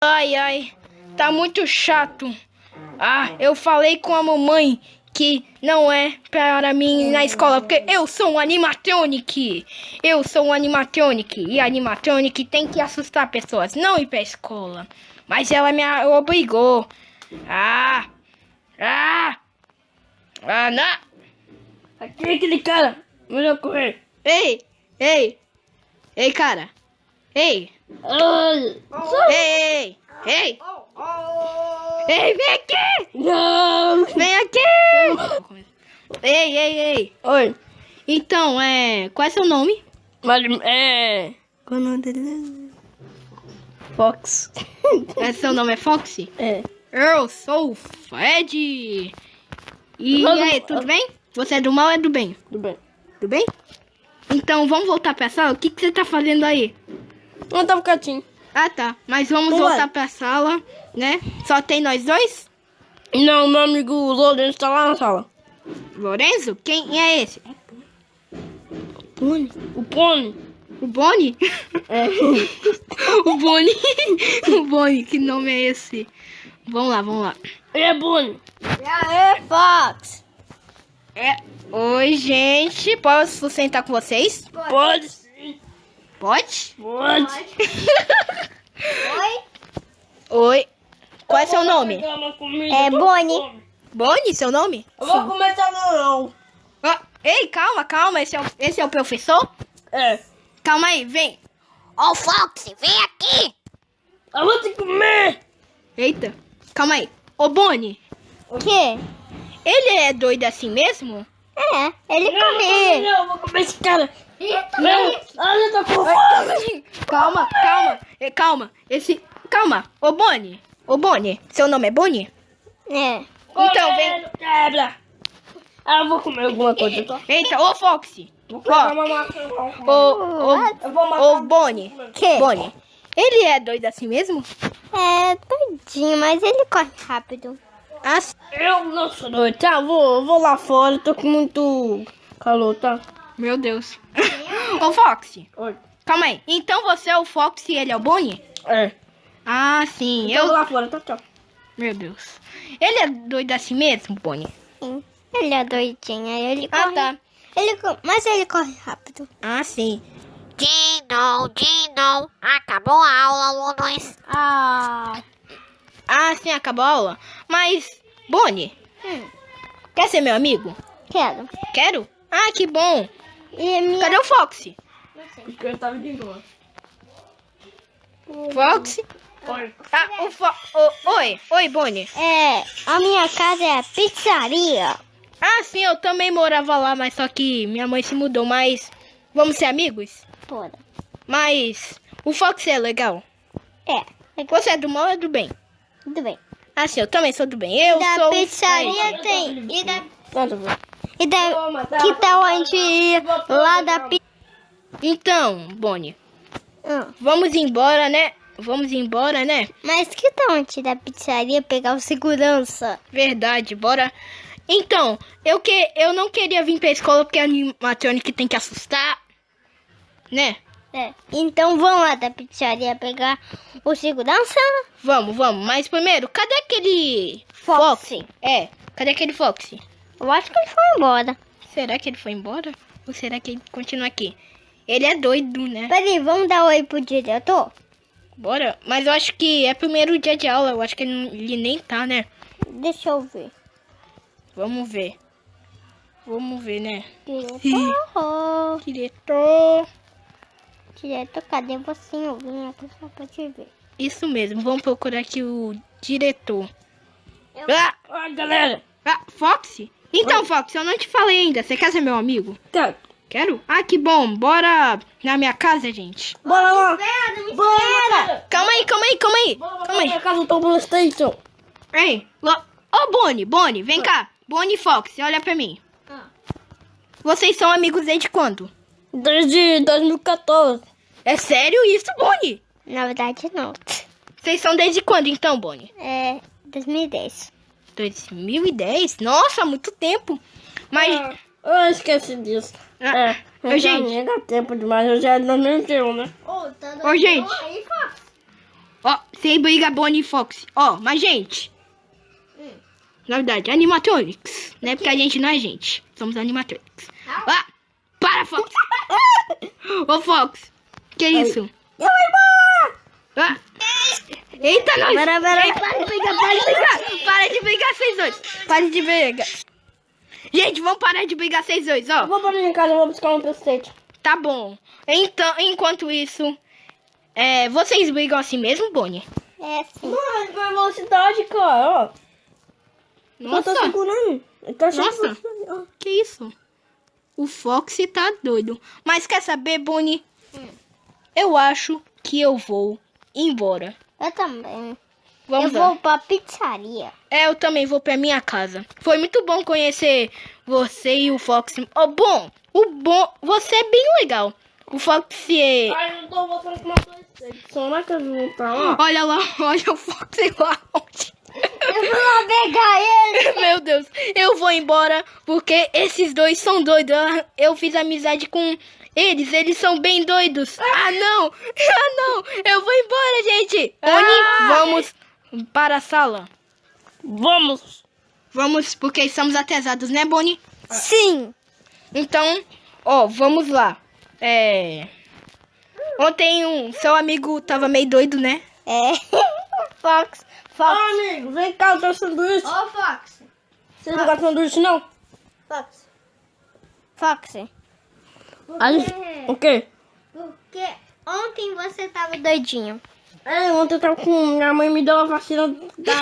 Ai, ai, tá muito chato. Ah, eu falei com a mamãe que não é para mim ir na escola, porque eu sou um animatronic. Eu sou um animatronic. E animatronic tem que assustar pessoas, não ir pra escola. Mas ela me obrigou. Não. Aqui é aquele cara. Melhor correr. Ei, cara. Ei, Ai. ei, vem aqui. Não. Vem aqui! Ei! Oi. Então, qual é seu nome? Mas qual é o nome dele? Fox. Seu nome é Foxy? É. Eu sou o Fred. E aí, tudo bem? Você é do mal ou é do bem? Tudo bem. Do bem? Então, vamos voltar pra sala? O que você tá fazendo aí? Eu tava quietinho. Ah, tá. Mas vamos voltar pra sala, né? Só tem nós dois? Não, meu amigo Lourenço tá lá na sala. Lorenzo? Quem é esse? Pony. O Pony. O Boni? É. O Boni. O Boni, que nome é esse? Vamos lá. É Pony. É, Fox. Oi, gente. Posso sentar com vocês? Pode sim. Pode? Pode. Oi? Oi. Qual é seu nome? É Bonnie. Boni, seu nome? Eu vou começar não. Ei, calma. Esse é o professor? É. Calma aí, vem. Ô, Fox, vem aqui. Eu vou te comer. Eita, calma aí. Ô, Boni, O quê? ele é doido assim mesmo? É, ele comeu. Eu vou comer esse cara. Não, olha, eu tô com fome. Calma. Calma. Ô, Boni, seu nome é Boni? É. Então, vem. Quebra. Eu vou comer alguma coisa, tá? Eita, ô, Foxy. Vou Ô, Boni. Que? Boni, ele é doido assim mesmo? É, doidinho, mas ele corre rápido. Ah, Eu não sou doido, tá? Vou lá fora, tô com muito calor, tá? meu Deus. Ô, Foxy, Oi. calma aí. Então você é o Foxy e ele é o Boni? É. Ah, sim. Eu vou lá fora, tá? Tchau. Meu Deus. Ele é doido assim mesmo, Boni? Sim. Ele é doidinho, aí ele Ah, corre. tá. Mas ele corre rápido. Ah, sim. Dino, acabou a aula, alunos. Ah, sim, acabou a aula. Mas, Boni, quer ser meu amigo? Quero. Quero? Ah, que bom. E a minha... Cadê o Foxy? Porque eu tava de boa. Foxy? Oi. Oi, Boni. A minha casa é a pizzaria. Ah, sim, eu também morava lá, mas só que minha mãe se mudou. Mas vamos ser amigos? Toda. Mas o Foxy é legal. É. Você é do mal ou é do bem? Tudo bem. Ah, sim, eu também sou do bem. Eu Da sou... pizzaria tem. Tá, tá bom. Que tal a gente ir lá da pizzaria? Então, Boni, vamos embora, né? Mas que tal a gente ir da pizzaria pegar o segurança? Verdade, bora. Então, eu não queria vir pra escola porque a animatronic tem que assustar, né? É. Então vamos lá da pizzaria pegar o segurança? Vamos. Mas primeiro, cadê aquele Foxy. Cadê aquele Foxy? Eu acho que ele foi embora. Será que ele foi embora? Ou será que ele continua aqui? Ele é doido, né? Peraí, vamos dar oi pro diretor? Bora. Mas eu acho que é primeiro dia de aula. Eu acho que ele nem tá, né? Deixa eu ver. Vamos ver, né? Diretor. Diretor, cadê você? Eu vim aqui só pra te ver. Isso mesmo. Vamos procurar aqui o diretor. Oi, galera. Foxy? Então, Foxy, eu não te falei ainda. Você quer ser meu amigo? Tá. Quero? Ah, que bom. Bora na minha casa, gente. Bora lá. Espera! Calma aí. Na minha casa do PlayStation. Ei, ô Boni, vem cá. Boni e Foxy, olha pra mim. Vocês são amigos desde quando? Desde 2014. É sério isso, Boni? Na verdade, não. Vocês são desde quando, então, Boni? É 2010. 2010? Nossa, muito tempo. Mas... Eu esqueci disso. Ô, gente. Nem dá tempo demais, eu já é 2021, né? Ô, gente. Ó, sem briga, Bonnie e Fox. Ó, mas gente... Na verdade, animatronics. Não é porque a gente não é gente. Somos animatronics. Ah, para, Fox. Ô, Fox. Que isso? Eu vou embora! Ah. Eita, nós. Para. Ei, para de brigar, para de brigar. Para de brigar, vocês dois. Para de brigar. Gente, vamos parar de brigar, vocês dois, ó. Eu vou para minha casa, eu vou buscar um pestete. Tá bom. Então, enquanto isso, vocês brigam assim mesmo, Bonnie? É sim. Mano, foi velocidade, cara, ó. Eu tô Nossa, segurando. Eu tô achando Nossa. velocidade, ó. que isso? O Fox tá doido. Mas quer saber, Bonnie? Eu acho que eu vou embora. Eu também. Vamos eu lá. vou pra pizzaria. Eu também vou pra minha casa. Foi muito bom conhecer você e o Fox. Você é bem legal. O Fox é... Ai, eu não tô voltando com uma PlayStation. Só na casa não tá, ó. Olha lá, olha o Fox lá onde. Eu vou lá pegar ele. Meu Deus, eu vou embora porque esses dois são doidos. Eu fiz amizade com eles são bem doidos. Ah, não, eu vou embora, gente. Bonnie, vamos para a sala. Vamos, porque estamos atrasados, né, Bonnie? Sim. Então, ó, vamos lá. Ontem seu amigo tava meio doido, né? É. Fox. Ó, amigo, vem cá, eu tô sanduíche. Ô, Fox. Você não gosta de sanduíche, não? Fox. O quê? Porque ontem você tava doidinho. Ontem eu tava com... Minha mãe me deu a vacina da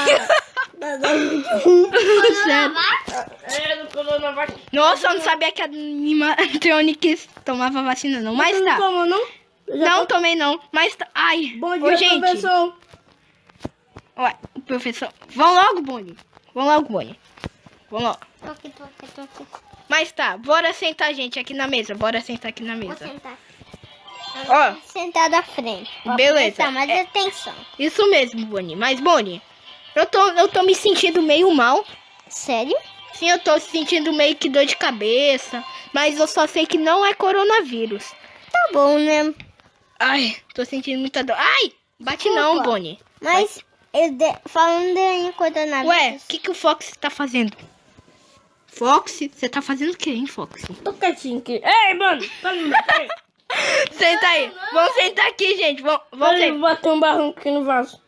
Sério. do Coronavac. Nossa, eu não sabia que a animatronics tomava vacina, não. Mas Você tá. não toma, não? Não tomei, não. Mas tá. Ai, Bom ô, dia, gente. professor. Ué, professor. Vão logo, Bonnie. Vamos logo. Tô aqui. Mas tá, bora sentar, gente, aqui na mesa. Bora sentar aqui na Vou mesa. sentar. Ó, Sentar da frente. Pra Beleza. prestar mais atenção. isso mesmo, Bonnie. Mas, Bonnie, eu tô me sentindo meio mal. Sério? Sim, eu tô sentindo meio que dor de cabeça. Mas eu só sei que não é coronavírus. Tá bom, né? Ai, tô sentindo muita dor. Ai, bate não, Opa. Bonnie. Mas, falando em coronavírus... Ué, o que o Fox tá fazendo? Fox? Você tá fazendo o que, hein, Fox? Tô quietinho aqui. Ei, mano. Peraí. Senta aí. Vamos sentar aqui, gente. Vamos Peraí, sentar. vou bater um barranco aqui no vaso.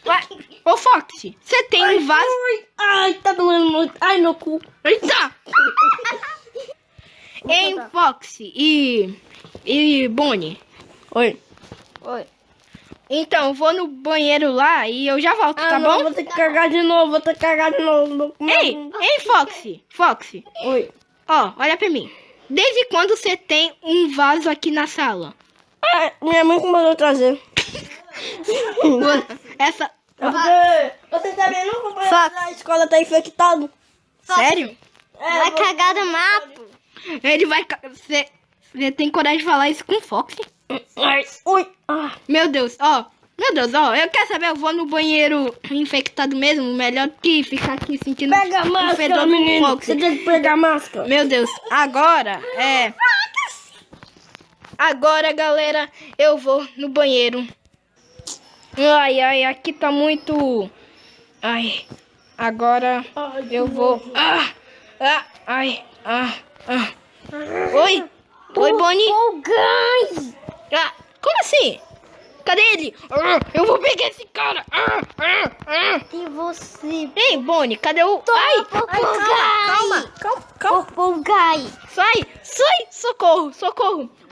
Ué, ô, Fox, você tem um vaso... Ai, tá doendo muito. Ai, meu cu. Eita! Hein, Fox e Bonnie? Oi. Então, eu vou no banheiro lá e eu já volto, tá não, bom? vou ter que cagar de novo, Ei, Fox. Oi. Ó, olha pra mim. Desde quando você tem um vaso aqui na sala? Minha mãe que mandou trazer. Essa... Você também não vai a escola tá infectado? Sério? Vai cagar no mato. Ele vai... Você tem coragem de falar isso com o Fox? Ai, ui. Meu Deus, ó. Eu quero saber, eu vou no banheiro infectado mesmo, melhor que ficar aqui sentindo Pega a o máscara, fedor do menino. Fox. Você tem que pegar a máscara. Meu Deus, agora, Agora, galera, eu vou no banheiro. Ai, aqui tá muito... Ai, agora eu vou... Oi, Bonnie? Como assim? Cadê ele? Eu vou pegar esse cara. E você? Ei, Bonnie, cadê o... Calma. Papagaio. Sai, socorro.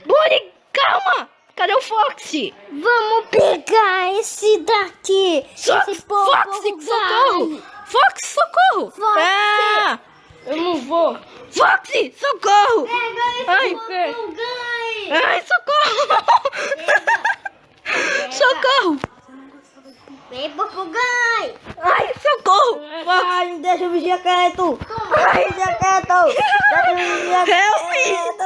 Bonnie, calma. Cadê o Fox? Vamos pegar esse daqui. Esse papagaio. Fox, socorro. Fox. Eu não vou. Fox, socorro. Pega esse papagaio. Ai, socorro. Socorro. Vem, papagaio. Ai, socorro. Ai, deixa o vigia quieto. Vigia quieto. Deixa o vigia quieto.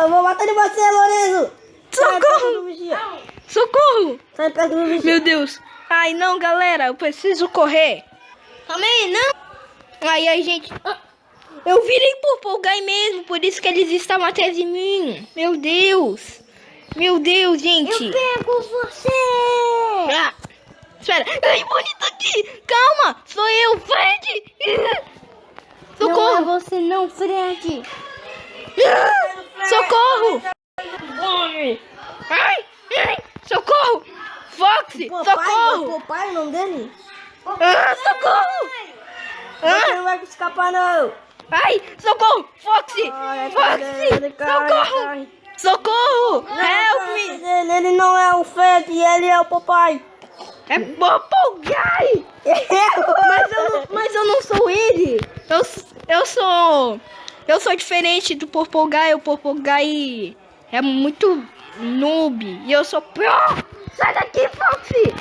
Eu vou matar de você, Lorenzo. Socorro. Sai perto do vigia. Meu Deus. Ai, não, galera. Eu preciso correr. Calma aí, não. Ai, gente. Eu virei papagaio mesmo. Por isso que eles estavam atrás de mim. Meu Deus, gente. Eu pego você. Ah, espera. Ai, bonito aqui. Calma. Sou eu, Fred. Socorro. Não é você não, Fred. Socorro. Ai, ai, socorro. Foxy, socorro. Papai, o nome dele? Socorro. Você não vai escapar, não. Ai, socorro. Foxy, Ai, Foxy, ele cai, socorro. ele Socorro. Help me. Ele não é o Fred, ele é o papai. É Popeye. Mas eu não sou ele. Eu sou diferente do Popeye. O Popeye é muito noob. E eu sou pro. Sai daqui, Foxy.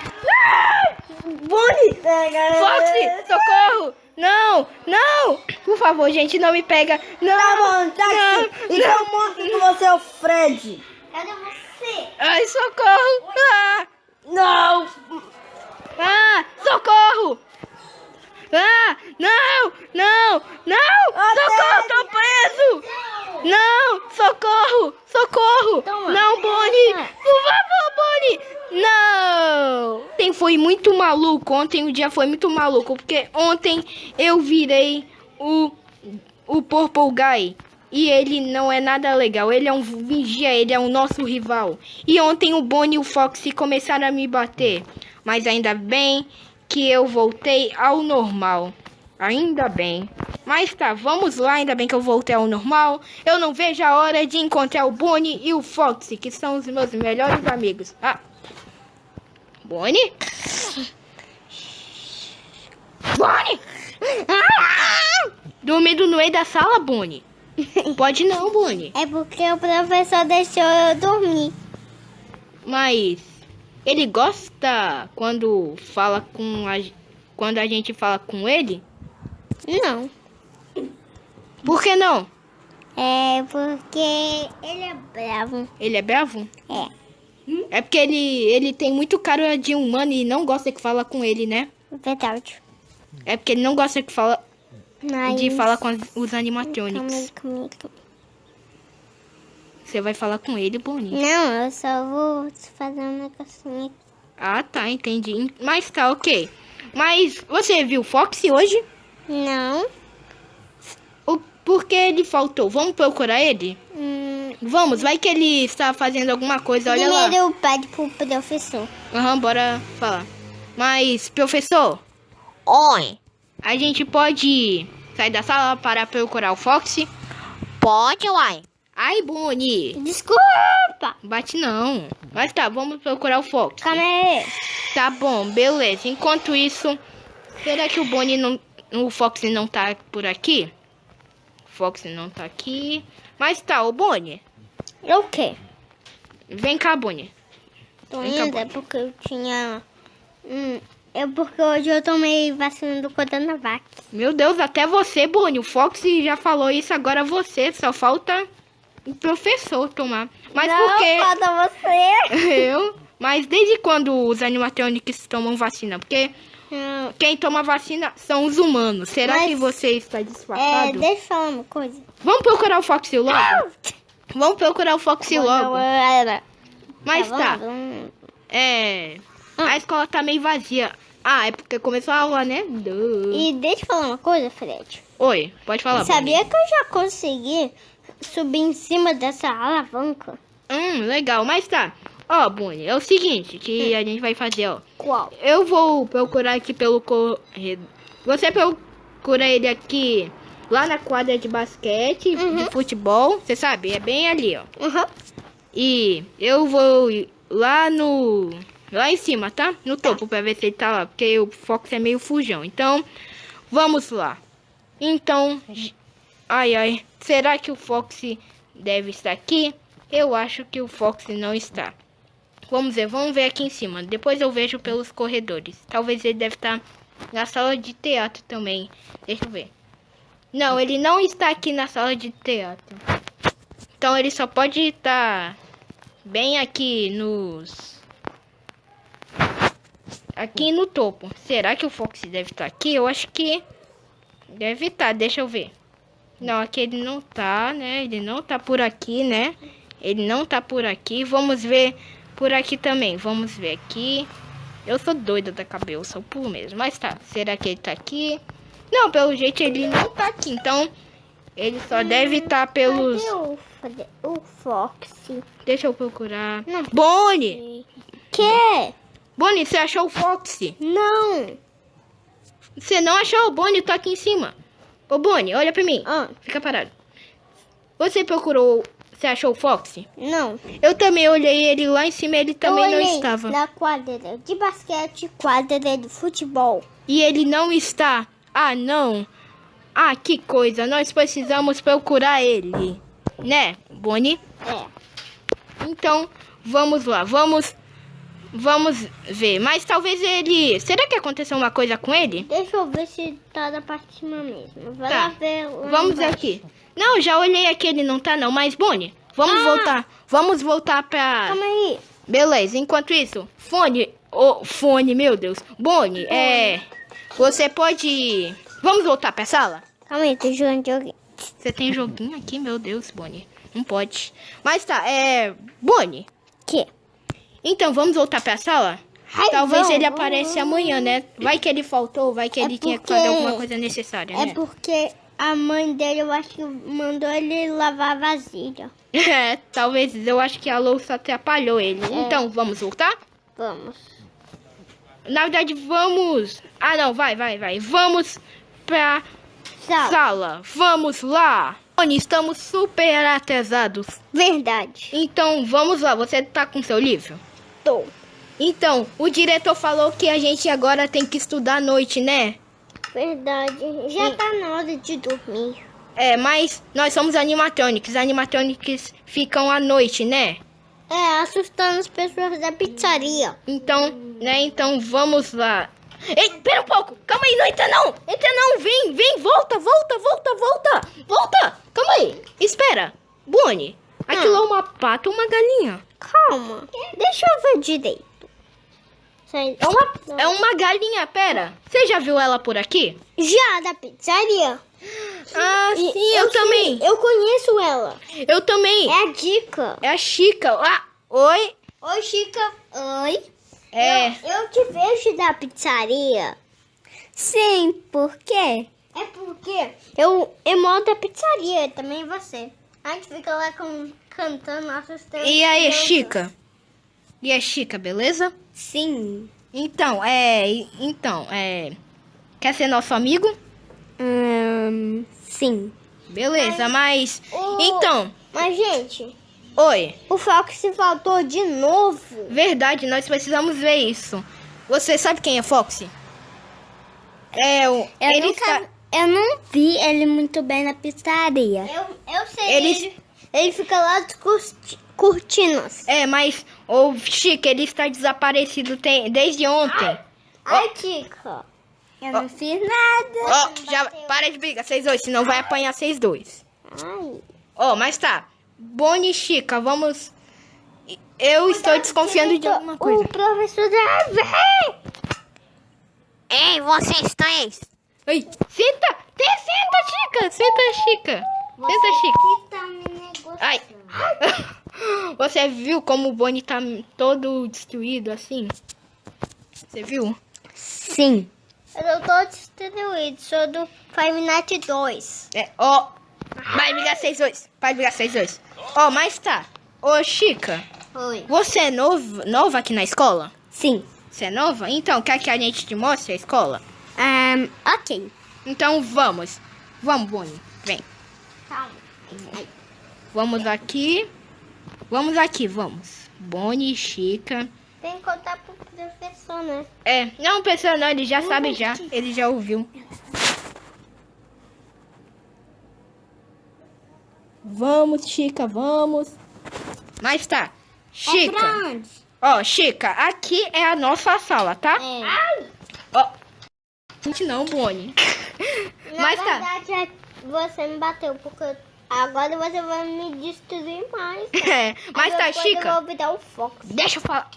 Bonnie. Foxy, socorro. Não, não. Por favor, gente, não me pega. Não. Tá bom, tá aqui. Então mostra que você é o Fred. Cadê você? Ai, socorro. Não. Socorro. Não, não, não. Socorro, tô preso. Não, socorro, socorro. Toma. Não, Bonnie. Por favor, Bonnie. Não. Ontem foi muito maluco. Ontem o dia foi muito maluco. Porque ontem eu virei o Purple Guy. E ele não é nada legal. Ele é um vigia, ele é o nosso rival. E ontem o Bonnie e o Foxy começaram a me bater. Mas ainda bem que eu voltei ao normal. Ainda bem. Mas tá, vamos lá. Ainda bem que eu voltei ao normal. Eu não vejo a hora de encontrar o Bonnie e o Foxy, que são os meus melhores amigos. Bonnie? Bonnie! Dormindo no meio da sala, Bonnie. Pode não, Bonnie. É porque o professor deixou eu dormir. Mas ele gosta quando quando a gente fala com ele? Não. Por que não? É porque ele é bravo. Ele é bravo? É. É porque ele tem muito cara de humano e não gosta que fala com ele, né? Verdade. É porque ele não gosta que fala Mas... de falar com os animatronics. Calma. Você vai falar com ele, Bonnie? Não, eu só vou fazer um negocinho aqui. Ah, tá, entendi. Mas tá, ok. Mas você viu o Foxy hoje? Não. Por que ele faltou? Vamos procurar ele? Vamos, vai que ele está fazendo alguma coisa, olha lá. Primeiro pede pro professor. Bora falar. Mas, professor, Oi. a gente pode sair da sala para procurar o Foxy? Pode, uai. Ai, Bonnie, Desculpa. bate não. Mas tá, vamos procurar o Foxy. Calma aí. Tá bom, beleza. Enquanto isso, será que o Foxy não tá por aqui? O Foxy não tá aqui. Mas tá, ô Bonnie. O quê? Vem cá, Bonnie. Tô Vem cá, indo, é Bonnie. porque eu tinha... É porque hoje eu tomei vacina do Coronavac. Meu Deus, até você, Bonnie. O Foxy já falou isso, agora você. Só falta o professor tomar. Mas Não, por quê? falta você. Eu? Mas desde quando os animatronics tomam vacina? Porque quem toma vacina são os humanos. Será Mas- que você está disfarçado? Deixa eu falar uma coisa. Vamos procurar o Foxy logo? Vamos procurar o Foxy logo. Mas tá. A escola tá meio vazia. É porque começou a aula, né? E deixa eu falar uma coisa, Fred. Oi, pode falar. Sabia que eu já consegui subir em cima dessa alavanca? Legal, mas tá. Ó, Bonnie, é o seguinte que a gente vai fazer, ó. Qual? Eu vou procurar aqui pelo corredor. Você procura ele aqui, lá na quadra de basquete, de futebol. Você sabe, é bem ali, ó. E eu vou lá em cima, tá? No topo, pra ver se ele tá lá. Porque o Fox é meio fujão. Então, vamos lá. Então, ai. Será que o Foxy deve estar aqui? Eu acho que o Foxy não está. Vamos ver aqui em cima. Depois eu vejo pelos corredores. Talvez ele deve estar na sala de teatro também. Deixa eu ver. Não, ele não está aqui na sala de teatro. Então ele só pode estar bem aqui aqui no topo. Será que o Foxy deve estar aqui? Eu acho que deve estar. Deixa eu ver. Não, aqui ele não tá, né? Ele não tá por aqui, né? Ele não tá por aqui. Vamos ver por aqui também. Vamos ver aqui. Eu sou doida da cabeça, eu pulo mesmo. Mas tá, será que ele tá aqui? Não, pelo jeito ele não tá aqui. Então, ele só deve estar pelos... Cadê o Foxy? Deixa eu procurar. Não. Bonnie! Que? Bonnie, você achou o Foxy? Não. Você não achou o Bonnie? Tá aqui em cima. Ô, Bonnie, olha pra mim. Ah, Fica parado. Você procurou... Você achou o Foxy? não. Eu também olhei ele lá em cima, ele também Eu não olhei estava. na quadra de basquete, quadra de futebol. E ele não está. Ah, não. Ah, que coisa. Nós precisamos procurar ele. Né, Bonnie? É. Então, vamos lá. Vamos ver. Mas talvez ele... Será que aconteceu uma coisa com ele? Deixa eu ver se tá da parte de cima mesmo. Vai Tá. lá ver. lá Vamos embaixo. aqui. Não, já olhei aqui, ele não tá não. Mas, Bonnie, vamos voltar. Vamos voltar pra... Calma aí. Beleza, enquanto isso, fone, meu Deus. Bonnie, você pode... Vamos voltar pra sala? Calma aí, tô jogando joguinho. Você tem joguinho aqui, meu Deus, Bonnie. Não pode. Mas tá, Bonnie. Que? Então, vamos voltar pra sala? Ai, Talvez vamos, ele vamos, apareça amanhã, né? Vai que ele faltou, vai que ele tinha que fazer alguma coisa necessária, É né? porque a mãe dele, eu acho que mandou ele lavar a vasilha. É, talvez, eu acho que a louça atrapalhou ele. Então, vamos voltar? Vamos. Na verdade, vamos... Ah, não, vai. Vamos pra sala. Vamos lá. Bonnie, estamos super atrasados. Verdade. Então, vamos lá. Você tá com seu livro? Tô. Então, o diretor falou que a gente agora tem que estudar à noite, né? Verdade. Já tá na hora de dormir. Mas nós somos animatronics. Animatronics ficam à noite, né? É, assustando as pessoas da pizzaria. Então, né? Então, vamos lá. Ei, pera um pouco. Calma aí, não entra não. Entra não. Vem. Volta. Calma aí. Espera. Bonnie, aquilo é uma pata ou uma galinha? Calma. Deixa eu ver direito. É uma galinha, pera. Você já viu ela por aqui? Já da pizzaria? Ah, sim, eu também. Eu conheço ela. Eu também. É a Dica. É a Chica. Ah, oi. Oi, Chica. Oi. É. Eu te vejo da pizzaria. Sim, por quê? É porque eu moro da pizzaria, também você. A gente fica lá cantando nossos temas. E aí, Chica? E aí, Chica, beleza? Sim. Então, quer ser nosso amigo? Sim. Beleza, mas... Então, Mas, gente, oi. o Foxy faltou de novo. Verdade, nós precisamos ver isso. Você sabe quem é Foxy? Eu não vi ele muito bem na pizzaria. Eu sei. Ele fica lá de cortinas. Mas o Chica, ele está desaparecido desde ontem. Ai, Chica. Eu não fiz nada. Já para de briga, vocês dois, senão vai apanhar vocês dois. Ai. Mas tá. Bonnie e Chica, vamos... Eu estou desconfiando de alguma coisa. O professor da vem. Ei, vocês três! Oi, senta, Chica. Senta, Chica. Que tá me negociando. Ai. Você viu como o Bonnie tá todo destruído assim? Você viu? Sim. Eu tô destruído. Sou do Five Nights 2. Vai brigar vocês dois. Mas tá. Chica, Oi. você é nova aqui na escola? Sim. Você é nova? Então, quer que a gente te mostre a escola? Ok. Então, vamos. Vamos, Bonnie. Vem. Calma. Vamos aqui. Vamos. Bonnie, Chica. Tem que contar pro professor, né? Não, pessoal, não. Ele já sabe já. Ele já ouviu. Vamos, Chica, vamos. Mas tá. Chica. É pra onde? Chica, aqui é a nossa sala, tá? Gente, não, Bonnie. Mas Na tá. verdade, você me bateu, porque agora você vai me destruir mais. Mas tá, Depois Chica. eu vou virar o Fox. Deixa eu falar.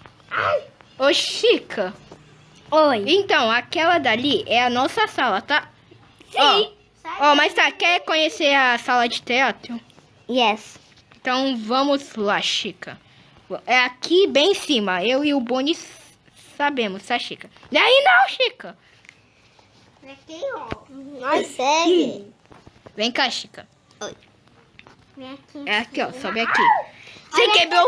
Chica. Oi. Então, aquela dali é a nossa sala, tá? Sim. Mas tá, quer conhecer a sala de teatro? Yes. Então, vamos lá, Chica. É aqui bem em cima. Eu e o Bonnie sabemos, tá, Chica? Daí não, Chica. Aqui, ó. Nós segue. Vem cá, Chica. Vem aqui. É aqui, ó. Sobe aqui. Você quebrou.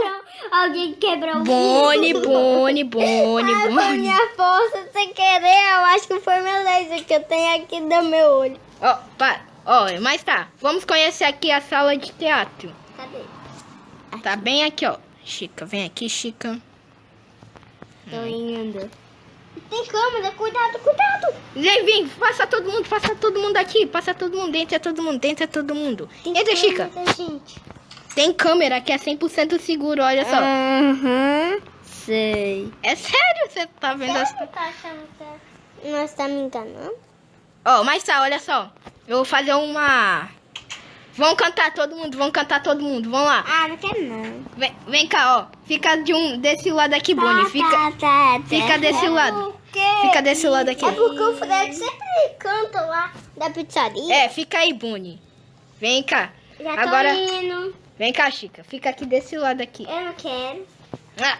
Alguém quebrou o Boni. Ai, foi minha força sem querer. Eu acho que foi meu laser que eu tenho aqui no meu olho. Ó, para. Ó, mas tá. Vamos conhecer aqui a sala de teatro. Cadê? Tá bem aqui, ó. Chica, vem aqui, Chica. Tô indo. Tem câmera, cuidado. Vem, passa todo mundo aqui. Passa todo mundo, entra todo mundo. Entra, Chica. Muita gente. Tem câmera que é 100% seguro, olha só. Sei. É sério, você tá vendo as... Você tá achando que nós tá me enganando? Ó, mas tá, olha só. Eu vou fazer uma... Vamos cantar todo mundo, vamos lá. Ah, não quero não. Vem cá, ó. Fica desse lado aqui, Boni. Fica desse lado. Por quê? Fica desse lado aqui. É porque o Fred sempre canta lá da pizzaria. É, fica aí, Boni. Vem cá. Já tô Agora, indo. vem cá, Chica. Fica aqui desse lado aqui. Eu não quero. Ah.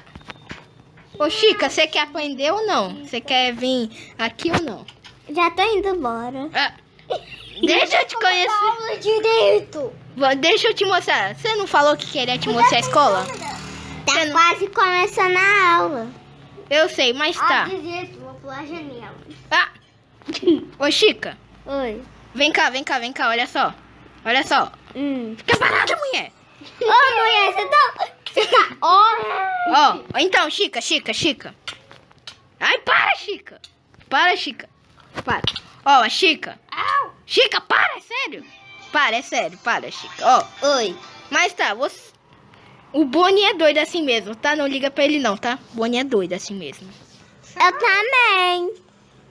Ô, Chica, você quer aprender ou não? Você quer vir aqui ou não? Já tô indo embora. Ah. Deixa eu te conhecer. Aula direito. Deixa eu te mostrar. Você não falou que queria te mostrar a escola? Tá Você não- quase começando a aula. Eu sei, mas tá. Direito, vou pular a janela. Ah. Ô, Chica, Oi. vem cá, olha só. Olha só. Fica parada, mulher. Ô, mulher, você tá... Ó, então, Chica. Ai, para, Chica. Para. Ó, Chica. Chica, para, é sério. É sério, Chica. Ó, Oi. mas tá, você... O Boni é doido assim mesmo, tá? Não liga pra ele não, tá? Boni é doido assim mesmo. Eu também.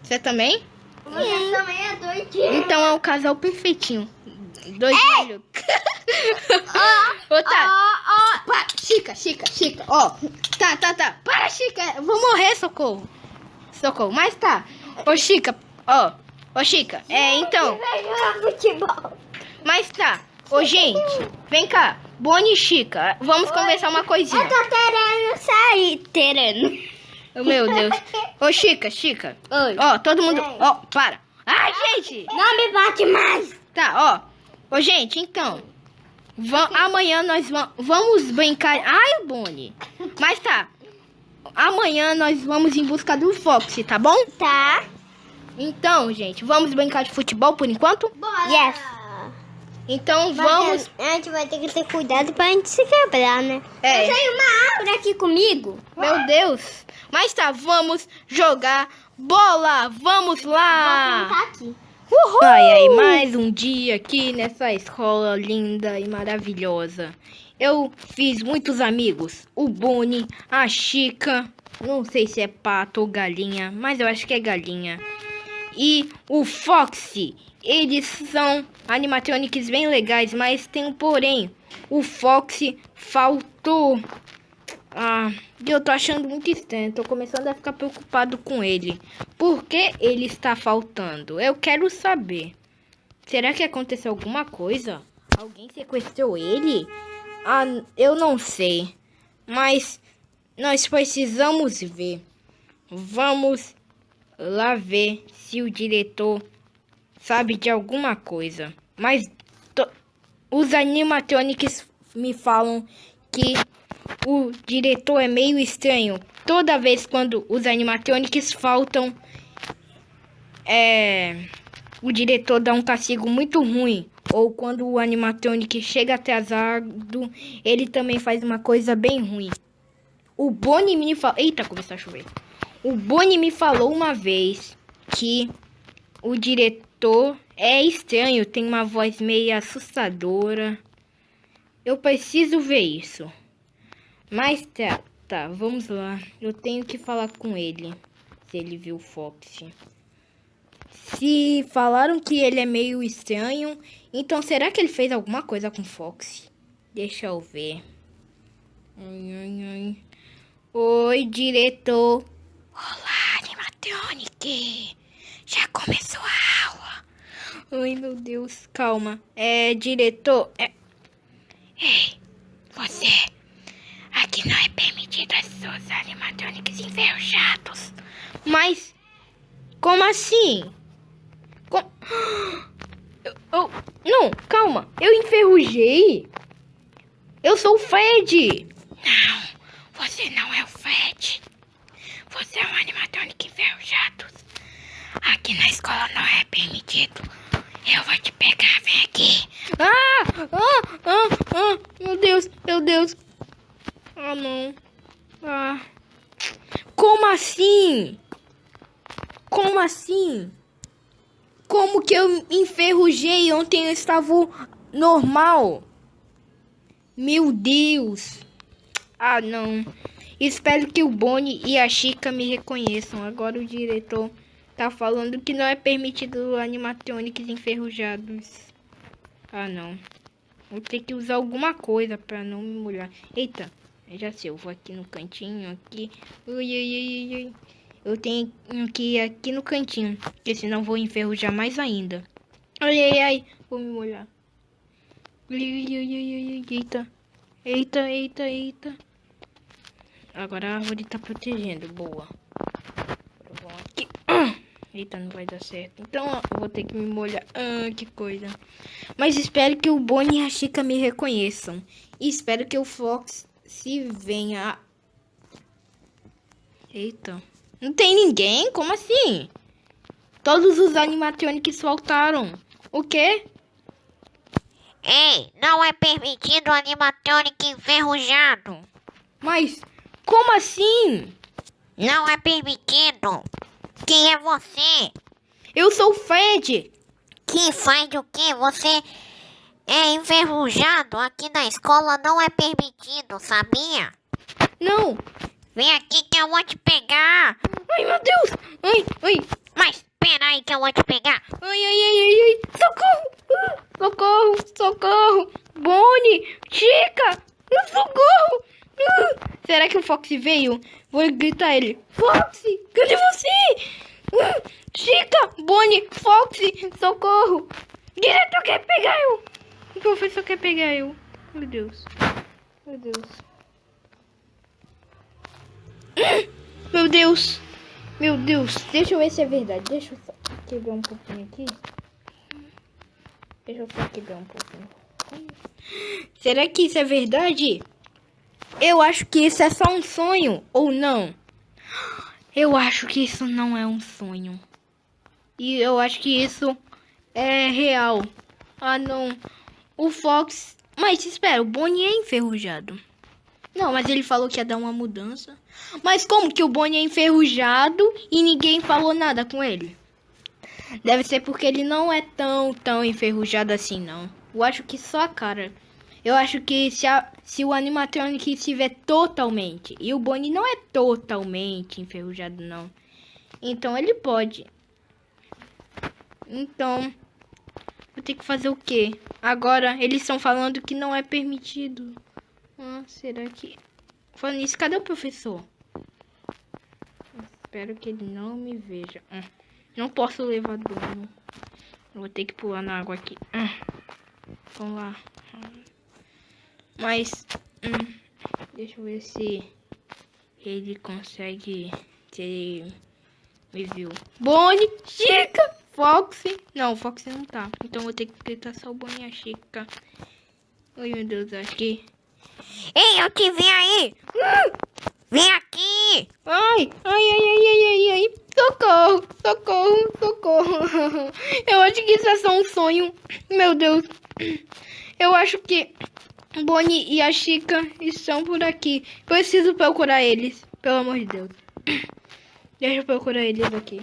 Você também? Você também é doidinha. Então é o casal perfeitinho. Dois velhos. Ô, tá. Para, Chica. Ó, tá. Para, Chica. Eu vou morrer, socorro. Mas tá. Ô, Chica. Então. Vai jogar futebol. Mas tá. Ô, gente. Vem cá. Boni e Chica. Vamos conversar uma coisinha. Eu tô querendo sair. Oh, meu Deus. Ô, Chica. Oi. Ó, todo mundo. Vem. Ó, para. Ai, gente. Não me bate mais. Tá, ó. Ô, gente, então. Amanhã nós vamos brincar. Ai, Boni. Mas tá. Amanhã nós vamos em busca do Foxy, tá bom? Tá. Então, gente, vamos brincar de futebol por enquanto? Bora. Yes. Então vamos. A gente vai ter que ter cuidado pra gente se quebrar, né? É. Eu tenho uma árvore aqui comigo. Meu Deus. Mas tá, vamos jogar bola. Vamos lá. Vou plantar aqui. Uhul! Ai, mais um dia aqui nessa escola linda e maravilhosa. Eu fiz muitos amigos. O Boni, a Chica, não sei se é pato ou galinha, mas eu acho que é galinha. E o Foxy. Eles são animatronics bem legais, mas tem um porém. O Foxy faltou. Eu tô achando muito estranho. Tô começando a ficar preocupado com ele. Por que ele está faltando? Eu quero saber. Será que aconteceu alguma coisa? Alguém sequestrou ele? Eu não sei. Mas nós precisamos ver. Vamos lá ver se o diretor sabe de alguma coisa. Mas os animatronics me falam que o diretor é meio estranho. Toda vez quando os animatronics faltam, o diretor dá um castigo muito ruim. Ou quando o animatronic chega atrasado, ele também faz uma coisa bem ruim. O Boni me falou... Eita, começou a chover. O Boni me falou uma vez que o diretor é estranho, tem uma voz meio assustadora. Eu preciso ver isso. Mas tá, vamos lá. Eu tenho que falar com ele, se ele viu o Foxy. Se falaram que ele é meio estranho, então será que ele fez alguma coisa com o Foxy? Deixa eu ver. Oi, diretor. Olá, animatronic. Já começou a aula. Ai, meu Deus, calma. Diretor. Ei, você. Aqui não é permitido as suas animatronics enferrujados. Mas, como assim? Não, calma. Eu enferrujei? Eu sou o Fred. Não, você não é o Fred. Você é um animatrônico enferrujado. Aqui na escola não é permitido. Eu vou te pegar, vem aqui. Meu Deus, meu Deus. Ah, não. Como assim? Como assim? Como que eu enferrujei? Ontem eu estava normal. Meu Deus. Ah, não. Espero que o Bonnie e a Chica me reconheçam. Agora o diretor tá falando que não é permitido animatrônicos enferrujados. Ah, não. Vou ter que usar alguma coisa pra não me molhar. Eita, já sei. Eu vou aqui no cantinho, aqui. Ui. Eu tenho que ir aqui no cantinho, porque senão vou enferrujar mais ainda. Ai. Vou me molhar. Eita. Agora a árvore tá protegendo. Boa. Vamos aqui. Eita, não vai dar certo. Então eu vou ter que me molhar. Que coisa. Mas espero que o Bonnie e a Chica me reconheçam. E espero que o Fox se venha. Eita. Não tem ninguém? Como assim? Todos os animatrônicos faltaram. O quê? Ei, não é permitido animatrônico enferrujado. Mas, como assim? Não é permitido. Quem é você? Eu sou o Fred. Que faz o quê? Você é enferrujado. Aqui na escola não é permitido, sabia? Não. Vem aqui que eu vou te pegar. Ai, meu Deus. Ai. Mas espera aí que eu vou te pegar. Ai. Socorro. Bonnie, Chica, socorro. Será que o Fox veio? Vou gritar a ele. Fox, cadê você? Chica, Bonnie, Fox, socorro. Diretor quer pegar eu. O professor quer pegar eu. Meu Deus. Meu Deus. Deixa eu ver se é verdade. Deixa eu só quebrar um pouquinho aqui. Será que isso é verdade? Eu acho que isso é só um sonho, ou não? Eu acho que isso não é um sonho. E eu acho que isso é real. Ah, não. O Fox... Mas espera, o Bonnie é enferrujado. Não, mas ele falou que ia dar uma mudança. Mas como que o Bonnie é enferrujado e ninguém falou nada com ele? Deve ser porque ele não é tão enferrujado assim, não. Eu acho que só a cara. Eu acho que se o animatronic estiver totalmente... E o Bonnie não é totalmente enferrujado, não. Então ele pode. Então... Vou ter que fazer o quê? Agora eles estão falando que não é permitido. Será que... Falando nisso, cadê o professor? Espero que ele não me veja. Não posso levar dano. Eu vou ter que pular na água aqui. Vamos lá. Mas... deixa eu ver se ele consegue... Se ele me viu. Bonnie, Chica, Fox. Não, o Fox não tá. Então eu vou ter que gritar só o Bonnie e a Chica. Ai, meu Deus, acho que... Ei, eu te vi aí. Vem aqui. Ai. Socorro. Eu acho que isso é só um sonho. Meu Deus. Eu acho que Bonnie e a Chica estão por aqui. Preciso procurar eles. Pelo amor de Deus. Deixa eu procurar eles aqui.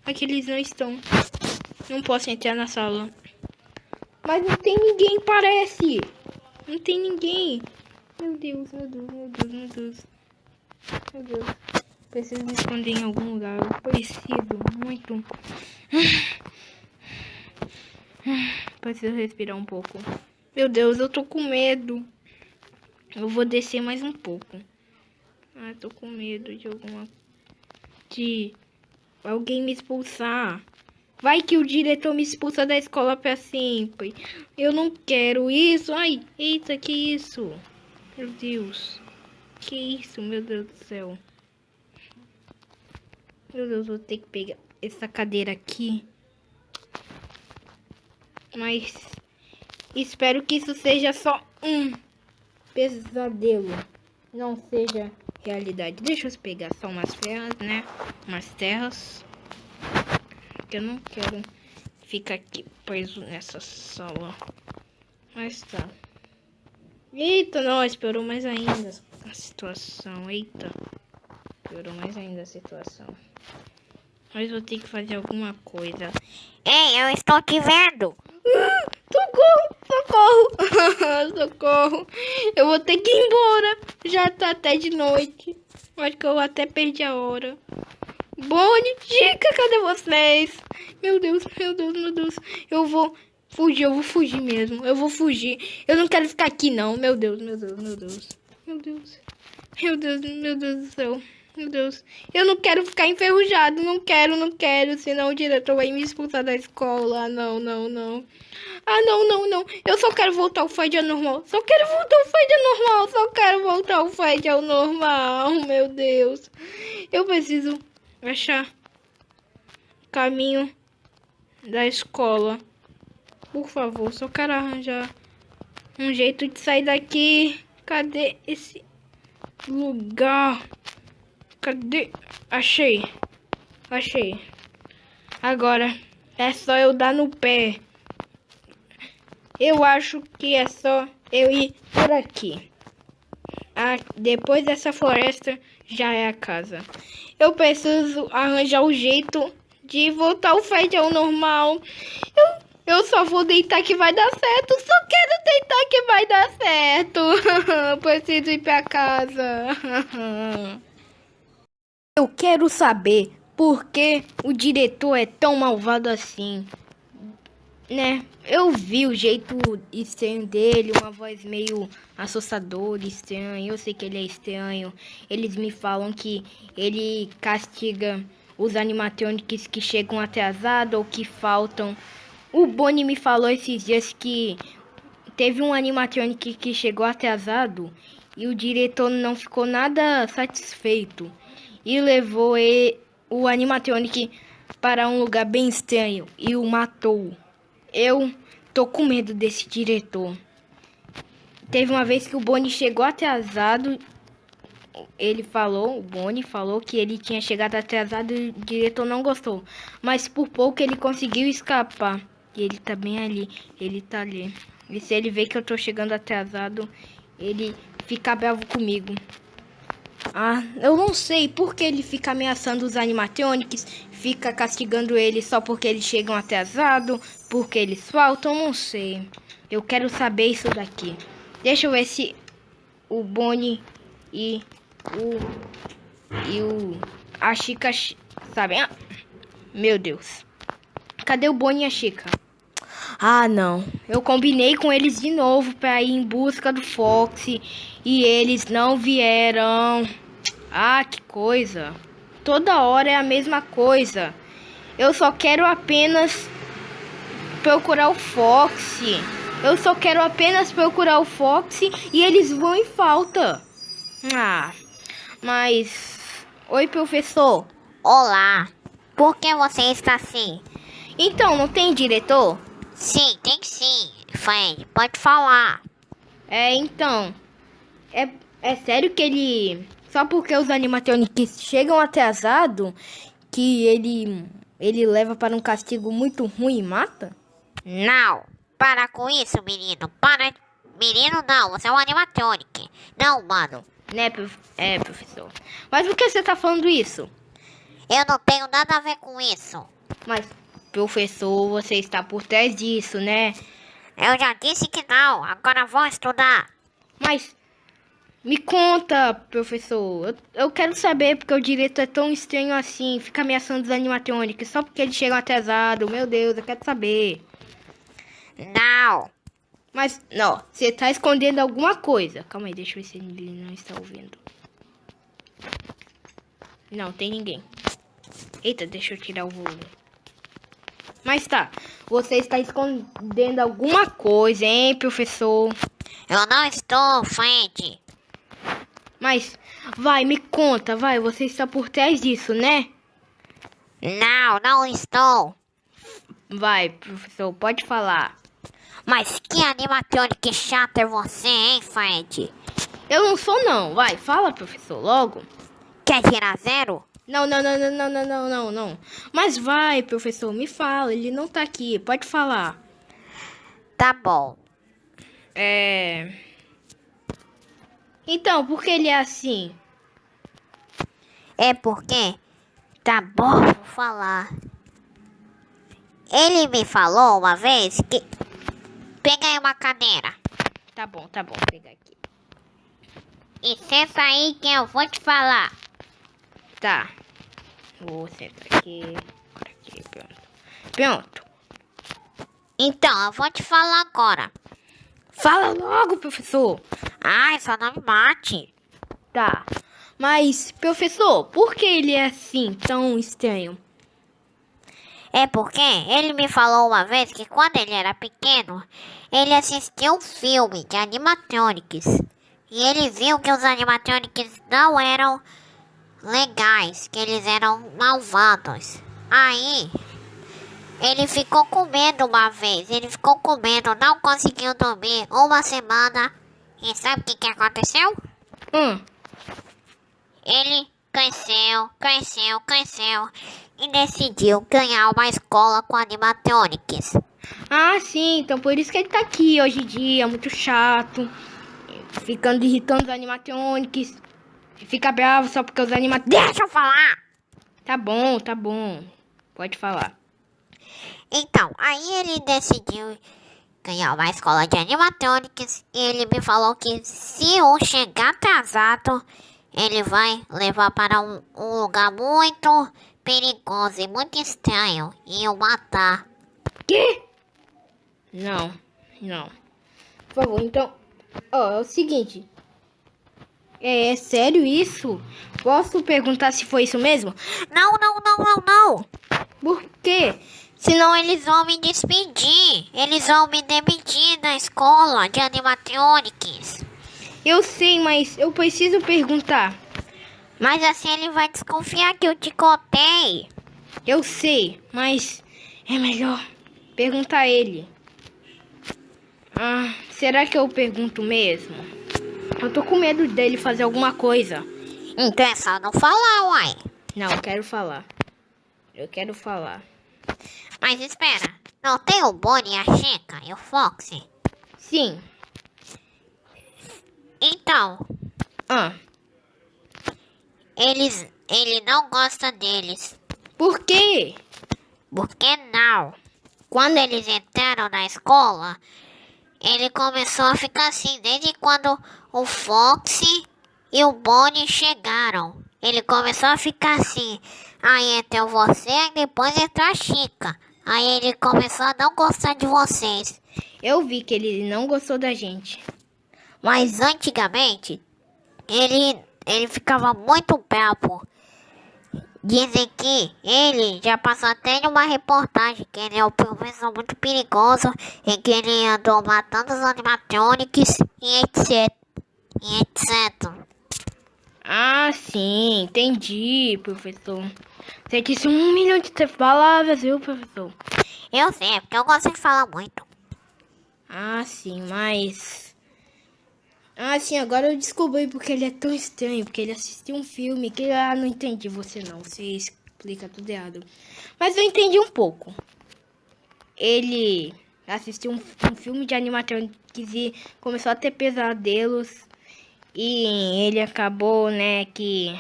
Aqui eles não estão. Não posso entrar na sala. Mas não tem ninguém, parece. Não tem ninguém. Meu Deus. Preciso me esconder em algum lugar. Eu preciso muito. Preciso respirar um pouco. Meu Deus, eu tô com medo. Eu vou descer mais um pouco. Tô com medo de alguém me expulsar. Vai que o diretor me expulsa da escola pra sempre. Eu não quero isso. Ai, eita, que isso? Meu Deus. Que isso, meu Deus do céu. Meu Deus, vou ter que pegar essa cadeira aqui. Mas espero que isso seja só um pesadelo. Não seja realidade. Deixa eu pegar só umas ferras, né? Umas terras. Que eu não quero ficar aqui preso nessa sala. Mas tá. Eita, nós piorou mais ainda a situação. Eita. Piorou mais ainda a situação. Mas vou ter que fazer alguma coisa. Ei, eu estou te vendo. Socorro! Socorro! Eu vou ter que ir embora. Já tá até de noite. Acho que eu até perdi a hora. Bonnie, Chica, cadê vocês? Meu Deus, meu Deus, meu Deus. Eu vou fugir mesmo. Eu vou fugir. Eu não quero ficar aqui, não. Meu Deus, meu Deus, meu Deus. Meu Deus. Meu Deus, meu Deus do céu. Meu Deus. Eu não quero ficar enferrujado. Não quero. Senão o diretor vai me expulsar da escola. Não. Ah, não. Eu só quero voltar ao Fred ao normal. Só quero voltar ao Fred ao normal. Meu Deus. Eu preciso achar caminho da escola. Por favor, só quero arranjar um jeito de sair daqui. Cadê esse lugar? Cadê? Achei. Agora é só eu dar no pé. Eu acho que é só eu ir por aqui. Depois dessa floresta já é a casa. Eu preciso arranjar um jeito de voltar o Fred ao normal. Eu só vou deitar que vai dar certo. Só quero deitar que vai dar certo. Preciso ir pra casa. Eu quero saber por que o diretor é tão malvado assim, né? Eu vi o jeito estranho dele, uma voz meio assustadora, estranha. Eu sei que ele é estranho. Eles me falam que ele castiga os animatronics que chegam atrasados ou que faltam. O Bonnie me falou esses dias que teve um animatronic que chegou atrasado e o diretor não ficou nada satisfeito e levou o animatronic para um lugar bem estranho e o matou. Eu tô com medo desse diretor. Teve uma vez que o Bonnie chegou atrasado. O Bonnie falou que ele tinha chegado atrasado e o diretor não gostou. Mas por pouco ele conseguiu escapar. E ele tá bem ali. Ele tá ali. E se ele vê que eu tô chegando atrasado, ele fica bravo comigo. Eu não sei por que ele fica ameaçando os animatronics, fica castigando eles só porque eles chegam atrasados, porque eles faltam, não sei. Eu quero saber isso daqui. Deixa eu ver se o Bonnie e a Chica sabem. Meu Deus. Cadê o Bonnie e a Chica? Não. Eu combinei com eles de novo para ir em busca do Foxy e eles não vieram. Que coisa. Toda hora é a mesma coisa. Eu só quero apenas procurar o Foxy. E eles vão em falta. Mas... Oi, professor. Olá. Por que você está assim? Então, não tem diretor? Sim, tem sim. Fred, pode falar. Então... É sério que ele... Só porque os animatronics chegam atrasados, que ele leva para um castigo muito ruim e mata? Não. Para com isso, menino. Para... Menino não, você é um animatronic. Não, mano. Né, professor. Mas por que você tá falando isso? Eu não tenho nada a ver com isso. Mas, professor, você está por trás disso, né? Eu já disse que não. Agora vou estudar. Mas... Me conta, professor. Eu quero saber porque o diretor é tão estranho assim. Fica ameaçando os animatronics só porque eles chegam atrasados. Meu Deus, eu quero saber. Não. Mas, não, você tá escondendo alguma coisa. Calma aí, deixa eu ver se ele não está ouvindo. Não, tem ninguém. Eita, deixa eu tirar o volume. Mas tá, você está escondendo alguma coisa, hein, professor? Eu não estou, Fred. Mas, vai, me conta, vai, você está por trás disso, né? Não, não estou. Vai, professor, pode falar. Mas que animatrônico chato é você, hein, Fred? Eu não sou não, vai, fala, professor, logo. Quer tirar 0? Não, não, não, não, não, não, não, não, não. Mas vai, professor, me fala, ele não tá aqui, pode falar. Tá bom. Então, por que ele é assim? É porque... Tá bom, vou falar. Ele me falou uma vez que... Pega aí uma cadeira. Tá bom, vou pegar aqui. E senta aí que eu vou te falar. Tá. Vou sentar aqui, pronto. Pronto. Então, eu vou te falar agora. Fala logo, professor. Ai, só não me mate. Tá. Mas, professor, por que ele é assim, tão estranho? É porque ele me falou uma vez que quando ele era pequeno, ele assistiu um filme de animatronics. E ele viu que os animatronics não eram legais, que eles eram malvados. Aí, ele ficou com medo uma vez. Ele ficou com medo, não conseguiu dormir uma semana. E sabe o que aconteceu? Ele cresceu e decidiu ganhar uma escola com animatronics. Ah, sim, então por isso que ele tá aqui hoje em dia, muito chato. Ficando irritando os animatronics. Fica bravo só porque os animatronics... Deixa eu falar! Tá bom. Pode falar. Então, aí ele decidiu ganhar uma escola de animatronics e ele me falou que se eu chegar atrasado, ele vai levar para um lugar muito perigoso e muito estranho e eu matar. Quê? Não. Por favor, então... Ó, é o seguinte. É sério isso? Posso perguntar se foi isso mesmo? Não. Por quê? Senão eles vão me despedir. Eles vão me demitir da escola de animatronics. Eu sei, mas eu preciso perguntar. Mas assim ele vai desconfiar que eu te contei. Eu sei, mas é melhor perguntar a ele. Será que eu pergunto mesmo? Eu tô com medo dele fazer alguma coisa. Então é só não falar, uai. Não, eu quero falar. Mas espera, não tem o Bonnie, a Chica e o Foxy? Sim. Então, ele não gosta deles. Por quê? Por que não? Quando eles entraram na escola, ele começou a ficar assim, desde quando o Foxy e o Bonnie chegaram. Ele começou a ficar assim. Aí entrou você e depois entrou a Chica. Aí ele começou a não gostar de vocês. Eu vi que ele não gostou da gente. Mas antigamente, ele ficava muito bravo. Dizem que ele já passou até em uma reportagem que ele é um professor muito perigoso e que ele andou matando os animatronics e etc. Ah, sim, entendi, professor. Você disse 1 milhão de palavras, viu, professor? Eu sei, é porque eu gosto de falar muito. Ah, sim, mas... Ah, sim, agora eu descobri porque ele é tão estranho. Porque ele assistiu um filme que... Ah, não entendi você não. Você explica tudo errado. Mas eu entendi um pouco. Ele assistiu um filme de animatronics e começou a ter pesadelos. E ele acabou, né, que...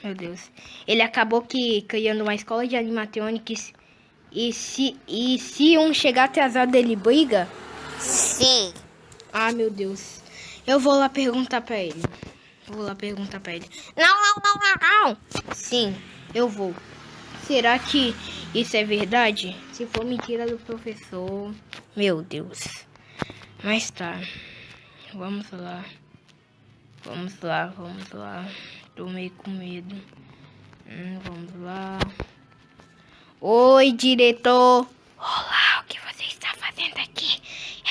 meu Deus. Ele acabou que criando uma escola de animatronics. E se um chegar atrasado, ele briga? Sim. Ah, meu Deus. Eu vou lá perguntar pra ele. Não. Sim, eu vou. Será que isso é verdade? Se for mentira do professor... Meu Deus. Mas tá. Vamos lá. Tô meio com medo. Vamos lá. Oi, diretor. Olá, o que você está fazendo aqui?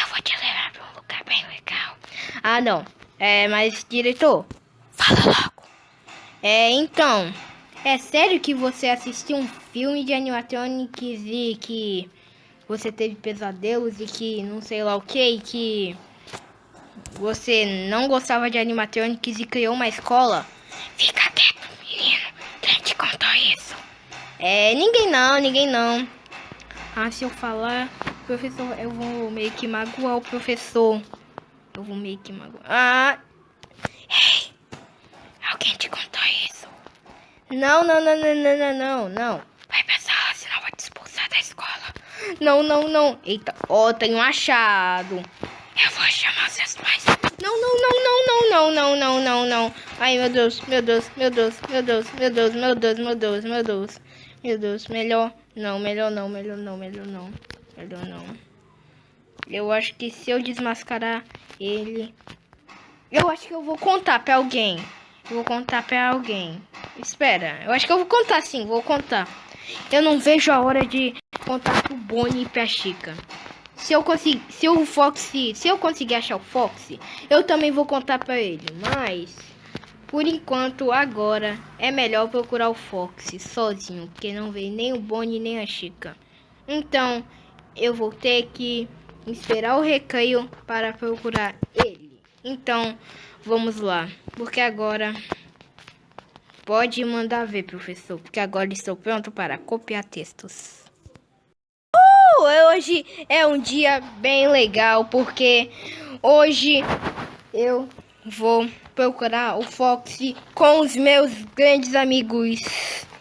Eu vou te levar pra um lugar bem legal. Ah, não. Mas, diretor, Então, é sério que você assistiu um filme de animatronics e que você teve pesadelos e que não sei lá o que, e que você não gostava de animatronics e criou uma escola? Fica quieto, menino. Quem te contou isso? Ninguém não. Ah, se eu falar, professor, eu vou meio que magoar o professor. Ei, alguém te contou isso? Não. Vai pra sala, senão eu vou te expulsar da escola. Não. Eita, tem um achado. Eu vou chamar seus pais. Não. Ai, meu Deus. Melhor não. Eu acho que se eu desmascarar ele... Eu acho que eu vou contar pra alguém. Espera, eu acho que eu vou contar sim, Eu não vejo a hora de contar pro Bonnie e pra Chica. Se eu conseguir achar o Foxy, eu também vou contar pra ele. Mas, por enquanto, agora, é melhor procurar o Foxy sozinho, porque não veio nem o Bonnie nem a Chica. Então, eu vou ter que esperar o recreio para procurar ele. Então, vamos lá. Porque agora... Pode mandar ver, professor. Porque agora estou pronto para copiar textos. Hoje é um dia bem legal. Porque hoje eu vou procurar o Foxy com os meus grandes amigos,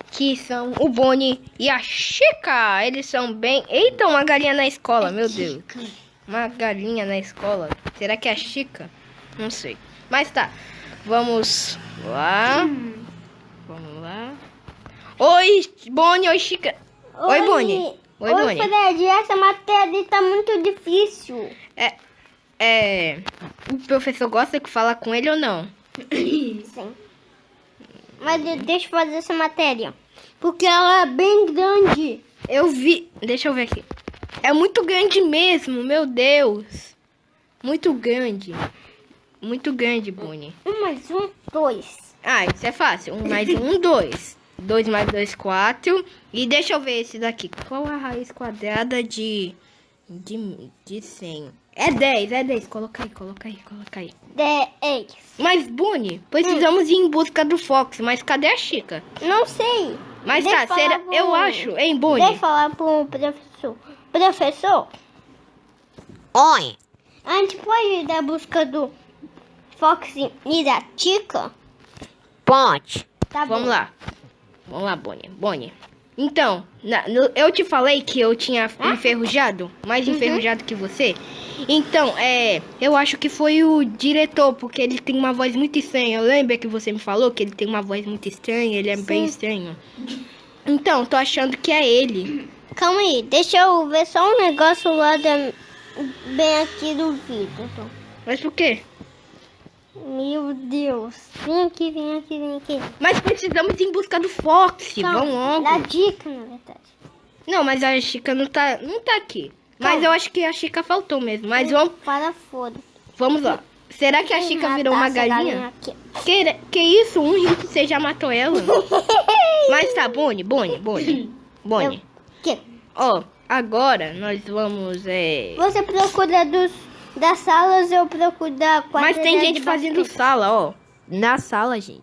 que são o Bonnie e a Chica. Eles são bem... Eita, uma galinha na escola, meu Deus. Uma galinha na escola. Será que é a Chica? Não sei. Mas tá. Vamos lá. Oi, Bonnie. Oi, Chica. Oi, Bonnie. Oi, Bonnie. Fred, essa matéria tá muito difícil. O professor gosta que fala com ele ou não? Sim. Mas deixa eu fazer essa matéria. Porque ela é bem grande. Eu vi. Deixa eu ver aqui. É muito grande mesmo, meu Deus. Muito grande, Bonnie. 1 mais 1, 2. Ah, isso é fácil. 1 mais 1, 2. 2 mais 2, 4. E deixa eu ver esse daqui. Qual a raiz quadrada de 100? É 10. Coloca aí. 10. Mas, Bonnie, precisamos ir em busca do Fox. Mas cadê a Chica? Não sei. Mas tá, será? Eu acho, hein, Bonnie? Deixa eu falar pro professor. Professor, Oi. a gente pode ir da busca do Foxy e da Chica? Pode. Tá Vamos bom. lá. Vamos lá, Bonnie. Então, eu te falei que eu tinha enferrujado, mais enferrujado que você. Então, eu acho que foi o diretor, porque ele tem uma voz muito estranha. Lembra que você me falou que ele tem uma voz muito estranha, ele é bem estranho. Então, tô achando que é ele. Calma aí, deixa eu ver só um negócio lá bem aqui do vidro. Mas por quê? Meu Deus. Vem aqui. Mas precisamos ir em busca do Foxy. Calma, Vamos logo. dá dica, na verdade. Não, mas a Chica não tá aqui. Mas Calma. eu acho que a Chica faltou mesmo. Mas vamos lá. Será que a Chica virou uma galinha? Que isso? Um hit você já matou ela? Mas tá, Bonnie. Que? Ó, agora nós vamos, Você procura das salas, eu procuro da quadra. Mas tem gente de fazendo basquete. sala, ó. Na sala, gente.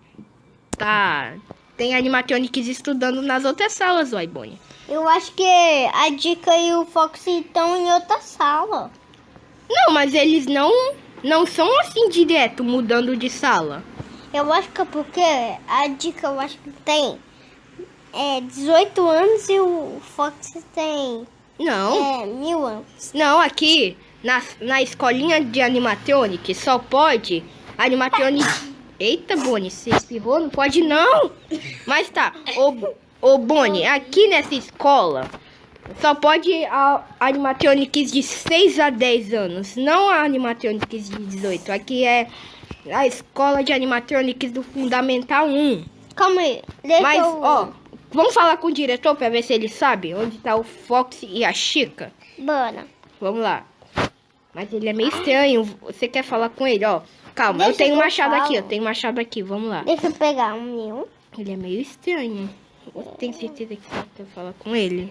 Tá. Tem animatronics estudando nas outras salas, ó, Bonnie. Eu acho que a Dica e o Foxy estão em outra sala. Não, mas eles não são assim direto, mudando de sala. Eu acho que é porque a Dica, eu acho que tem 18 anos e o Foxy tem Não. 1000 anos. Não, aqui na escolinha de animatronics só pode animatronics. Eita, Bonnie, você espirrou? Não pode não. Mas tá, ô Bonnie, aqui nessa escola só pode animatronics de 6 a 10 anos, não a animatronics de 18. Aqui é a escola de animatronics do Fundamental 1. Calma aí, deixa Mas, eu... ó, vamos falar com o diretor pra ver se ele sabe onde tá o Foxy e a Chica. Bora. Vamos lá. Mas ele é meio estranho. Você quer falar com ele, ó? Calma, eu Deixa tenho que eu machado aqui, falo. eu tenho machado aqui, vamos lá. Deixa eu pegar o meu. Ele é meio estranho. Tem certeza que você quer falar com ele?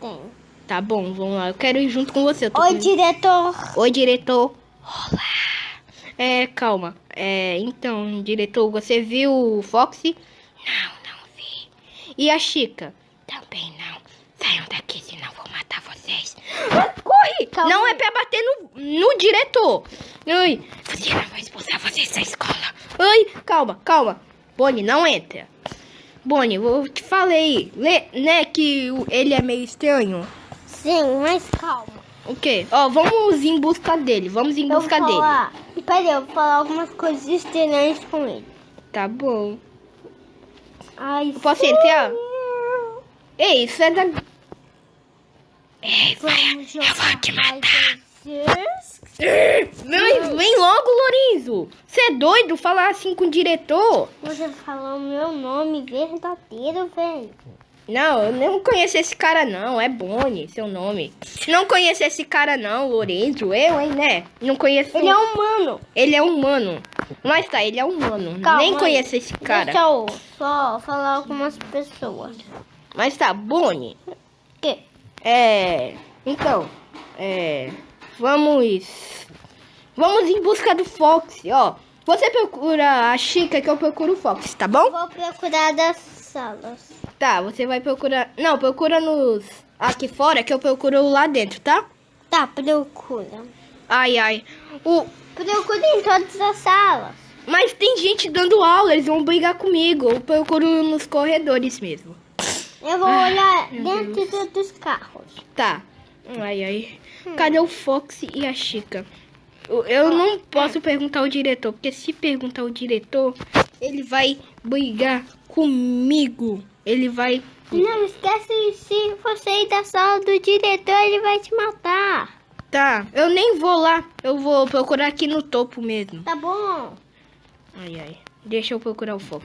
Tem. Tá bom, vamos lá. Eu quero ir junto com você. Eu tô Oi, com- diretor. Oi, diretor. Olá. Calma. Então, diretor, você viu o Foxy? Não vi. E a Chica? Também não. Saiam daqui, senão vou matar vocês. Corre! Calma não aí. é pra bater no diretor. Ai, você não vai expulsar vocês da escola. Ai, calma. Bonnie, não entra. Bonnie, eu te falei, né, que ele é meio estranho. Sim, mas calma. O quê? Ó, vamos em busca dele. Vamos em Eu vou busca dele. falar. Peraí, eu vou falar algumas coisas estranhas com ele. Tá bom. Ai, Eu posso entrar? Ei, isso é da... Ei, vamos eu vou te matar. Vocês. Vem logo, Lorenzo. Você é doido falar assim com o diretor? Você falou o meu nome verdadeiro, velho. Não, eu não conheço esse cara não. É Bonnie, seu nome. Não conheço esse cara não, Lorenzo. Eu, hein, né? Não conheço... Ele é humano. Ele é humano. Mas tá, ele é humano. Calma Nem aí. conheço esse cara. Deixa eu só falar algumas pessoas. Mas tá, Bonnie. O quê? Então, vamos em busca do Fox, ó. Você procura a Chica que eu procuro o Fox, tá bom? Vou procurar das salas. Tá, você vai procurar... Não, procura nos... Aqui fora que eu procuro lá dentro, tá? Tá, procura. Ai. Procura em todas as salas. Mas tem gente dando aula, eles vão brigar comigo. Eu procuro nos corredores mesmo. Eu vou olhar dentro dos carros. Tá. Ai. Cadê o Fox e a Chica? Eu não posso perguntar ao diretor, porque se perguntar ao diretor, ele vai brigar comigo. Ele vai... Não esquece, se você ir da sala do diretor, ele vai te matar. Tá, eu nem vou lá. Eu vou procurar aqui no topo mesmo. Tá bom? Ai. Deixa eu procurar o Fox.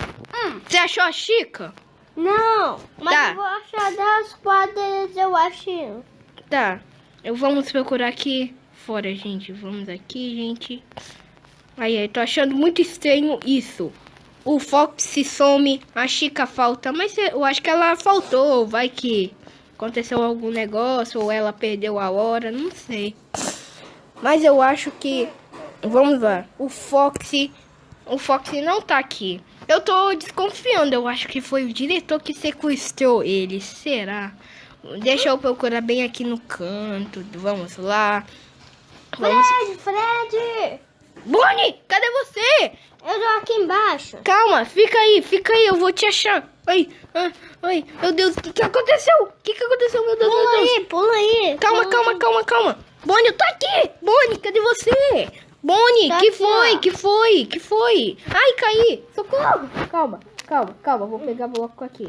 Você achou a Chica? Não, mas Tá. eu vou achar das quadras, eu acho. Tá. Vamos procurar aqui fora, gente. Vamos aqui, gente. Ai, tô achando muito estranho isso. O Fox se some, a Chica falta. Mas eu acho que ela faltou. Vai que aconteceu algum negócio ou ela perdeu a hora, não sei. Mas eu acho que... Vamos lá. O Fox não tá aqui. Eu tô desconfiando. Eu acho que foi o diretor que sequestrou ele. Será? Deixa eu procurar bem aqui no canto. Vamos lá. Vamos... Fred! Bonnie, cadê você? Eu tô aqui embaixo. Calma, fica aí, eu vou te achar. Ai, meu Deus, o que aconteceu? O que aconteceu, meu Deus, meu Deus? Pula aí. Calma. Bonnie, eu tô aqui. Bonnie, cadê você? Bonnie, Tá que aqui, ó. Que foi? Ai, caí. Socorro. Calma, vou pegar o bloco aqui.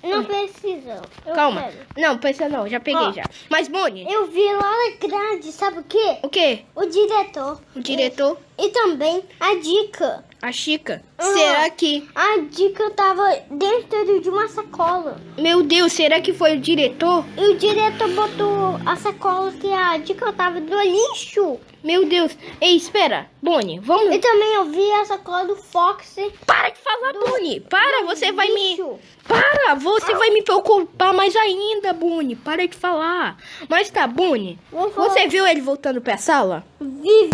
Não precisa. Eu Calma. quero. Não, pensa não, já peguei Ó. já. Mas, Bonnie, Eu vi lá na grade, sabe o quê? o quê? O diretor. O diretor, E também a Dica. a Chica, Ah. será que... A Dica tava dentro de uma sacola. Meu Deus, será que foi o diretor? E o diretor botou a sacola que a Dica tava no lixo. Meu Deus. Ei, espera. Bonnie, vamos... E também eu vi a sacola do Fox. Para de falar, Bonnie. Para, você vai me... lixo. Para, você vai me preocupar mais ainda, Bonnie. Para de falar. Mas tá, Bonnie. Vamos falar. Você viu ele voltando pra sala? Vi.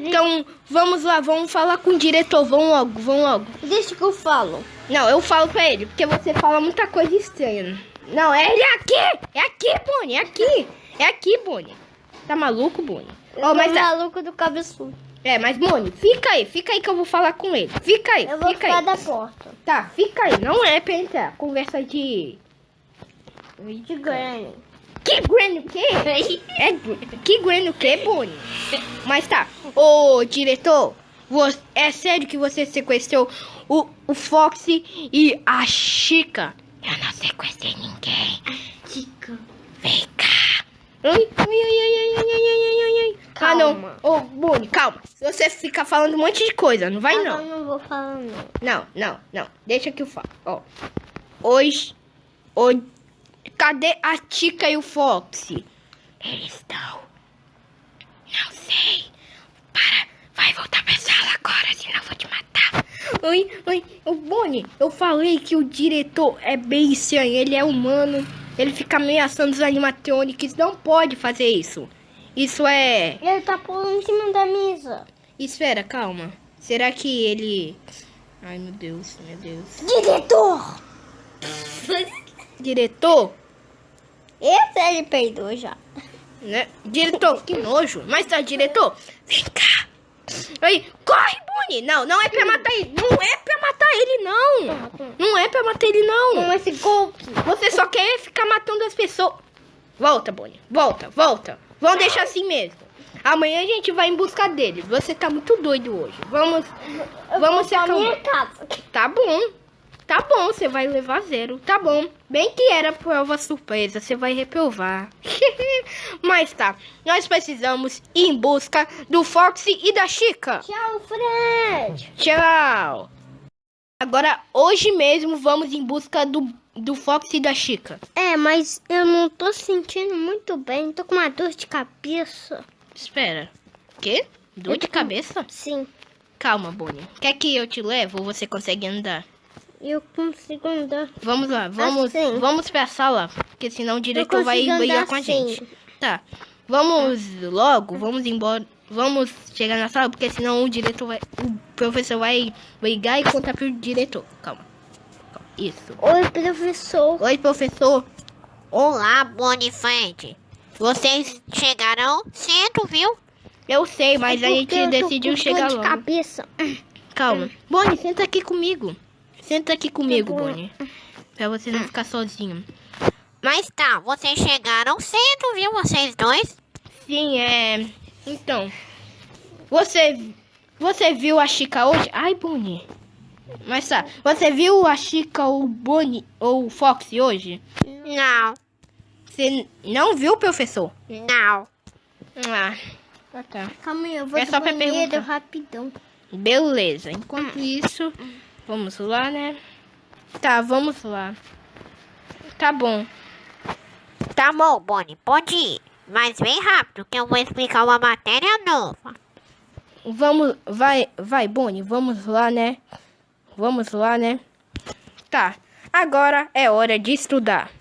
Então, vamos lá, vamos falar com o diretor. Vamos logo. Deixa que eu falo. Não, eu falo pra ele, porque você fala muita coisa estranha. Não, ele é aqui. É aqui, Bonnie, é aqui, Bonnie. Tá maluco, Bonnie? Ó, mas tá... maluco do cabeçudo. mas Bonnie, fica aí que eu vou falar com ele. Fica aí, Eu vou fica ficar aí. da porta. Tá, fica aí. Não é pra entrar. Conversa de... De Granny. Que Granny o quê? Que Granny o quê, Bonnie? Mas tá. Ô, diretor, é sério que você sequestrou o Foxy e a Chica? Eu não sequestrei ninguém. Dica. Vem cá. Ai. Ah, não. Ô, Bonnie, calma. Você fica falando um monte de coisa, não vai Eu não. não vou falar não. Não. Deixa que eu falo. Ó. Hoje... Cadê a Chica e o Foxy? Eles estão... Não sei. vai voltar pra sala agora, senão eu vou te matar. Oi, ô Bonnie, eu falei que o diretor é bem estranho, ele é humano, ele fica ameaçando os animatronics, não pode fazer isso. Isso é... Ele tá pulando em cima da mesa. Espera, calma. Será que ele... Ai, meu Deus, meu Deus. Diretor! Diretor? Esse ele peidou já. Né? Diretor, que nojo. Mas tá, diretor, vem cá. Aí, corre, Bonnie. Não é pra matar ele. Não é pra matar ele, não. Não é pra matar ele, não. Com esse golpe. Você só quer ficar matando as pessoas. Volta, Bonnie. Volta. Vamos deixar assim mesmo. Amanhã a gente vai em busca dele. Você tá muito doido hoje. Vamos se acalmar. Minha casa. Tá bom, você vai levar 0. Tá bom. Bem que era prova surpresa, você vai reprovar. Mas tá, nós precisamos ir em busca do Foxy e da Chica. Tchau, Fred. Tchau. Agora, hoje mesmo, vamos em busca do Foxy e da Chica. É, mas eu não tô sentindo muito bem. Tô com uma dor de cabeça. Espera. Quê? Dor de cabeça? Sim, Calma, Bonnie. Quer que eu te leve ou você consegue andar? eu consigo andar. Vamos lá, Assim. vamos pra sala, porque senão o diretor vai consigo brigar andar com a assim. gente. Tá, vamos logo, vamos embora, vamos chegar na sala, porque senão o professor vai brigar e contar pro diretor. Calma. Isso. Oi, professor. Oi, professor. Olá, Bonnie e Fred. Vocês chegaram cedo, viu? Eu sei, mas a Porque gente eu tô decidiu com chegar dor de logo. cabeça. Calma. Bonnie, senta aqui comigo. Senta aqui comigo, Tá bom. Bonnie. Pra você não ficar sozinho. Mas tá, vocês chegaram cedo, viu? Vocês dois. Sim, então, você viu a Chica hoje? Ai, Bonnie. Mas tá, você viu a Chica ou o Bonnie ou o Foxy hoje? Não, Você não viu, professor? não. Tá. Calma aí, eu vou É no só pra banheiro perguntar. rapidão. Beleza. Enquanto isso, vamos lá, né? Tá, vamos lá. Tá bom. Tá bom, Bonnie, pode ir. Mas bem rápido, que eu vou explicar uma matéria nova. Vai, Bonnie, vamos lá, né? Tá, agora é hora de estudar.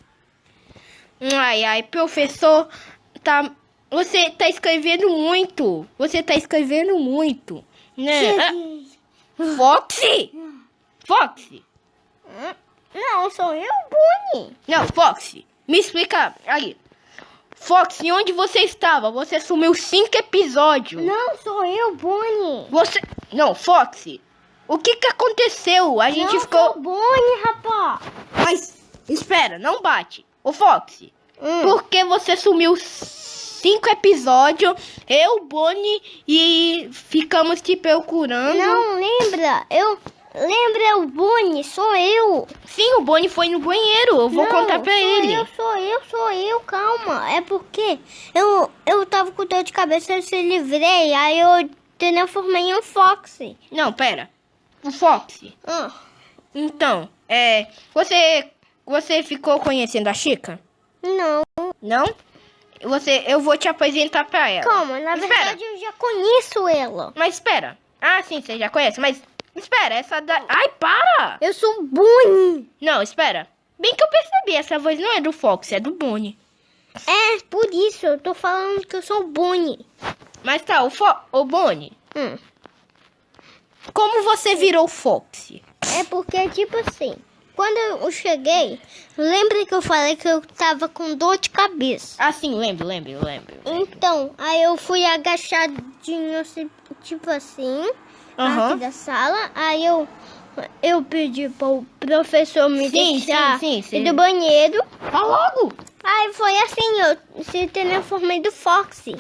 Ai, professor, você tá escrevendo muito. Né? Foxy! Não, sou eu, Bonnie. Não, Foxy, me explica aí. Foxy, onde você estava? Você sumiu 5 episódios. Não, sou eu, Bonnie. Não, Foxy, o que aconteceu? A gente não ficou... sou Bonnie, rapaz. Mas, espera, não bate. Ô, Foxy, por que você sumiu 5 episódios? Eu, Bonnie e ficamos te procurando. Não, lembra? Lembra o Bonnie? Sou eu. Sim, o Bonnie foi no banheiro. Eu vou contar pra ele. Sou eu, calma. É porque eu tava com dor de cabeça, eu se livrei, aí eu transformei em um Foxy. Não, pera. O Foxy. Então, você ficou conhecendo a Chica? Não, Não? Eu vou te apresentar pra ela. calma, na Espera. verdade eu já conheço ela. Mas espera. Ah, sim, você já conhece, mas... Espera, essa da... Ai, para! Eu sou Bonnie. Não, espera. Bem que eu percebi, essa voz não é do Fox, é do Bonnie. É, por isso, eu tô falando que eu sou Bonnie. Mas tá, o Bonnie, Hum. como você virou Foxy? É porque, tipo assim, quando eu cheguei, lembra que eu falei que eu tava com dor de cabeça? Ah, sim, lembro. Então, aí eu fui agachadinho, assim, tipo assim, Aham. aqui da sala. Aí eu pedi pro professor me deixar sim. ir do banheiro. Tá logo! Aí foi assim, eu se transformei do Foxy.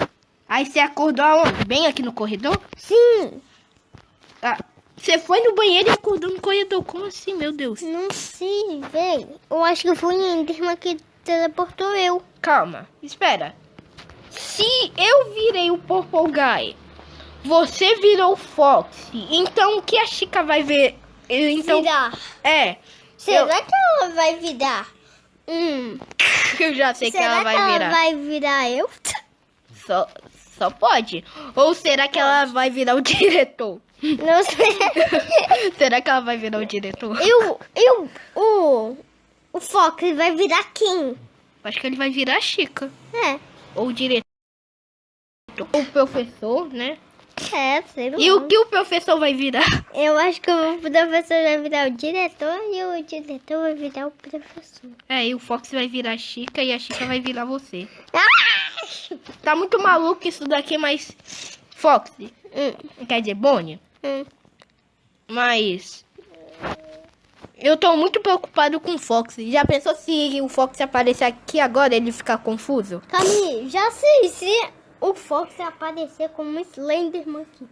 Aí você acordou aonde? Bem aqui no corredor? Sim, Ah, você foi no banheiro e acordou no corredor. Como assim, meu Deus? não sei, velho. Eu acho que foi o Enderman que teleportou eu. Calma, espera. Se eu virei o Purple Guy, você virou o Foxy, então o que a Chica vai ver? Então, Virar. Será que ela vai virar? eu já sei que Será ela vai virar. vai virar eu? Só pode. Ou será que ela vai virar o diretor? Não sei. Será que ela vai virar o diretor? O Fox vai virar quem? Acho que ele vai virar a Chica. É. Ou o diretor. Ou o professor, né? Sei lá. E o que o professor vai virar? Eu acho que o professor vai virar o diretor e o diretor vai virar o professor. É, e o Fox vai virar a Chica e a Chica vai virar você. Tá muito maluco isso daqui, mas... Fox, quer dizer, Bonnie. Mas... eu tô muito preocupado com o Fox. Já pensou se o Fox aparecer aqui agora ele ficar confuso? Camille, já sei se o Fox aparecer como Slenderman aqui.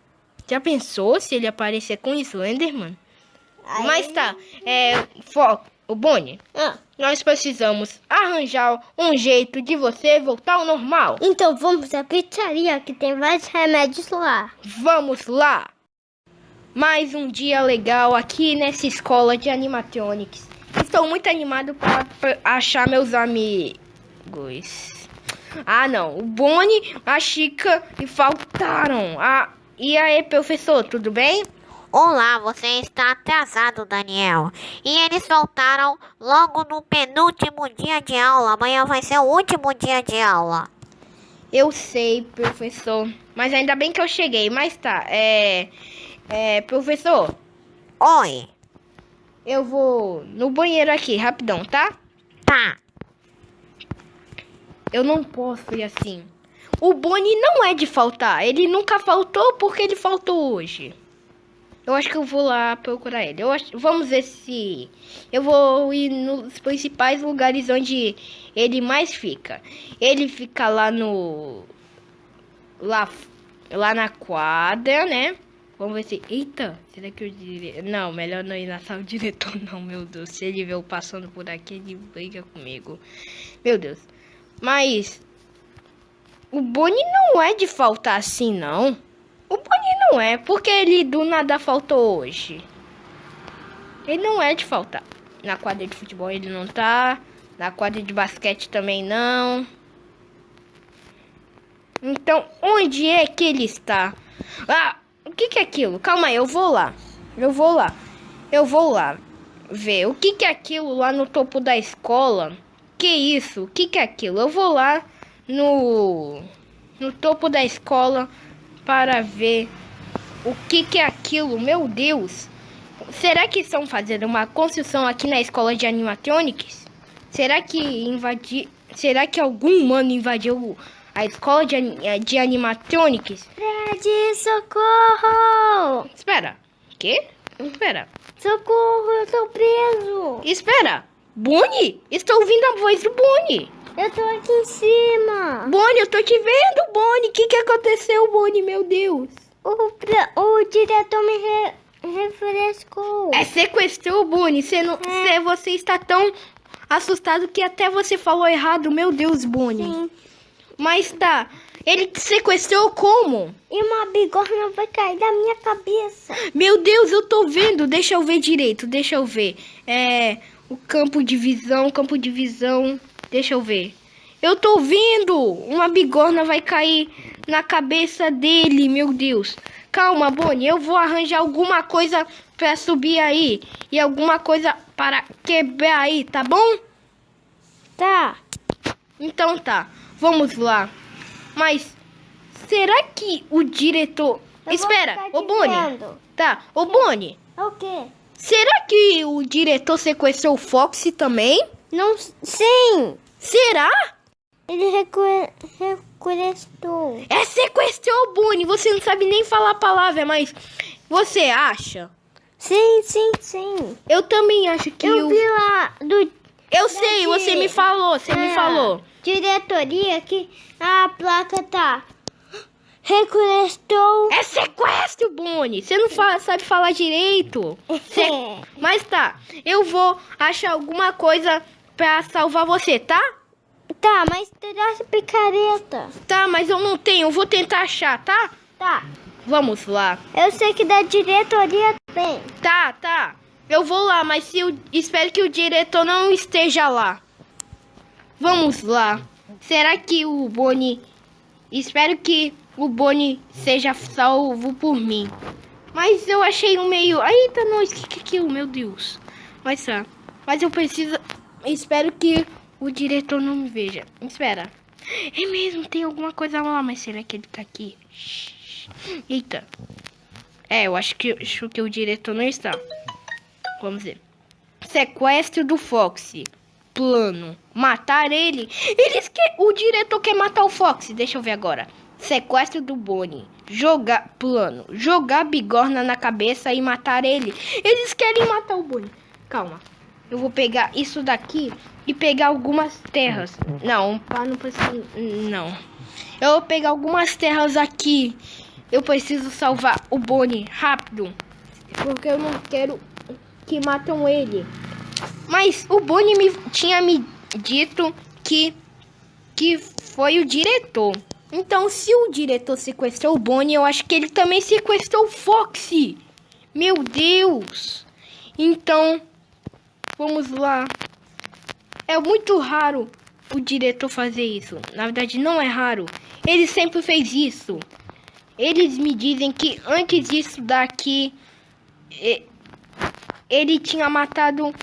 Já pensou se ele aparecer com Slenderman? Aí- Mas tá, Fox, o Bonnie, nós precisamos arranjar um jeito de você voltar ao normal. Então vamos à pizzaria que tem vários remédios lá. Vamos lá! Mais um dia legal aqui nessa escola de animatronics. Estou muito animado para achar meus amigos. Ah, não. O Bonnie, a Chica e faltaram. E aí, professor, tudo bem? Olá, você está atrasado, Daniel. E eles voltaram logo no penúltimo dia de aula. Amanhã vai ser o último dia de aula. Eu sei, professor. Mas ainda bem que eu cheguei. Mas tá, professor, Oi. eu vou no banheiro aqui, rapidão, tá? Tá. Eu não posso ir assim. O Bonnie não é de faltar. Ele nunca faltou porque ele faltou hoje. Eu acho que eu vou lá procurar ele. Vamos ver se... eu vou ir nos principais lugares onde ele mais fica. Ele fica lá no... Lá na quadra, né? Vamos ver se... Eita, será que eu diria... Não, melhor não ir na sala do diretor, não, meu Deus. Se ele ver eu passando por aqui, ele briga comigo. Meu Deus. Mas... o Bonnie não é de faltar assim, não. O Bonnie não é, porque ele do nada faltou hoje. Ele não é de faltar. Na quadra de futebol ele não tá. Na quadra de basquete também não. Então, onde é que ele está? Ah, o que é aquilo? Calma aí, eu vou lá. Eu vou lá ver. O que é aquilo lá no topo da escola? Que isso? O que é aquilo? Eu vou lá no topo da escola para ver o que é aquilo. Meu Deus. Será que estão fazendo uma construção aqui na escola de animatronics? Será que algum humano invadiu a escola de animatronics? Fred, socorro! Espera. Quê? Espera. Socorro, eu tô preso! Espera. Bonnie? Estou ouvindo a voz do Bonnie. Eu tô aqui em cima! Bonnie, eu tô te vendo, Bonnie. O que aconteceu, Bonnie? Meu Deus. O diretor me refrescou. Sequestrou, Bonnie. Você está tão assustado que até você falou errado. Meu Deus, Bonnie. Sim. Mas tá. Ele te sequestrou como? E uma bigorna vai cair da minha cabeça. Meu Deus, eu tô vendo. Deixa eu ver direito. Deixa eu ver. O campo de visão. Deixa eu ver. Eu tô vendo. Uma bigorna vai cair na cabeça dele. Meu Deus. Calma, Bonnie. Eu vou arranjar alguma coisa pra subir aí. E alguma coisa para quebrar aí, tá bom? Tá. Então tá. Vamos lá. Mas será que o diretor... Espera, ô Bonnie. Tá, ô Bonnie. O quê? Será que o diretor sequestrou o Fox também? Não, sim. Será? Ele sequestrou. Sequestrou, Bonnie. Você não sabe nem falar a palavra, mas você acha? Sim. Eu também acho que Eu vi lá Eu sei, você me falou, me falou. Diretoria que a placa tá sequestrou. É sequestro, Bonnie. Você não sabe falar direito. Mas tá, eu vou achar alguma coisa pra salvar você, tá? Tá, mas traz picareta. Tá, mas eu não tenho. Eu vou tentar achar, tá? Tá. Vamos lá. Eu sei que da diretoria tem. Tá. Eu vou lá, mas espero que o diretor não esteja lá. Vamos lá. Será que o Bonnie... Espero que o Bonnie seja salvo por mim. Mas eu achei um meio... Eita, nós, que é aquilo, meu Deus. Mas eu preciso... Espero que o diretor não me veja. Espera. É mesmo, tem alguma coisa lá, mas será que ele tá aqui? Eita. Eu acho que o diretor não está. Vamos ver. Sequestro do Foxy. Plano. Matar ele. O diretor quer matar o Foxy. Deixa eu ver agora. Sequestro do Bonnie. Plano. Jogar bigorna na cabeça e matar ele. Eles querem matar o Bonnie. Calma. Eu vou pegar isso daqui e pegar algumas terras. Não precisa. Não. Eu vou pegar algumas terras aqui. Eu preciso salvar o Bonnie rápido. Porque eu não quero que matam ele. Mas o Bonnie tinha me dito que foi o diretor. Então, se o diretor sequestrou o Bonnie, eu acho que ele também sequestrou o Foxy. Meu Deus. Então, vamos lá. É muito raro o diretor fazer isso. Na verdade, não é raro. Ele sempre fez isso. Eles me dizem que antes disso daqui, ele tinha matado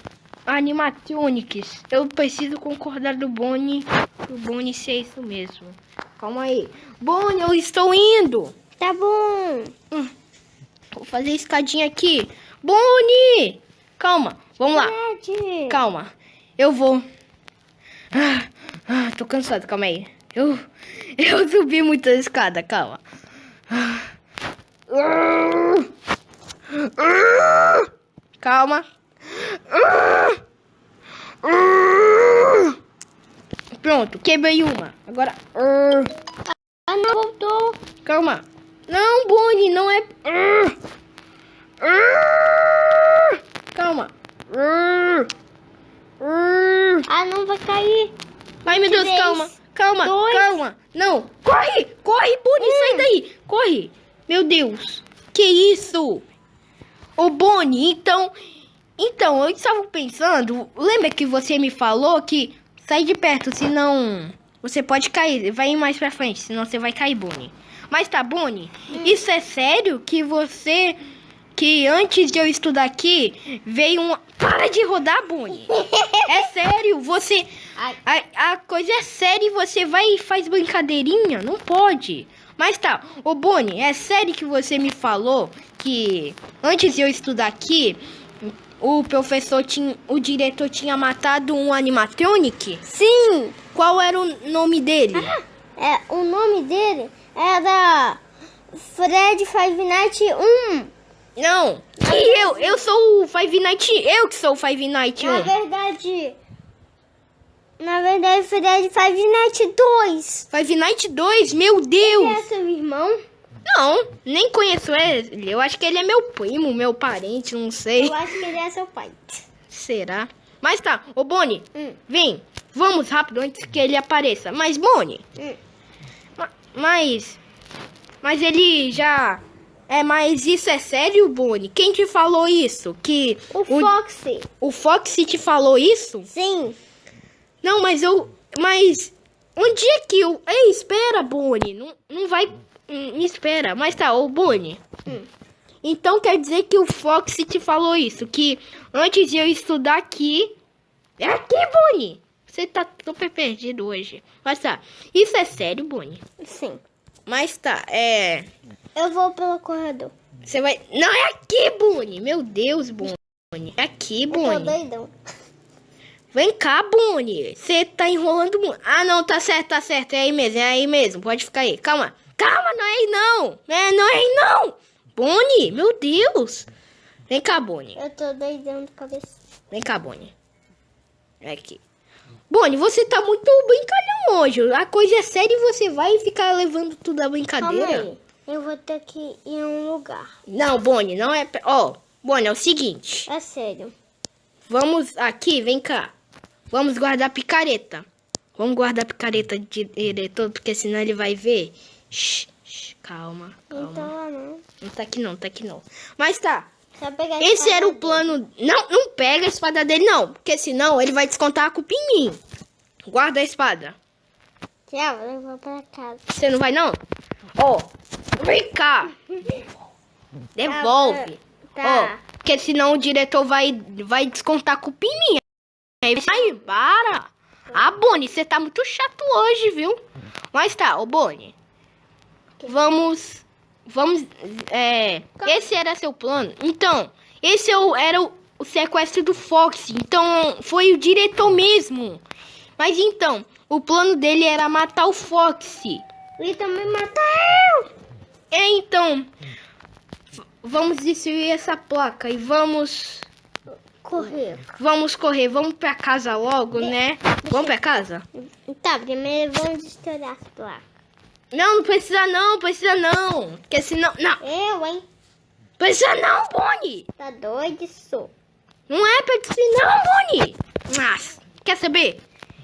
animatronics. Eu preciso concordar do Bonnie ser isso mesmo. Calma aí. Bonnie, eu estou indo. Tá bom. Vou fazer escadinha aqui. Bonnie! Calma, vamos lá. Fred. Calma, eu vou. Tô cansado, calma aí. Eu subi muita escada, calma. Calma. Pronto, quebrei uma. Agora. Não voltou. Calma. Não, Bonnie, não é. Calma. Não vai cair. Ai, meu Deus, 3, calma. 2. Calma. Não. Corre, Bonnie, sai daí. Corre. Meu Deus. Que isso? Ô, Bonnie, então, eu estava pensando, lembra que você me falou que sai de perto, senão você pode cair. Vai mais pra frente, senão você vai cair, Bonnie. Mas tá, Bonnie, isso é sério que antes de eu estudar aqui, veio uma... Para de rodar, Bonnie. É sério, você... A coisa é séria e você vai e faz brincadeirinha? Não pode. Mas tá, ô Bonnie, é sério que você me falou que antes de eu estudar aqui, o diretor tinha matado um animatronic? Sim. Qual era o nome dele? O nome dele era Fred Five Nights 1. Não, eu sou o Five Nights, eu que sou o Five Nights 1. Na verdade, Fred Five Nights 2. Five Nights 2, meu Deus. É seu irmão? Não, nem conheço ele. Eu acho que ele é meu primo, meu parente, não sei. Eu acho que ele é seu pai. Será? Mas tá, ô Bonnie, vem, vamos rápido antes que ele apareça. Mas Bonnie, mas ele já... mas isso é sério, Bonnie? Quem te falou isso? Que Foxy. O Foxy te falou isso? Sim. Não, mas onde é que eu... Ei, espera, Bonnie. Não vai... Me espera. Mas tá, ô Bonnie. Então quer dizer que o Foxy te falou isso. Que antes de eu estudar aqui... É aqui, Bonnie. Você tá super perdido hoje. Mas tá. Isso é sério, Bonnie? Sim. Mas tá, Eu vou pelo corredor. Você vai... Não, é aqui, Bonnie. Meu Deus, Bonnie. É aqui, Eu tô Bonnie. doidão. Vem cá, Bonnie. Você tá enrolando muito. Ah, não, tá certo. É aí mesmo. Pode ficar aí. Calma, não é aí não. Não é aí não. Bonnie, meu Deus. Vem cá, Bonnie. Eu tô doidão de cabeça. Vem cá, Bonnie. É aqui. Bonnie, você tá muito brincalhão hoje. A coisa é séria e você vai ficar levando tudo a brincadeira. Calma aí. Eu vou ter que ir em um lugar. Não, Bonnie, não é... Bonnie, é o seguinte. É sério. Vamos aqui, vem cá. Vamos guardar a picareta. Vamos guardar a picareta de diretor, porque senão ele vai ver. Calma. Então, não. Não tá aqui não. Mas tá. Só pegar a Esse espada era o dele. plano. Não pega a espada dele, não. Porque senão ele vai descontar a culpa em mim. Guarda a espada. Tchau, eu vou pra casa. Você não vai, não? Ó, vem cá. Devolve. Tá. Porque senão o diretor vai descontar culpa em mim. Aí, para. Ah, Bonnie, você tá muito chato hoje, viu? Mas tá, ô Bonnie. Vamos, esse era seu plano? Então, esse era o sequestro do Fox. Então, foi o diretor mesmo. Mas então, o plano dele era matar o Fox. E também matar eu. Então, vamos destruir essa placa e vamos Correr. correr. Vamos pra casa logo, né? Vamos pra casa? Tá, primeiro vamos estourar as placas. Não precisa não. Porque senão... Não, Eu, hein? precisa não, Bonnie. Tá doido, sou. Não é pra dizer não, Bonnie. Mas, quer saber?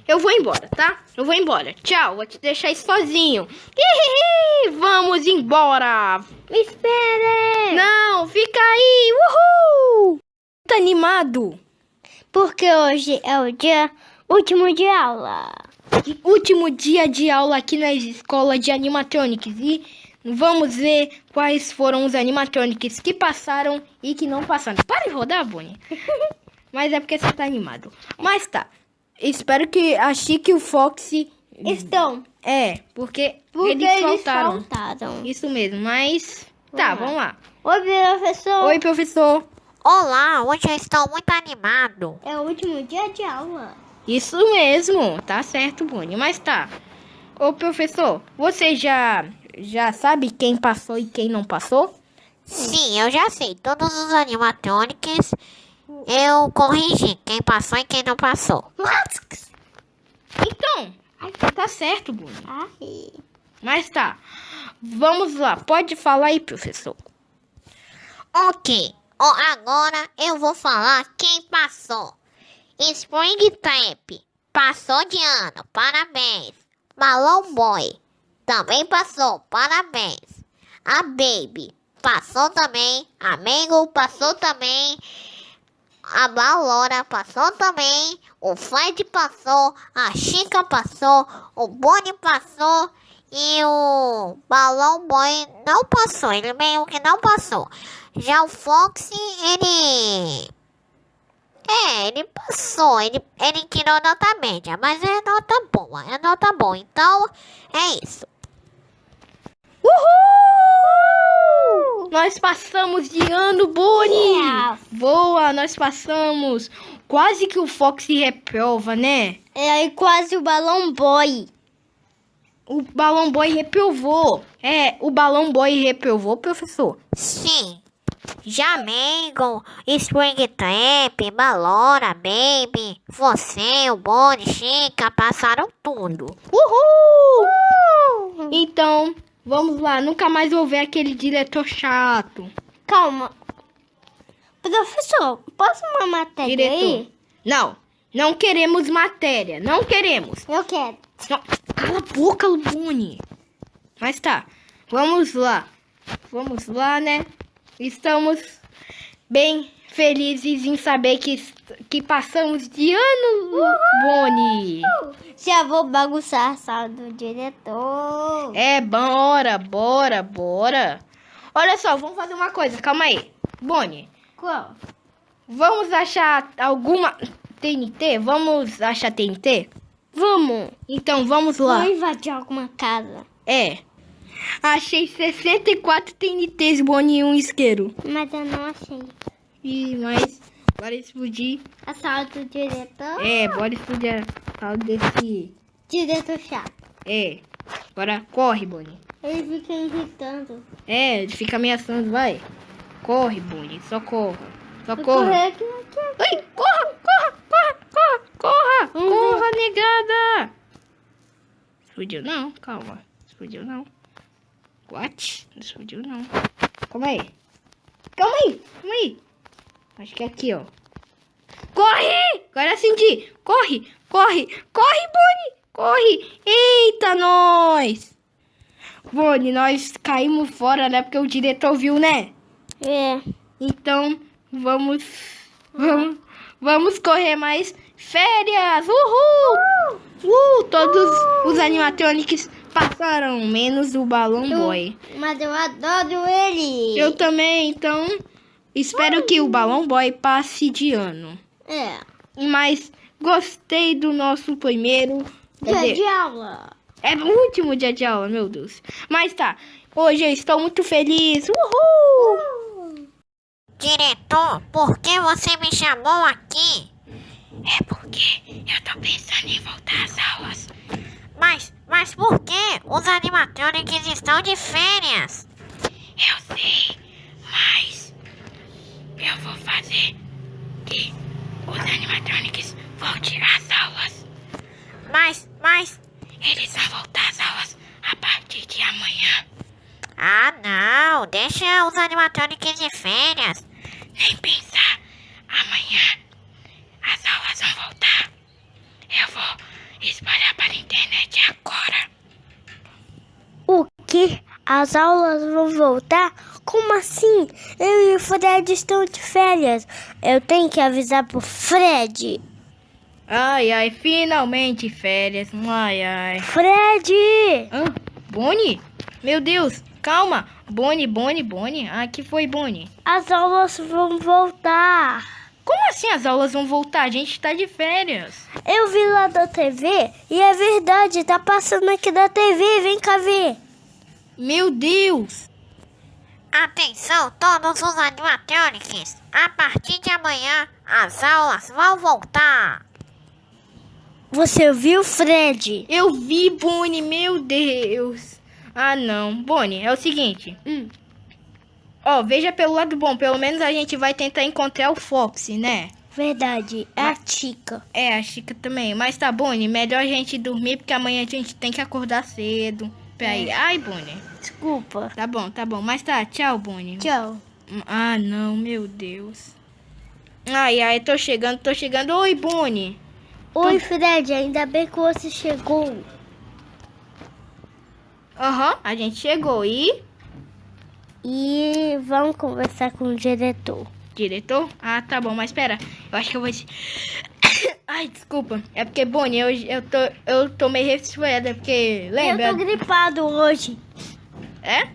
Eu vou embora, tá? Eu vou embora. Tchau, vou te deixar aí sozinho. Hihihi, vamos embora. Me espere! Não, fica aí. Uhul. Tá animado? Porque hoje é o último de aula. Último dia de aula aqui na escola de animatronics. E vamos ver quais foram os animatronics que passaram e que não passaram. Para de rodar, Bonnie. Mas é porque você tá animado. Mas tá. Espero que a Chica e o Foxy Estão. porque Porque eles faltaram. faltaram. Isso mesmo, mas tá, vamos lá. Oi, professor. Oi, professor. Olá, hoje eu estou muito animado. É o último dia de aula. Isso mesmo, tá certo, Bonnie. Mas tá. Ô, professor, você já sabe quem passou e quem não passou? Sim, eu já sei. Todos os animatronics eu corrigi quem passou e quem não passou. Então, tá certo, Bonnie. Ai. Mas tá. Vamos lá, pode falar aí, professor. Ok, agora eu vou falar quem passou. Springtrap passou de ano, parabéns. Balloon Boy também passou, parabéns. A Baby passou também. A Mango passou também. A Balora passou também. O Fred passou. A Chica passou. O Bonnie passou. E o Balloon Boy não passou. Ele meio que não passou. Já o Foxy, ele passou. Ele tirou nota média. Mas é nota boa. É nota boa. Então, é isso. Uhul! Nós passamos de ano, Bonnie! Yeah. Boa, nós passamos. Quase que o Foxy reprova, né? É aí quase o Balloon Boy. O Balloon Boy reprovou. O Balloon Boy reprovou, professor. Sim. Jamengo, Springtrap, Balora, Baby, você, o Bonnie, Chica, passaram tudo. Uhul! Então, vamos lá. Nunca mais vou ver aquele diretor chato. Calma. Professor, posso uma matéria Diretor. aí? Não queremos matéria. Não queremos. Eu quero. Não, cala a boca, Bonnie. Mas tá, vamos lá. Vamos lá, né? Estamos bem felizes em saber que passamos de ano, Bonnie. Já vou bagunçar a sala do diretor. Bora. Olha só, vamos fazer uma coisa, calma aí. Bonnie, Qual? vamos achar alguma TNT? Vamos achar TNT? Vamos. Então, vamos lá. Vou invadir alguma casa. Achei 64 TNTs, Bonnie, e um isqueiro. Mas eu não achei. Mas bora explodir. A sala do diretor. Bora explodir a tal desse... Diretor chato. Agora corre, Bonnie. Ele fica irritando. Ele fica ameaçando, vai. Corre, Bonnie, só corra. Só Vou corra. correr aqui. Ai, corra, negada. Explodiu não, calma. Explodiu não. What? Não explodiu não. Calma aí. Acho que é aqui, ó. Corre! Agora acendi. Corre, Bonnie. Corre. Eita, nós. Bonnie, nós caímos fora, né? Porque o diretor viu, né? Então, vamos correr mais férias. Uhul! Todos os animatronics passaram, menos o Balão Boy. Mas eu adoro ele. Eu também, então espero que o Balão Boy passe de ano. É. Mas gostei do nosso primeiro Dia de aula. É o último dia de aula, meu Deus. Mas tá, hoje eu estou muito feliz. Uhul! Diretor, por que você me chamou aqui? É porque eu tô pensando em voltar às aulas. Mas por que? Os animatronics estão de férias. Eu sei, mas eu vou fazer que os animatronics voltem às aulas. Mas... Eles vão voltar às aulas a partir de amanhã. Ah, não. Deixa os animatronics de férias. Nem pensar. Amanhã as aulas vão voltar. Eu vou espalhar para a internet agora. O quê? As aulas vão voltar? Como assim? Eu e o Fred estão de férias. Eu tenho que avisar pro Fred. Ai, finalmente férias. Ai. Fred! Bonnie? Meu Deus, calma. Bonnie. Ah, que foi, Bonnie? As aulas vão voltar. Como assim as aulas vão voltar? A gente tá de férias. Eu vi lá da TV e é verdade, tá passando aqui da TV, vem cá ver. Meu Deus. Atenção, todos os animatronics. A partir de amanhã, as aulas vão voltar. Você viu, Fred? Eu vi, Bonnie, meu Deus. Ah, não. Bonnie, é o seguinte. Ó, veja pelo lado bom. Pelo menos a gente vai tentar encontrar o Foxy, né? Verdade, é a Chica. É, a Chica também. Mas tá, Bonnie, melhor a gente dormir, porque amanhã a gente tem que acordar cedo. Peraí. Ai, Bonnie. Desculpa. Tá bom. Mas tá, tchau, Bonnie. Tchau. Ah, não, meu Deus. Ai, tô chegando. Oi, Bonnie. Oi, Fred, ainda bem que você chegou. A gente chegou e... E vamos conversar com o diretor. Diretor? Ah, tá bom, mas pera. Eu acho que eu vou... Ai, desculpa. É porque, Bonnie, eu tô meio resfriada, porque... Lembra? Eu tô gripado hoje. É?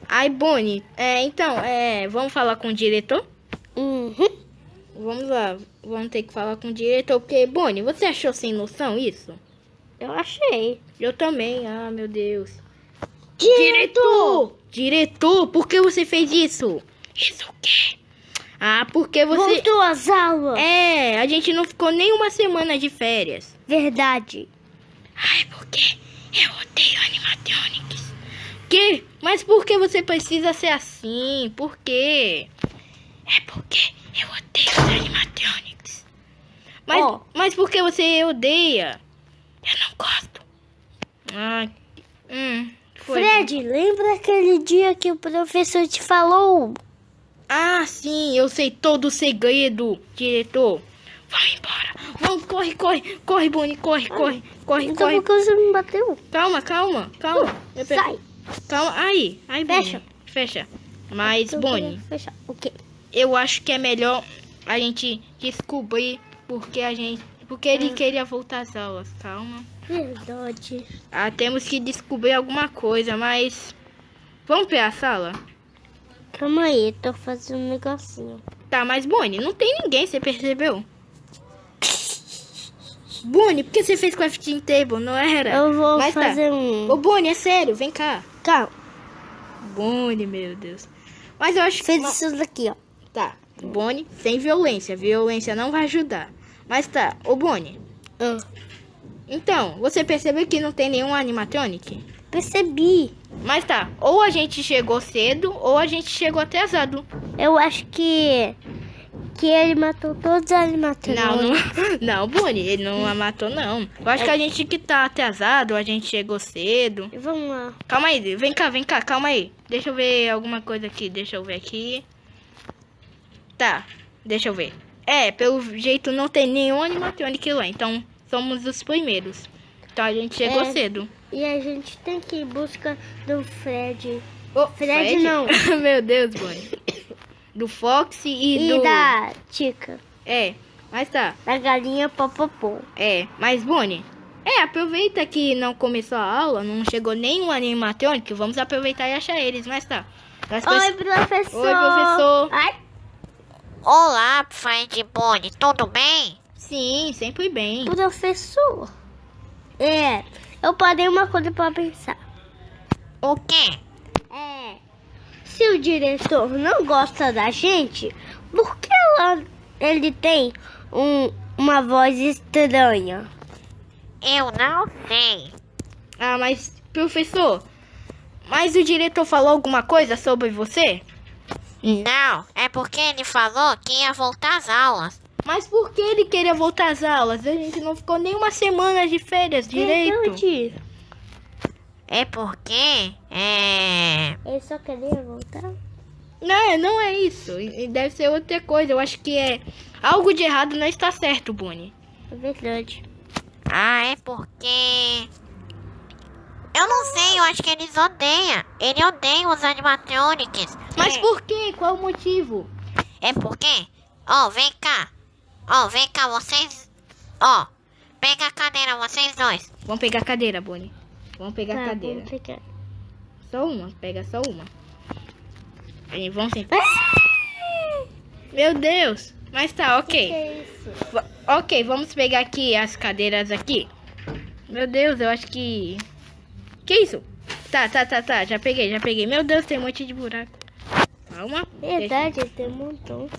Ai, Bonnie, então, vamos falar com o diretor? Vamos lá, vamos ter que falar com o diretor, porque, Bonnie, você achou sem noção isso? Eu achei. Eu também, meu Deus. Diretor! Diretor, por que você fez isso? Isso o quê? Ah, porque você... Voltou às aulas. A gente não ficou nem uma semana de férias. Verdade. Ai, porque eu odeio animatronics. Que? Mas por que você precisa ser assim? Por quê? É porque eu odeio os animatronics. Mas por que você odeia? Eu não gosto. Fred, lembra aquele dia que o professor te falou? Ah, sim, eu sei todo o segredo, diretor. Vai embora. Vamos, corre, Bonnie, corre. Então por que você me bateu? Calma. Sai. Calma, aí, Fecha. Fecha. Mas, Bonnie, Fecha. O quê? eu acho que é melhor a gente descobrir porque ele queria voltar às aulas. Calma. Verdade. Temos que descobrir alguma coisa, mas... Vamos pra a sala? Calma aí, tô fazendo um negocinho. Tá, mas Bonnie, não tem ninguém, você percebeu? Bonnie, por que você fez crafting table? Não era? Eu vou mas fazer tá. um... Ô, Bonnie, é sério, vem cá. Calma. Bonnie, meu Deus. Mas eu acho que... Fez isso daqui, ó. Tá, Bonnie, sem violência. Violência não vai ajudar. Mas tá, ô Bonnie. Então, você percebeu que não tem nenhum animatronic? Percebi. Mas tá, ou a gente chegou cedo, ou a gente chegou atrasado. Eu acho que ele matou todos os animatrônicos. Não, Bonnie, ele não a matou, não. Eu acho que a gente que tá atrasado, a gente chegou cedo. Vamos lá. Calma aí, vem cá, calma aí. Deixa eu ver alguma coisa aqui, deixa eu ver aqui. Tá, deixa eu ver. Pelo jeito não tem nenhum animatronic lá, então somos os primeiros. Então a gente chegou cedo. E a gente tem que ir em busca do Fred. Fred não. Meu Deus, Bonnie. Do Foxy e da Chica. mas tá. Da galinha Popopô. Mas Bonnie, Aproveita que não começou a aula, não chegou nenhum animatrônico, vamos aproveitar e achar eles, mas tá. Oi, professor. Oi, professor. Ai, Olá, Fred Bonnie, tudo bem? Sim, sempre bem. professor. Eu parei uma coisa pra pensar. O quê? Se o diretor não gosta da gente, por que ele tem uma voz estranha? Eu não sei. Ah, mas, professor, mas o diretor falou alguma coisa sobre você? Não, é porque ele falou que ia voltar às aulas. Mas por que ele queria voltar às aulas? A gente não ficou nem uma semana de férias direito. É porque, Ele só queria voltar? Não é isso. E deve ser outra coisa. Eu acho que é algo de errado não está certo, Bonnie. É verdade. é porque... Eu não sei, eu acho que eles odeiam. Ele odeia os animatronics. Mas por quê? Qual o motivo? É porque... vem cá. Vem cá, vocês... pega a cadeira, vocês dois. Vamos pegar a cadeira, Bonnie. Vamos pegar a cadeira. vamos pegar. Só uma, pega só uma. Aí, vamos sentar. Meu Deus. Mas tá, ok. É isso. Ok, vamos pegar aqui as cadeiras aqui. Meu Deus, eu acho que... Que isso? Tá. Já peguei. Meu Deus, tem um monte de buraco. Calma. Verdade, tem um montão.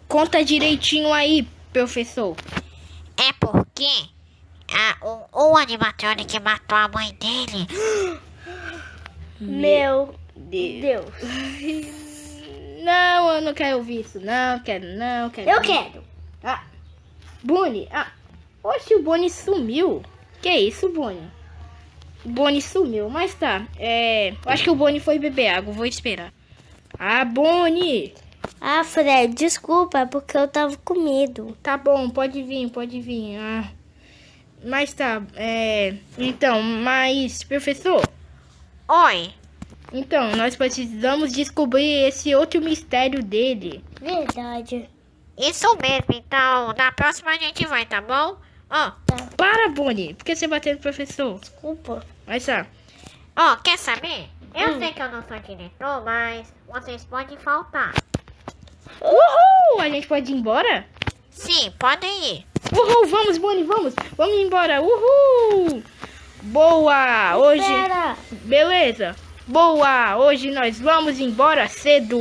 Conta direitinho aí, professor. É porque... o animatronic matou a mãe dele. Meu Deus. Não, eu não quero ouvir isso. Não quero. Eu quero. Ah, Bonnie. Oxe, o Bonnie sumiu. Que isso, Bonnie? O Bonnie sumiu, mas tá. Eu acho que o Bonnie foi beber água, vou esperar. Bonnie. Fred, desculpa, é porque eu tava com medo. Tá bom, pode vir. Mas tá, então, mas, professor, Oi. então, nós precisamos descobrir esse outro mistério dele. Verdade. Isso mesmo, então na próxima a gente vai, tá bom? Para, Bonnie, por que você bateu no professor? Desculpa. Mas tá, Quer saber? Eu sei que eu não sou diretor, mas vocês podem faltar. uhul, a gente pode ir embora? Sim, podem ir. Uhul, vamos, Bonnie, vamos embora, uhul. Boa, hoje, Espera. beleza, boa, hoje nós vamos embora cedo.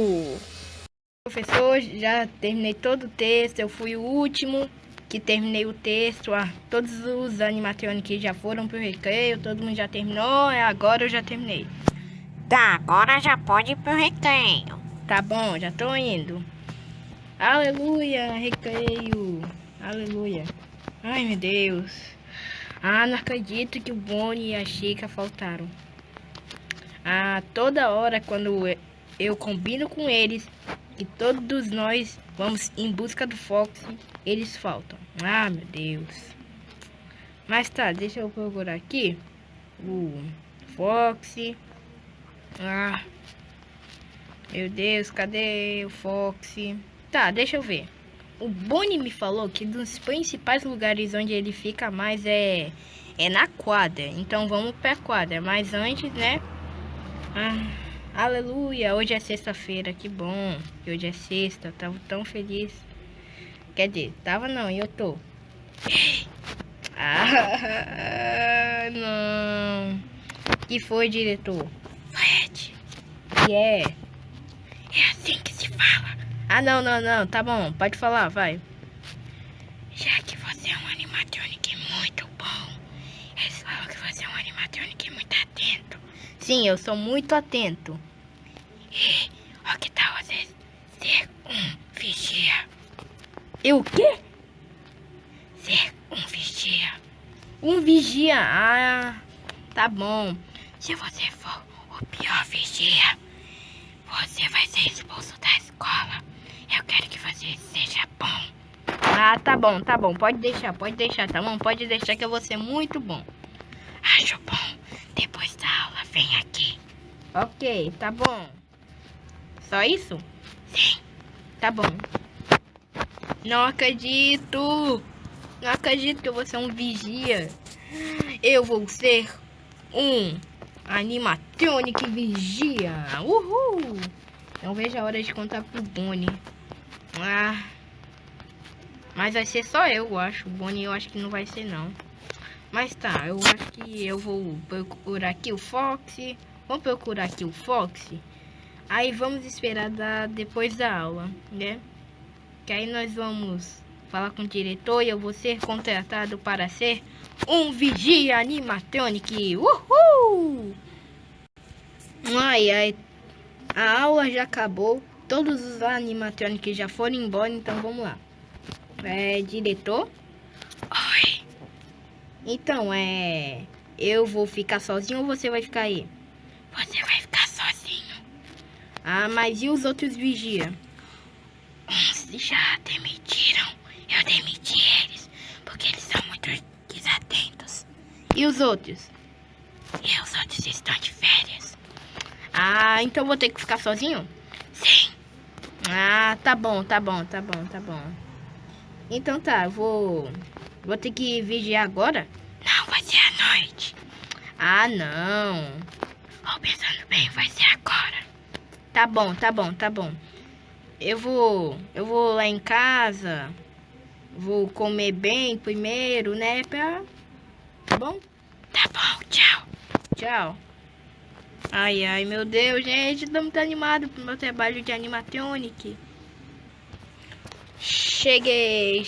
Professor, já terminei todo o texto, eu fui o último que terminei o texto. Todos os animatronics já foram pro recreio, todo mundo já terminou, agora eu já terminei. Tá, agora já pode ir pro recreio. Tá bom, já tô indo. Aleluia, recreio, aleluia. Ai, meu Deus. Não acredito que o Bonnie e a Chica faltaram. Toda hora quando eu combino com eles que todos nós vamos em busca do Fox, eles faltam. Meu Deus. Mas tá, deixa eu procurar aqui o Fox. Meu Deus, cadê o Fox? Tá, deixa eu ver. O Bonnie me falou que dos principais lugares onde ele fica mais é na quadra. Então vamos pra quadra. Mas antes, né? Aleluia, hoje é sexta-feira, que bom. Hoje é sexta, tava tão feliz. Quer dizer, tava não, eu tô. Não. Que foi, diretor? Fred. É assim que se fala. Não, tá bom, pode falar, vai. Já que você é um animatronic muito bom, eles falam que você é um animatronic muito atento. Sim, eu sou muito atento. E que tal você ser um vigia? Eu o quê? Ser um vigia. Um vigia, tá bom. Se você for o pior vigia, você vai ser expulso da escola. Eu quero que você seja bom. Tá bom. Pode deixar, tá bom? Pode deixar que eu vou ser muito bom. Acho bom. Depois da aula, vem aqui. Ok, tá bom. Só isso? Sim, tá bom. Não acredito. Não acredito que eu vou ser um vigia. Eu vou ser um animatronic vigia. Uhul! Não vejo a hora de contar pro Bonnie. Mas vai ser só eu acho. O Bonnie eu acho que não vai ser não. Mas tá, eu acho que eu vou procurar aqui o Foxy. Vamos procurar aqui o Foxy. Aí vamos esperar depois da aula, né? Que aí nós vamos falar com o diretor e eu vou ser contratado para ser um vigia animatronic. Uhul! Ai, a aula já acabou. Todos os animatronics já foram embora, então vamos lá. Diretor? Oi. Então, eu vou ficar sozinho ou você vai ficar aí? Você vai ficar sozinho. Ah, mas e os outros vigia? Uns já demitiram. Eu demiti eles, porque eles são muito desatentos. E os outros? E os outros estão de férias. Ah, então vou ter que ficar sozinho? Sim. Ah, tá bom. Então tá, vou ter que vigiar agora? Não, vai ser à noite. Ah, não. Oh, pensando bem, vai ser agora. Tá bom. Eu vou lá em casa. Vou comer bem primeiro, né? Tá bom? Tá bom, tchau. Ai, meu Deus, gente. Tô muito animado pro meu trabalho de animatronic. Cheguei.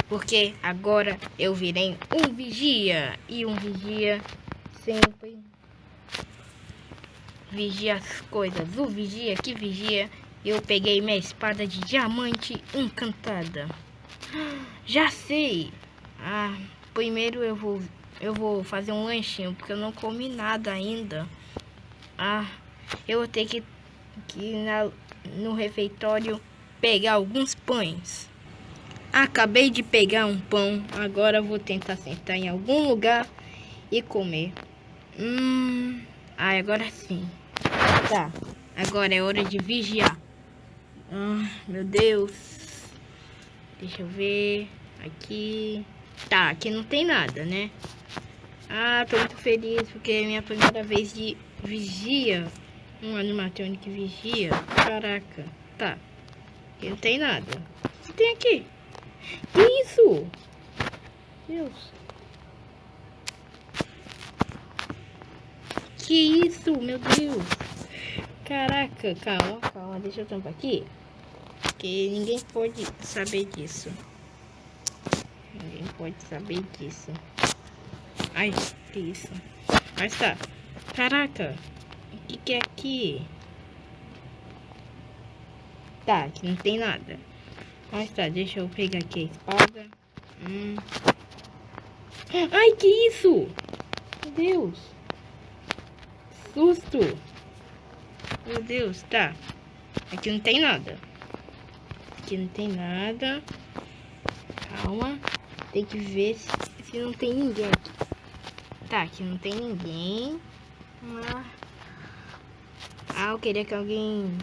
Porque agora eu virei um vigia. E um vigia sempre vigia as coisas. O vigia que vigia. Eu peguei minha espada de diamante encantada. Já sei. Primeiro eu vou fazer um lanchinho, porque eu não comi nada ainda. Eu vou ter que ir no refeitório pegar alguns pães. Acabei de pegar um pão. Agora vou tentar sentar em algum lugar e comer. Agora sim. Tá. Agora é hora de vigiar. Meu Deus. Deixa eu ver. Aqui. Tá, aqui não tem nada, né? Tô muito feliz porque é a minha primeira vez de vigia. Um animatronic vigia. Caraca. Tá. Aqui não tem nada. O que tem aqui? Que isso? Deus. Que isso? Meu Deus. Caraca, calma. Deixa eu tampar aqui. Porque ninguém pode saber disso. Ai, que isso? Mas tá. Caraca. O que é aqui? Tá, aqui não tem nada. Mas tá, deixa eu pegar aqui a espada. Ai, que isso? Meu Deus. Susto. Meu Deus, tá. Aqui não tem nada. Calma. Tem que ver se não tem ninguém aqui. Tá, aqui não tem ninguém. Eu queria que alguém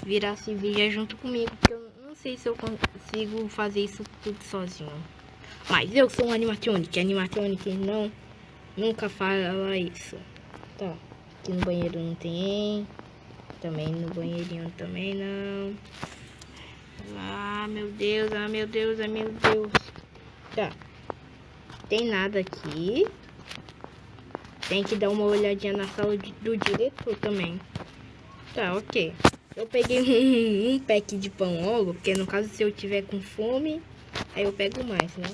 virasse vigia junto comigo, porque eu não sei se eu consigo fazer isso tudo sozinho. Mas eu sou um animatronic. Animatronic nunca fala isso. Tá, aqui no banheiro não tem. Também no banheirinho também não. Meu Deus. Tá. Tem nada aqui. Tem que dar uma olhadinha na sala do diretor também. Tá, ok. Eu peguei um pack de pão logo, porque no caso se eu tiver com fome, aí eu pego mais, né?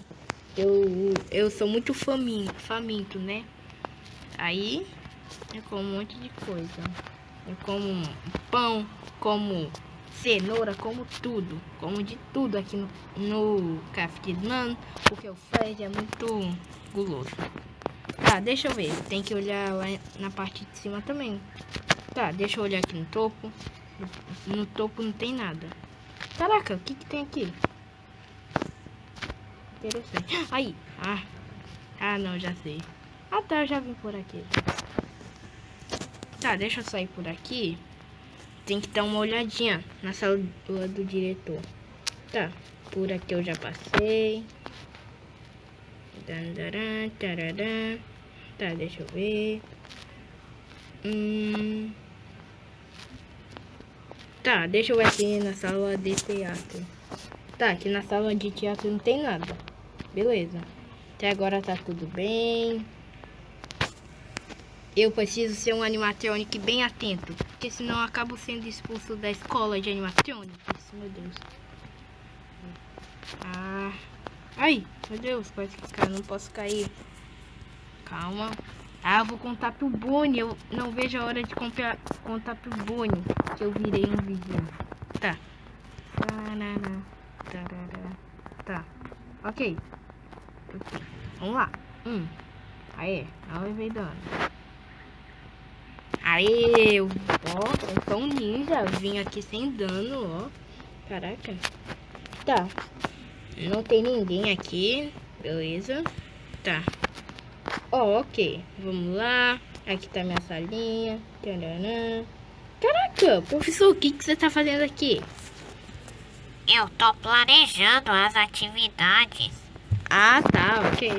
Eu sou muito faminto, né? Aí eu como um monte de coisa. Eu como pão, como cenoura, como tudo. Como de tudo aqui no Café de Nano, porque o Fred é muito guloso. Tá, deixa eu ver. Tem que olhar lá na parte de cima também. Tá, deixa eu olhar aqui no topo. No topo não tem nada. Caraca, o que tem aqui? Interessante. Aí. Não, já sei. Tá, eu já vim por aqui. Tá, deixa eu sair por aqui. Tem que dar uma olhadinha na sala do diretor. Tá. Por aqui eu já passei. Dandaran, tararam. Tá, deixa eu ver. Tá, deixa eu ver aqui na sala de teatro. Tá, aqui na sala de teatro não tem nada. Beleza. Até agora tá tudo bem. Eu preciso ser um animatronic bem atento, porque senão eu acabo sendo expulso da escola de animatronics. Meu Deus. Ai, meu Deus, quase que cara, não posso cair. Calma. Eu vou contar pro Bonnie. Eu não vejo a hora de contar pro Bonnie que eu virei um vizinho. Tá. Tá. Ok. Vamos lá. Aê, não levei dano. Aê, eu sou um ninja. Vim aqui sem dano, ó. Caraca. Tá. Não tem ninguém aqui. Beleza. Tá. Ok. Vamos lá. Aqui tá minha salinha. Tcharam. Caraca, professor, o que você tá fazendo aqui? Eu tô planejando as atividades. Ah, tá, ok.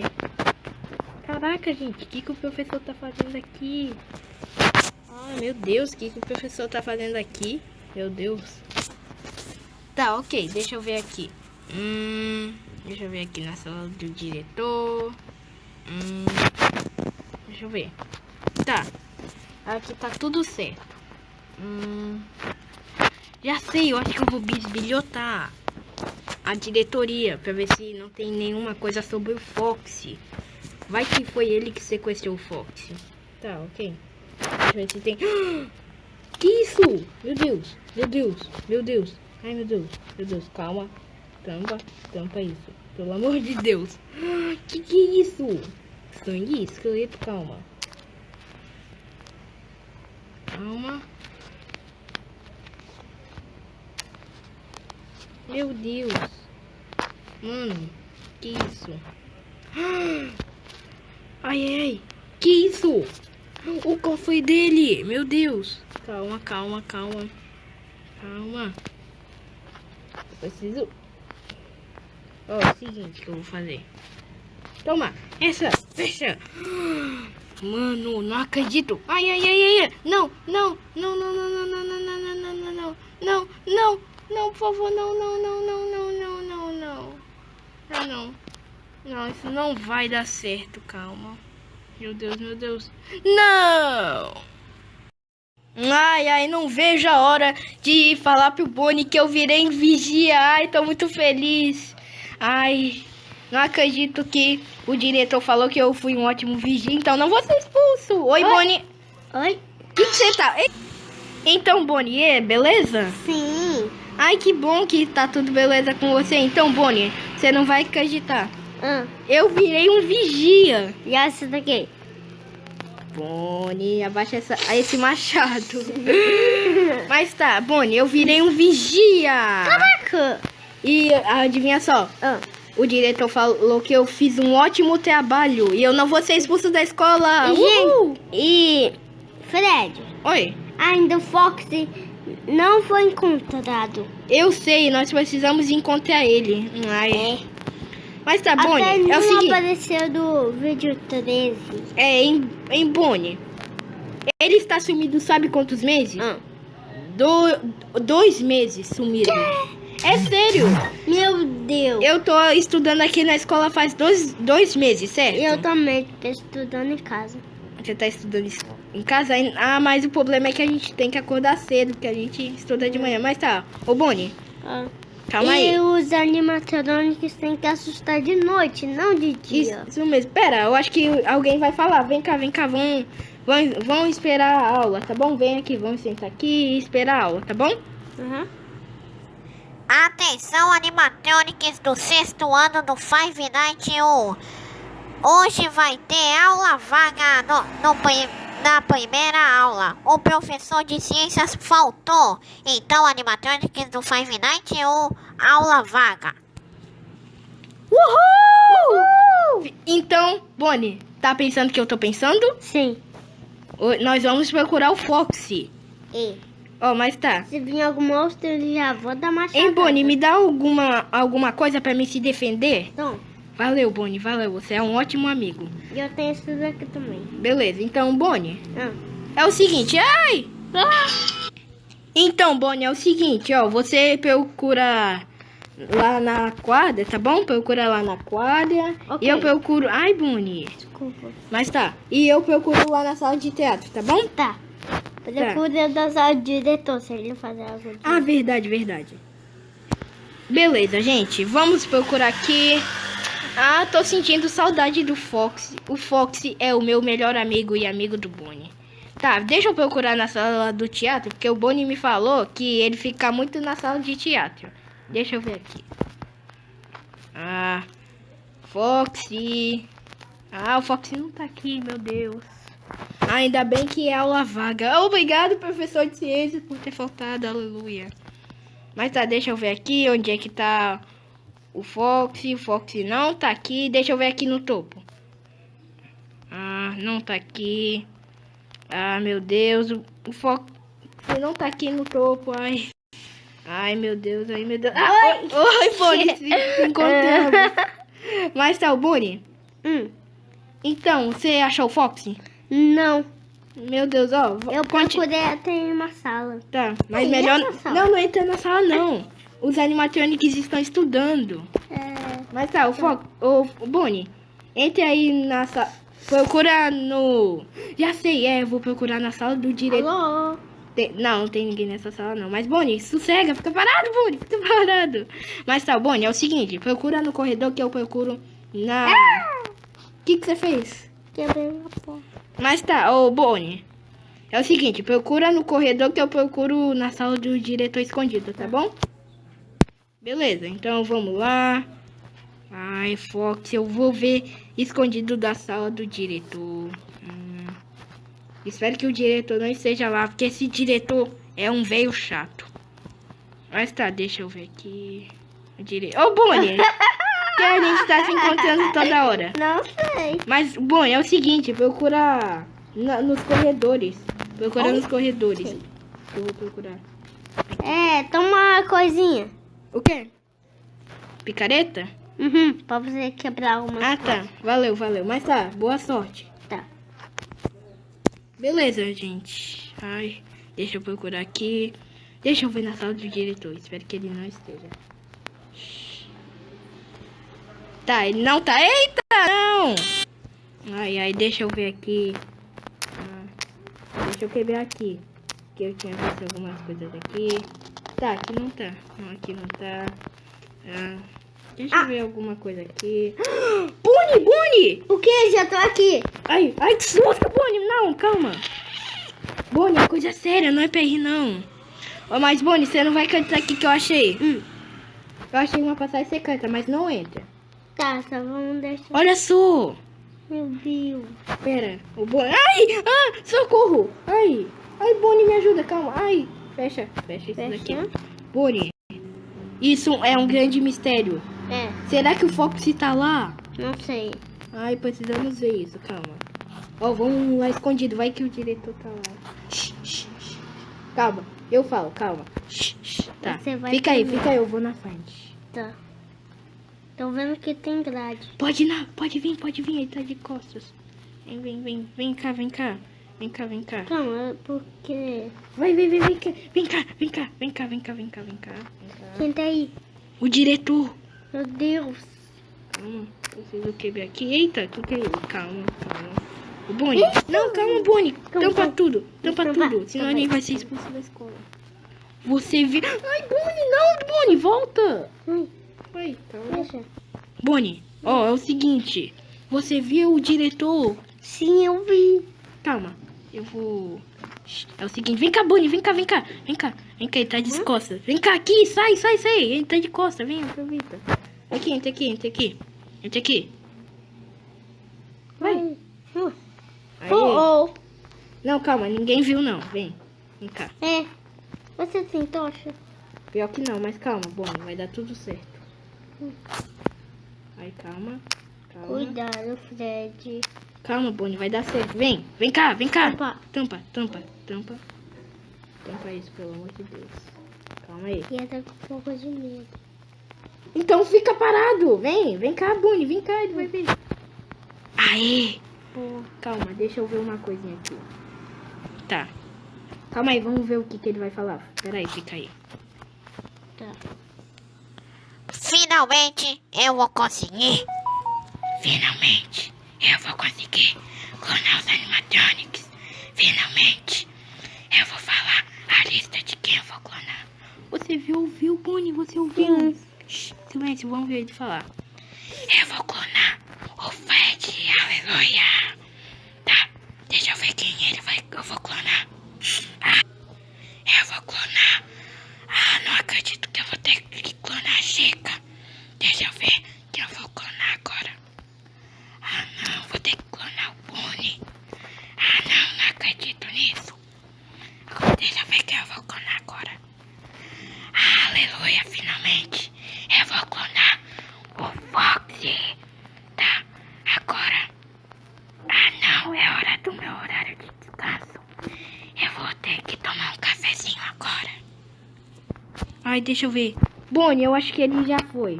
Caraca, gente, o que o professor tá fazendo aqui? Ai, meu Deus, o que o professor tá fazendo aqui? Meu Deus. Tá, ok, deixa eu ver aqui. Deixa eu ver aqui na sala do diretor. Deixa eu ver. Tá, aqui tá tudo certo. Já sei, eu acho que eu vou bisbilhotar a diretoria pra ver se não tem nenhuma coisa sobre o Foxy. Vai que foi ele que sequestrou o Foxy. Tá, ok. Deixa eu ver se tem... Que isso? Meu Deus, meu Deus, meu Deus. Ai, meu Deus, calma. Tampa isso. Pelo amor de Deus. Que é isso? Sangue, esqueleto, calma. Calma. Meu Deus. Mano, que isso? Ai. Que isso? O cofre dele. Meu Deus. Calma. Eu preciso... Ó, é o seguinte que eu vou fazer. Toma. Essa. Fecha. Mano, não acredito. Ai. Não, por favor, não. Não, isso não vai dar certo, calma. Meu Deus. Não! Ai, não vejo a hora de falar pro Bonnie que eu virei em vigia. Ai, tô muito feliz. Ai, não acredito que o diretor falou que eu fui um ótimo vigia, então não vou ser expulso. Oi. Bonnie. Oi? O que você tá... Então, Bonnie, beleza? Sim. Ai, que bom que tá tudo beleza com você. Então, Bonnie, você não vai acreditar. Eu virei um vigia. E essa daqui? Bonnie, abaixa esse machado. Mas tá, Bonnie, eu virei um vigia. Caraca! E adivinha só, o diretor falou que eu fiz um ótimo trabalho e eu não vou ser expulso da escola. Gente, e Fred, Oi. ainda o Foxy não foi encontrado. Eu sei, nós precisamos encontrar ele. Ai. Mas tá, Até Bonnie, é o não seguinte. apareceu do vídeo 13. Em Bonnie. Ele está sumido sabe quantos meses? 2 meses sumido. É sério. Meu Deus. Eu tô estudando aqui na escola faz 2 meses, certo? Eu também tô estudando em casa. Você tá estudando em casa? Mas o problema é que a gente tem que acordar cedo, porque a gente estuda de manhã. Mas tá, ô Bonnie, calma aí. E os animatrônicos têm que assustar de noite, não de dia. Isso mesmo. Pera, eu acho que alguém vai falar. Vem cá, vão esperar a aula, tá bom? Vem aqui, vamos sentar aqui e esperar a aula, tá bom? Atenção, animatronics do 6º ano do Five Nights 1. Hoje vai ter aula vaga na primeira aula. O professor de ciências faltou. Então, animatronics do Five Nights 1, aula vaga. Uhul! Então, Bonnie, tá pensando o que eu tô pensando? Sim. Nós vamos procurar o Foxy. Ó, mas tá. Se vir algum monstro, eu já vou dar machadada. Hein, Bonnie, me dá alguma coisa pra me se defender? Então, Valeu, Bonnie, valeu. Você é um ótimo amigo. e eu tenho esses aqui também. Beleza, então, Bonnie, Ah. é o seguinte. Ai! Então, Bonnie, é o seguinte, ó. Você procura lá na quadra, tá bom? Procura lá na quadra. Ok. E eu procuro... Ai, Bonnie. Desculpa. Mas tá. E eu procuro lá na sala de teatro, tá bom? Tá. Procura da sala do diretor, se ele fazer algo de... Ah, verdade, verdade. Beleza, gente. Vamos procurar aqui. Ah, tô sentindo saudade do Fox. O Fox é o meu melhor amigo e amigo do Bonnie. Tá, deixa eu procurar na sala do teatro, porque o Bonnie me falou que ele fica muito na sala de teatro. Deixa eu ver aqui. Ah, Foxy. Ah, o Foxy não tá aqui, meu Deus. Ah, ainda bem que é aula vaga. Obrigado, professor de ciências, por ter faltado, aleluia. Mas tá, deixa eu ver aqui onde é que tá o Foxy. O Foxy não tá aqui. Deixa eu ver aqui no topo. Ah, não tá aqui. Ah, meu Deus. O Foxy não tá aqui no topo. Ai. Ai, meu Deus. Ai, meu Deus. Ah, oi, Bonnie. Se encontramos. Mas tá, o Bonnie. Então, você achou o Foxy? Não, Meu Deus, ó. eu procurei até em uma sala. Tá, mas Sim, melhor... nessa sala. Não, não entra na sala, não. Os animatronics estão estudando. Mas tá, o Bonnie, entre aí na sala. Procura no... Já sei, vou procurar na sala do diretor. Alô? Não tem ninguém nessa sala, não. Mas, Bonnie, sossega, fica parado, Bonnie, fica parado. Mas tá, Bonnie, é o seguinte, procura no corredor que eu procuro na... O que você fez? Quebrei uma porta. Mas tá, ô Bonnie, é o seguinte, procura no corredor que eu procuro na sala do diretor escondido, tá bom? Beleza, então vamos lá. Ai, Fox, eu vou ver escondido da sala do diretor. Espero que o diretor não esteja lá, porque esse diretor é um velho chato. Mas tá, deixa eu ver aqui. Ô, Bonnie, que a gente tá se encontrando toda hora. Não sei. Mas, bom, é o seguinte, procura nos corredores. Procura nos corredores. Eu vou procurar. Toma uma coisinha. O quê? Picareta? Pra você quebrar algumas Ah, tá. Valeu, valeu. Mas tá, boa sorte. Tá. Beleza, gente. Ai, deixa eu procurar aqui. Deixa eu ver na sala do diretor. Espero que ele não esteja. Tá, ele não tá. Eita, não! Ai, deixa eu ver aqui. Deixa eu quebrar aqui. Que eu tinha visto algumas coisas aqui. Tá, aqui não tá. Não, aqui não tá. Deixa eu ver alguma coisa aqui. Bonnie, Bonnie! O que? Já tô aqui. Ai, que susto, Bonnie! Não, calma. Bonnie, é coisa séria, não é pra rir, não. Mas, Bonnie, você não vai cantar aqui que eu achei. Eu achei uma passagem secreta, mas não entra. Tá, só vamos deixar. Olha só. Meu Deus. Pera, o Bonnie... Ai! Socorro! Ai, Bonnie, me ajuda, calma. Ai, fecha isso daqui. Bonnie, isso é um grande mistério. Será que o Fox tá lá? Não sei. Ai, precisamos ver isso, calma. Ó, vamos lá escondido, vai que o diretor tá lá. Calma, eu falo, calma. Tá, Você vai fica aí, primeiro. eu vou na frente. Tá. Tô vendo que tem grade. Pode vir, ele tá de costas. Vem cá. Calma, porque... Vem cá. Senta aí. O diretor. Meu Deus. Calma, preciso quebrar aqui. Eita, o que é isso? Calma. O Bonnie. Não, calma, Bonnie. Tampa tudo. Senão a gente vai ser expulso da escola. Você viu... Ai, Bonnie, não, Bonnie, volta. Ai, calma. Deixa. Bonnie, ó, é o seguinte. Você viu o diretor? Sim, eu vi. Calma, eu vou... É o seguinte, vem cá, Bonnie, vem cá, ele tá de costas. Vem cá, aqui, sai, ele tá de costas, vem, aproveita. Entra aqui. Vai. Aí. Não, calma, ninguém viu não, vem cá. Você tem tocha? Pior que não, mas calma, Bonnie, vai dar tudo certo. Aí, calma. Cuidado, Fred. Calma, Bonnie, vai dar certo. Vem cá. Tampa. Tampa. Tampa isso, pelo amor de Deus. Calma aí. E eu tô com um pouco de medo. Então fica parado. Vem cá, Bonnie. Vem cá, ele vai ver. Aê! Calma, deixa eu ver uma coisinha aqui. Tá. Calma aí, vamos ver o que ele vai falar. Pera aí, fica aí. Tá. Finalmente eu vou conseguir. Finalmente, eu vou conseguir clonar os animatronics. Finalmente, eu vou falar a lista de quem eu vou clonar. Você ouviu, Bonnie? Você ouviu? Shhh, silêncio, vamos ver ele falar. Eu vou clonar o Fred, aleluia. Tá, deixa eu ver quem eu vou clonar. Eu vou clonar. Não acredito que eu vou ter que clonar a Chica. Deixa eu ver quem eu vou clonar agora. Não, vou ter que clonar o Bonnie. Não acredito nisso. Agora deixa eu ver quem eu vou clonar agora. Aleluia, finalmente. Eu vou clonar o Foxy. Tá, agora. Não, é hora do meu horário de descanso. Eu vou ter que tomar um cafezinho agora. Ai, deixa eu ver. Bonnie, eu acho que ele já foi.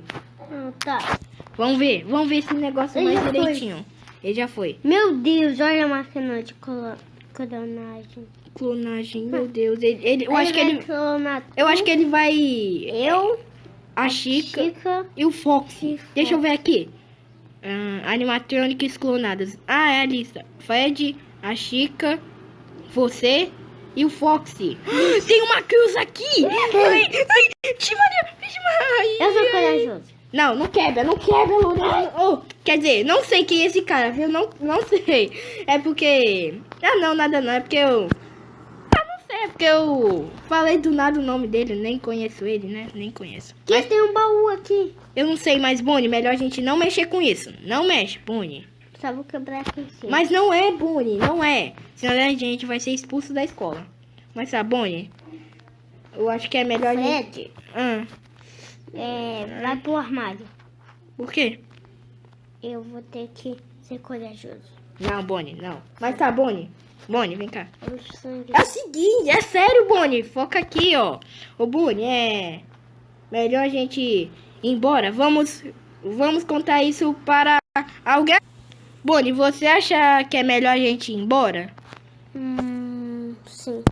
Tá. Vamos ver esse negócio Ele mais já foi. direitinho. Ele já foi. Meu Deus, olha a máquina de clonagem. Clonagem, meu Deus. Eu acho que vai ele. clonar Eu acho que ele vai. eu, A Chica Chica. e o Foxy. Deixa eu ver aqui. Animatronics clonadas. É a lista. Fred, a Chica, você e o Foxy. Tem uma cruz aqui! Ai, Vixe Maria! Eu sou corajoso. Não quebra, Lorena. Oh, quer dizer, não sei quem é esse cara, viu? Não sei. É porque... nada não. É porque eu... não sei, é porque eu falei do nada o nome dele. Nem conheço ele, né? Nem conheço. Que tem um baú aqui. Eu não sei, mas Bonnie, melhor a gente não mexer com isso. Não mexe, Bonnie. Só vou quebrar aqui em cima. Mas não é, Bonnie, não é. Senão a gente vai ser expulso da escola. Mas tá, Bonnie, eu acho que é melhor a gente... Vai pro armário. Por quê? Eu vou ter que ser corajoso. Não, Bonnie, não. Mas tá, Bonnie. Bonnie, vem cá. O sangue. É o seguinte, é sério, Bonnie. Foca aqui, ó. Ô, Bonnie, é melhor a gente ir embora. Vamos contar isso para alguém. Bonnie, você acha que é melhor a gente ir embora? Sim.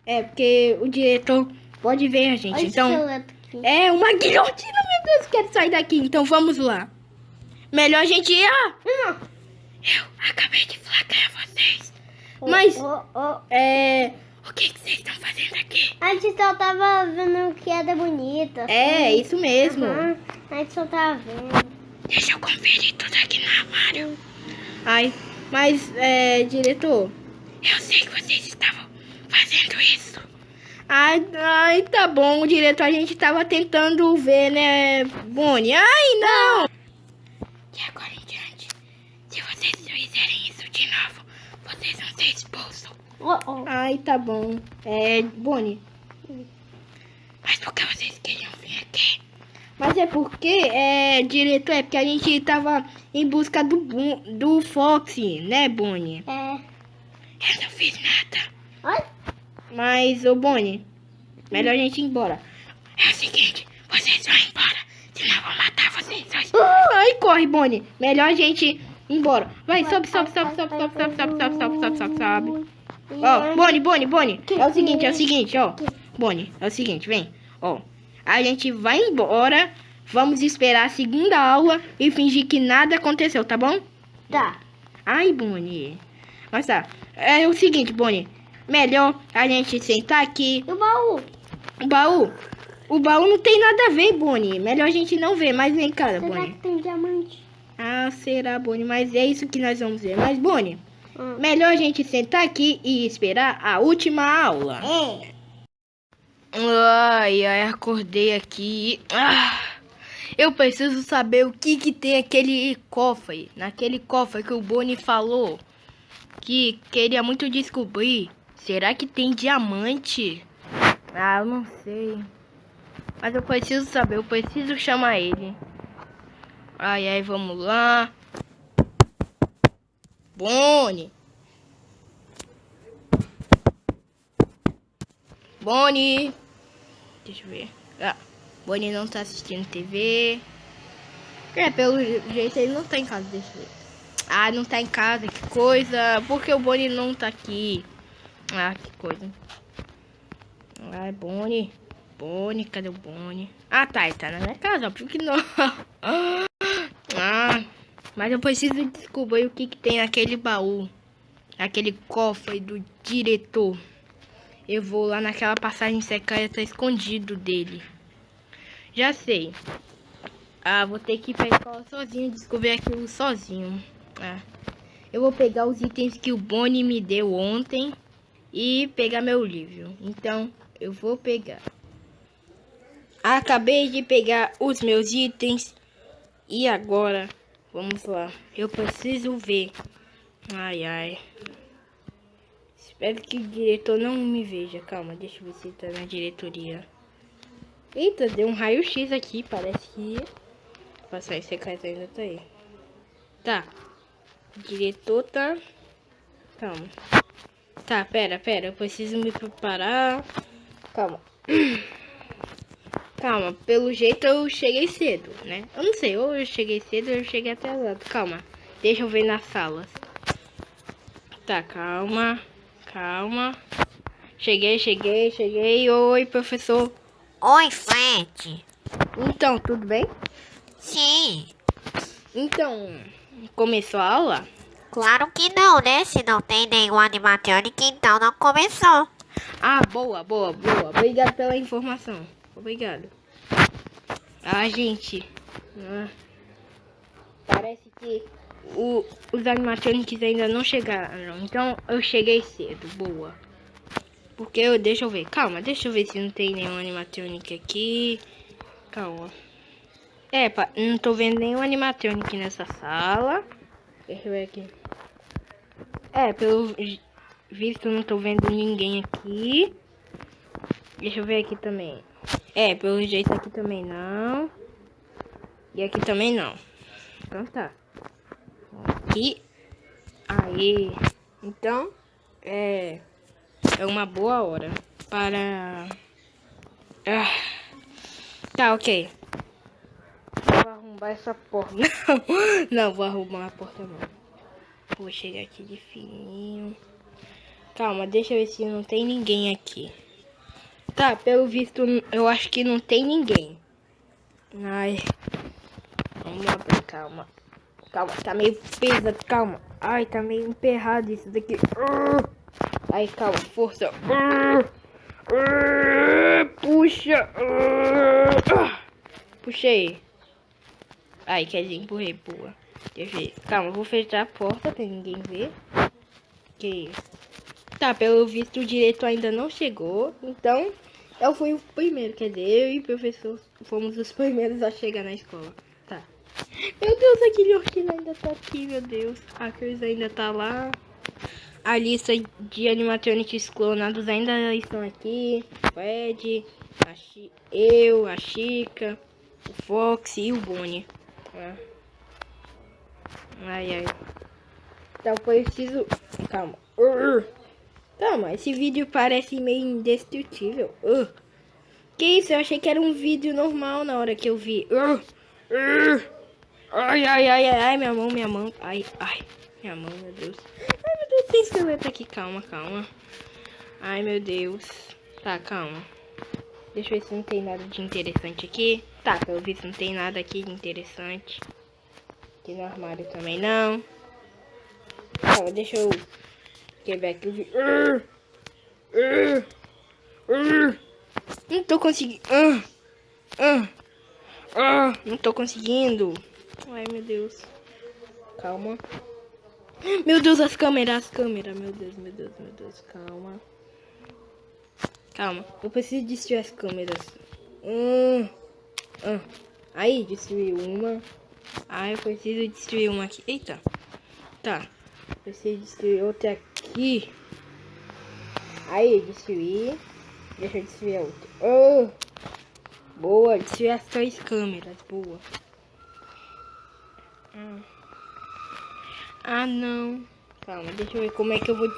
É, porque o diretor pode ver a gente. Olha Então, o esqueleto aqui. é uma guilhotina, meu Deus. Quero sair daqui. Então, vamos lá. Melhor a gente ir. Eu acabei de flagrar vocês. Mas, o que vocês estão fazendo aqui? A gente só tava vendo que era bonita. É, isso mesmo. A gente só tava vendo. Deixa eu conferir tudo aqui no armário. Ai, mas, diretor, eu sei que vocês estavam fazendo isso. Ai, tá bom, diretor, a gente tava tentando ver, né, Bonnie? Ai, não! De agora em diante, se vocês fizerem isso de novo, vocês vão ser expulsos. Ai, tá bom. Bonnie. Mas por que vocês queriam vir aqui? Mas é porque, diretor, é porque a gente tava em busca do Foxy, né, Bonnie? Eu não fiz nada. Oi? Mas, ô Bonnie, melhor a gente ir embora. É o seguinte, vocês vão embora, senão eu vou matar vocês dois. Ai, corre, Bonnie. Melhor a gente ir embora. Vai, sobe. Ó, Bonnie. É o seguinte, ó. Bonnie, é o seguinte, vem. Ó, a gente vai embora, vamos esperar a segunda aula e fingir que nada aconteceu, tá bom? Tá. Ai, Bonnie. Mas tá, é o seguinte, Bonnie. Melhor a gente sentar aqui. E o baú? O baú não tem nada a ver, Bonnie. Melhor a gente não ver, mas vem cá, Será Bonnie. que tem diamante? Será, Bonnie, mas é isso que nós vamos ver. Mas, Bonnie, melhor a gente sentar aqui e esperar a última aula. Ai, acordei aqui. Eu preciso saber o que tem aquele cofre. Naquele cofre que o Bonnie falou que queria muito descobrir. Será que tem diamante? Eu não sei. Mas eu preciso saber, eu preciso chamar ele. Ai, vamos lá. Bonnie. Bonnie. Deixa eu ver. Ah, Bonnie não tá assistindo TV. Pelo jeito ele não tá em casa, deixa eu ver. Ah, não tá em casa, que coisa. Por que o Bonnie não tá aqui? Ah, que coisa. Ai, Bonnie. Bonnie, cadê o Bonnie? Ah, tá, ele tá na minha casa, óbvio que não. Ah, mas eu preciso descobrir o que tem naquele baú. Aquele cofre do diretor. Eu vou lá naquela passagem secreta escondido dele. Já sei. Ah, vou ter que ir pra escola sozinho, descobrir aquilo sozinho. Ah, eu vou pegar os itens que o Bonnie me deu ontem e pegar meu livro. Então, eu vou pegar. Acabei de pegar os meus itens e agora, vamos lá. Eu preciso ver. Ai, ai. Espero que o diretor não me veja. Calma, deixa eu ver se tá na diretoria. Eita, deu um raio-x aqui. Parece que passar esse secreto ainda tá aí. Tá. O diretor tá... Calma. Tá, pera. Eu preciso me preparar. Calma. Calma, pelo jeito eu cheguei cedo, né? Eu não sei, ou eu cheguei cedo ou eu cheguei atrasado. Calma, deixa eu ver nas salas. Tá, calma. Cheguei. Oi, professor. Oi, Fred. Então, tudo bem? Sim. Então, começou a aula? Claro que não, né? Se não tem nenhum animatronic, então não começou. Ah, boa. Obrigado pela informação. Obrigado. Ah, gente. Parece que os animatronics ainda não chegaram. Então, eu cheguei cedo. Boa. Porque deixa eu ver. Calma, deixa eu ver se não tem nenhum animatronic aqui. Calma. Não tô vendo nenhum animatronic nessa sala. Deixa eu ver aqui. Pelo visto não tô vendo ninguém aqui. Deixa eu ver aqui também. Pelo jeito aqui também não. E aqui também não. Então tá. Aqui. Aí. Então, é uma boa hora para... Tá, ok. Vou arrombar essa porta. Não, vou arrumar a porta não. Vou chegar aqui de fininho. Calma, deixa eu ver se não tem ninguém aqui. Tá, pelo visto, eu acho que não tem ninguém. Ai. Vamos lá, calma. Calma, tá meio pesado, calma. Ai, tá meio emperrado isso daqui. Ai, calma, força. Puxa. Puxei. Ai, quer dizer, empurrei, boa. Deixa eu ver. Calma, eu vou fechar a porta pra ninguém ver. Ok. Tá, pelo visto o diretor ainda não chegou. Então, eu fui o primeiro. Quer dizer, eu e o professor fomos os primeiros a chegar na escola. Tá. Meu Deus, aquele Orquino ainda tá aqui, meu Deus. A Cris ainda tá lá. A lista de animatronics clonados ainda estão aqui. O Fred, a Chica, o Fox e o Bonnie. Ai. Então, preciso... Calma. Calma, esse vídeo parece meio indestrutível. Que isso? Eu achei que era um vídeo normal na hora que eu vi. Ai, minha mão. Ai, minha mão, meu Deus. Ai, meu Deus, tem esqueleto aqui. Calma. Ai, meu Deus. Tá, calma. Deixa eu ver se não tem nada de interessante aqui. Tá, pelo visto não tem nada aqui de interessante. Aqui no armário também não. Calma, deixa eu quebrar aqui o vídeo. Não tô conseguindo. Não tô conseguindo. Ai, meu Deus. Calma. Meu Deus, as câmeras. Meu Deus. Calma. Eu preciso destruir as câmeras. Aí, destruí uma. Eu preciso destruir uma aqui. Eita. Tá. Preciso destruir outra aqui. Aí, destruí. Deixa eu destruir a outra. Boa, destruir as 3 câmeras. Boa. Não. Calma, deixa eu ver como é que eu vou...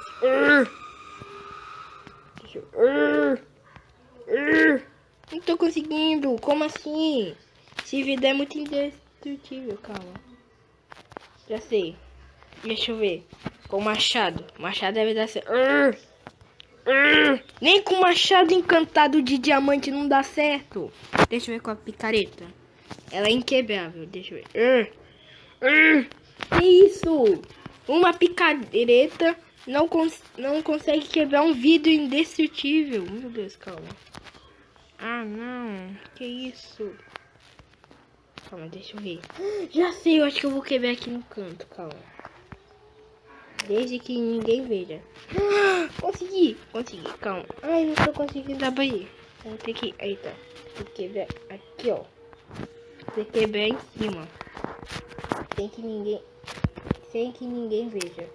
tô conseguindo. Como assim? Esse vídeo é muito indestrutível, calma. Já sei. Deixa eu ver. Com o machado. O machado deve dar certo. Nem com o machado encantado de diamante não dá certo. Deixa eu ver com a picareta. Ela é inquebrável. Deixa eu ver. Que isso? Uma picareta não consegue quebrar um vidro indestrutível. Meu Deus, calma. Ah, não. Que isso? Calma, deixa eu ver. Já sei, eu acho que eu vou quebrar aqui no canto, calma. Desde que ninguém veja. Consegui, calma. Ai, não tô conseguindo abrir. Vou ter que... Eita. Vou quebrar aqui, ó. Vou quebrar em cima. Sem que ninguém veja.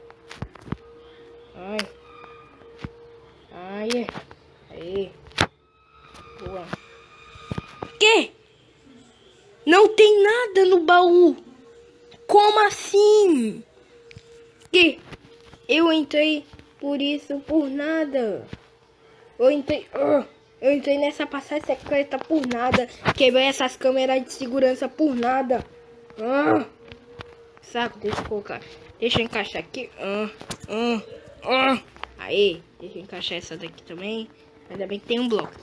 Ai. Aí. Boa. Que? Não tem nada no baú. Como assim? Que? Eu entrei por isso, por nada. Eu entrei nessa passagem secreta por nada. Quebrei essas câmeras de segurança por nada. Saco, deixa eu colocar. Deixa eu encaixar aqui. Aí, deixa eu encaixar essa daqui também. Ainda bem que tem um bloco.